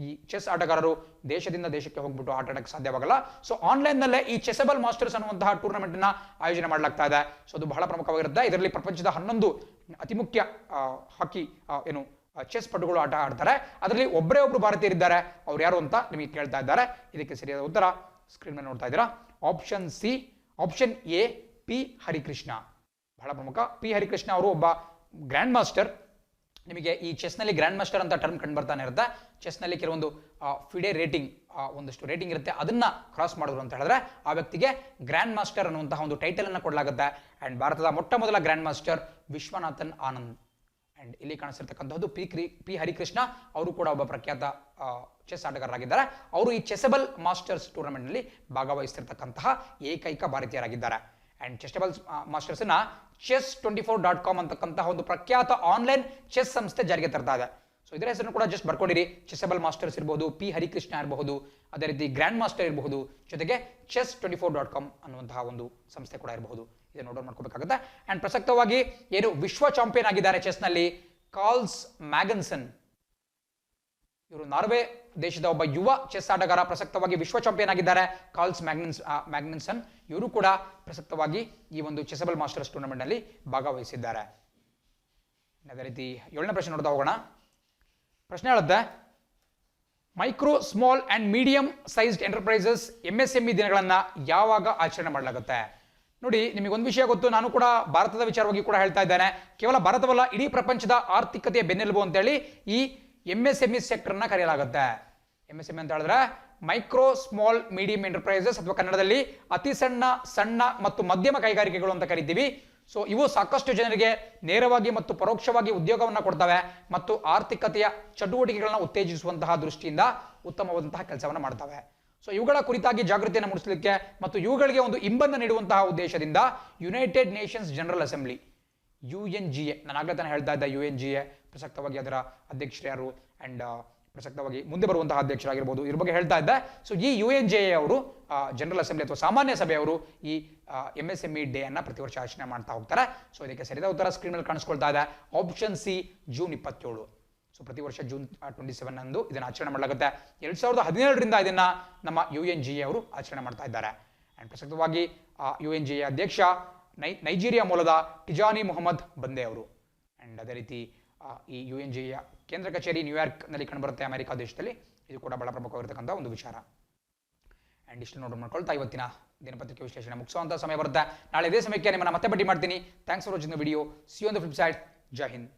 ಈ ಚೆಸ್ ಆಟಗಾರರು ದೇಶದಿಂದ ದೇಶಕ್ಕೆ ಹೋಗ್ಬಿಟ್ಟು ಆಟ ಆಡಕ್ಕೆ ಸಾಧ್ಯವಾಗಲ್ಲ. ಸೊ ಆನ್ಲೈನ್ ನಲ್ಲೇ ಈ ಚೆಸೆಬಲ್ ಮಾಸ್ಟರ್ಸ್ ಅನ್ನುವಂತಹ ಟೂರ್ನಮೆಂಟ್ ನ ಆಯೋಜನೆ ಮಾಡಲಾಗ್ತಾ ಇದೆ. ಸೊ ಅದು ಬಹಳ ಪ್ರಮುಖವಾಗಿರುತ್ತೆ. ಇದರಲ್ಲಿ ಪ್ರಪಂಚದ 11 ಅತಿ ಮುಖ್ಯ ಹಾಕಿ ಚೆಸ್ ಪಟುಗಳು ಆಟ ಆಡ್ತಾರೆ. ಅದರಲ್ಲಿ ಒಬ್ಬರು ಭಾರತೀಯರಿದ್ದಾರೆ. ಅವ್ರು ಯಾರು ಅಂತ ನಿಮಗೆ ಕೇಳ್ತಾ ಇದ್ದಾರೆ. ಇದಕ್ಕೆ ಸರಿಯಾದ ಉತ್ತರ ಸ್ಕ್ರೀನ್ ಮೇಲೆ ನೋಡ್ತಾ ಇದ್ದೀರಾ. Option C, option A, P Harikrishna. ಬಹಳ ಪ್ರಮುಖ. ಪಿ ಹರಿಕೃಷ್ಣ ಅವರು ಒಬ್ಬ ಗ್ರ್ಯಾಂಡ್ ಮಾಸ್ಟರ್. ನಿಮಗೆ ಈ ಚೆಸ್ನಲ್ಲಿ ಗ್ರ್ಯಾಂಡ್ ಮಾಸ್ಟರ್ ಅಂತ ಟರ್ಮ್ ಕಂಡು ಬರ್ತಾನೆ ಇರುತ್ತೆ. ಚೆಸ್ನಲ್ಲಿ ಕೆಲವೊಂದು ಫಿಡೆ ರೇಟಿಂಗ್, ಒಂದಷ್ಟು ರೇಟಿಂಗ್ ಇರುತ್ತೆ. ಅದನ್ನ ಕ್ರಾಸ್ ಮಾಡಿದ್ರು ಅಂತ ಹೇಳಿದ್ರೆ ಆ ವ್ಯಕ್ತಿಗೆ ಗ್ರ್ಯಾಂಡ್ ಮಾಸ್ಟರ್ ಅನ್ನುವಂತಹ ಒಂದು ಟೈಟಲ್ ಅನ್ನು ಕೊಡಲಾಗುತ್ತೆ. ಅಂಡ್ ಭಾರತದ ಮೊಟ್ಟ ಮೊದಲ grandmaster Viswanathan Anand. And ಇಲ್ಲಿ ಕಾಣಿಸಿರ್ತಕ್ಕಂಥದ್ದು ಪಿ ಹರಿಕೃಷ್ಣ. ಅವರು ಕೂಡ ಒಬ್ಬ ಪ್ರಖ್ಯಾತ ಚೆಸ್ ಆಟಗಾರರಾಗಿದ್ದಾರೆ. ಅವರು ಈ ಚೆಸೆಬಲ್ ಮಾಸ್ಟರ್ಸ್ ಟೂರ್ನಮೆಂಟ್ ನಲ್ಲಿ ಭಾಗವಹಿಸ್ತಿರ್ತಕ್ಕಂತಹ ಏಕೈಕ ಭಾರತೀಯರಾಗಿದ್ದಾರೆ. ಅಂಡ್ ಚೆಸೆಬಲ್ ಮಾಸ್ಟರ್ಸ್ ನ chess24.com ಅಂತಕ್ಕಂತಹ ಒಂದು ಪ್ರಖ್ಯಾತ ಆನ್ಲೈನ್ ಚೆಸ್ ಸಂಸ್ಥೆ ಜಾರಿಗೆ ತರ್ತಾ ಇದೆ. ಸೊ ಇದರ ಹೆಸರನ್ನು ಕೂಡ ಜಸ್ಟ್ ಬರ್ಕೊಂಡಿರಿ. ಚೆಸೆಬಲ್ ಮಾಸ್ಟರ್ಸ್ ಇರಬಹುದು, ಪಿ ಹರಿಕೃಷ್ಣ ಇರಬಹುದು, ಅದೇ ರೀತಿ ಗ್ರ್ಯಾಂಡ್ ಮಾಸ್ಟರ್ ಇರಬಹುದು, ಜೊತೆಗೆ chess24.com ಅನ್ನುವಂತಹ ಒಂದು ಸಂಸ್ಥೆ ಕೂಡ ಇರಬಹುದು. ಇದನ್ನು ನೋಟ್ ಮಾಡ್ಕೋಬೇಕಾಗುತ್ತೆ. ಅಂಡ್ ಪ್ರಸಕ್ತವಾಗಿ ಏನು ವಿಶ್ವ ಚಾಂಪಿಯನ್ ಆಗಿದ್ದಾರೆ ಚೆಸ್ನಲ್ಲಿ ಕಾರ್ಲ್ಸ್ ಮ್ಯಾಗನ್ಸನ್. ಇವರು ನಾರ್ವೆ ದೇಶದ ಒಬ್ಬ ಯುವ ಚೆಸ್ ಆಟಗಾರ. ಪ್ರಸಕ್ತವಾಗಿ ವಿಶ್ವ ಚಾಂಪಿಯನ್ ಆಗಿದ್ದಾರೆ ಕಾರ್ಲ್ಸ್ ಮ್ಯಾಗ್ನನ್ಸನ್. ಇವರು ಕೂಡ ಪ್ರಸಕ್ತವಾಗಿ ಈ ಒಂದು ಚೆಸೆಬಲ್ ಮಾಸ್ಟರ್ಸ್ ಟೂರ್ನಮೆಂಟ್ ನಲ್ಲಿ ಭಾಗವಹಿಸಿದ್ದಾರೆ. ಅದೇ ರೀತಿ 7ನೇ ಪ್ರಶ್ನೆ ನೋಡ್ತಾ ಹೋಗೋಣ. ಪ್ರಶ್ನೆ ಹೇಳುತ್ತೆ, micro, small and medium sized enterprises MSME ದಿನಗಳನ್ನ ಯಾವಾಗ ಆಚರಣೆ ಮಾಡಲಾಗುತ್ತೆ? ನೋಡಿ, ನಿಮಗೆ ಒಂದು ವಿಷಯ ಗೊತ್ತು. ನಾನು ಕೂಡ ಭಾರತದ ವಿಚಾರವಾಗಿ ಕೂಡ ಹೇಳ್ತಾ ಇದ್ದೇನೆ. ಕೇವಲ ಭಾರತವಲ್ಲ, ಇಡೀ ಪ್ರಪಂಚದ ಆರ್ಥಿಕತೆಯ ಬೆನ್ನೆಲುಬು ಅಂತೇಳಿ ಈ MSME ಸೆಕ್ಟರ್ನ ಕರೆಯಲಾಗುತ್ತೆ. MSME ಅಂತ ಹೇಳಿದ್ರೆ ಮೈಕ್ರೋ, ಸ್ಮಾಲ್, ಮೀಡಿಯಂ ಎಂಟರ್ಪ್ರೈಸಸ್ ಅಥವಾ ಕನ್ನಡದಲ್ಲಿ ಅತಿ ಸಣ್ಣ ಮತ್ತು ಮಧ್ಯಮ ಕೈಗಾರಿಕೆಗಳು ಅಂತ ಕರಿತೀವಿ. ಸೊ ಇವು ಸಾಕಷ್ಟು ಜನರಿಗೆ ನೇರವಾಗಿ ಮತ್ತು ಪರೋಕ್ಷವಾಗಿ ಉದ್ಯೋಗವನ್ನು ಕೊಡ್ತವೆ ಮತ್ತು ಆರ್ಥಿಕತೆಯ ಚಟುವಟಿಕೆಗಳನ್ನ ಉತ್ತೇಜಿಸುವಂತಹ ದೃಷ್ಟಿಯಿಂದ ಉತ್ತಮವಾದಂತಹ ಕೆಲಸವನ್ನು ಮಾಡ್ತವೆ. ಸೊ ಇವುಗಳ ಕುರಿತಾಗಿ ಜಾಗೃತಿಯನ್ನು ಮೂಡಿಸಲಿಕ್ಕೆ ಮತ್ತು ಇವುಗಳಿಗೆ ಒಂದು ಇಂಬನ್ನು ನೀಡುವಂತಹ ಉದ್ದೇಶದಿಂದ United Nations general assembly UNGA, ನಾನು ಆಗ್ಲೇ ತಾನೇ ಹೇಳ್ತಾ ಇದ್ದ UNGA, ಪ್ರಸಕ್ತವಾಗಿ ಅದರ ಅಧ್ಯಕ್ಷರು ಯಾರು ಅಂಡ್ ಪ್ರಸಕ್ತವಾಗಿ ಮುಂದೆ ಬರುವಂತಹ ಅಧ್ಯಕ್ಷರಾಗಿರ್ಬೋದು, ಇದ್ರ ಬಗ್ಗೆ ಹೇಳ್ತಾ ಇದ್ದೆ. ಸೊ ಈ UNGA ಅವರು ಜನರಲ್ ಅಸೆಂಬ್ಲಿ ಅಥವಾ ಸಾಮಾನ್ಯ ಸಭೆಯವರು ಈ MSME ಡೇ ಅನ್ನ ಪ್ರತಿ ವರ್ಷ ಆಚರಣೆ ಮಾಡ್ತಾ ಹೋಗ್ತಾರೆ. ಸೊ ಇದಕ್ಕೆ ಸರಿಯಾದ ಉತ್ತರ ಸ್ಕ್ರೀನ್ ಮೇಲೆ ಕಾಣಿಸ್ಕೊಳ್ತಾ ಇದೆ. Option C, June 27. ಸೊ ಪ್ರತಿ ವರ್ಷ ಜೂನ್ 27 ಅಂದು ಇದನ್ನು ಆಚರಣೆ ಮಾಡಲಾಗುತ್ತೆ. 2017ರಿಂದ ಇದನ್ನ ನಮ್ಮ UNGA ಅವರು ಆಚರಣೆ ಮಾಡ್ತಾ ಇದ್ದಾರೆ. ಅಂಡ್ ಪ್ರಸಕ್ತವಾಗಿ UNGA ಅಧ್ಯಕ್ಷ ನೈಜೀರಿಯಾ ಮೂಲದ ಟಿಜಾನಿ ಮೊಹಮ್ಮದ್ ಬಂದೆ ಅವರು. ಅಂಡ್ ಅದೇ ರೀತಿ ಈ UNGA ಕೇಂದ್ರ ಕಚೇರಿ ನ್ಯೂಯಾರ್ಕ್ ನಲ್ಲಿ ಕಂಡುಬರುತ್ತೆ, ಅಮೆರಿಕ ದೇಶದಲ್ಲಿ. ಇದು ಕೂಡ ಬಹಳ ಪ್ರಮುಖವಾಗಿರ್ತಕ್ಕಂಥ ಒಂದು ವಿಚಾರ. ಅಂಡ್ ಇಷ್ಟು ನೋಟ್ ಮಾಡ್ಕೊಳ್ತಾ ಇವತ್ತಿನ ದಿನಪತ್ರಿಕೆ ವಿಶ್ಲೇಷಣೆ ಮುಗಿಸುವಂತಹ ಸಮಯ ಬರುತ್ತೆ. ನಾಳೆ ಇದೇ ಸಮಯಕ್ಕೆ ನಿಮ್ಮನ್ನ ಮತ್ತೆ ಭೇಟಿ ಮಾಡ್ತೀನಿ. Thanks for watching the video. C on the flip side. Jai Hind.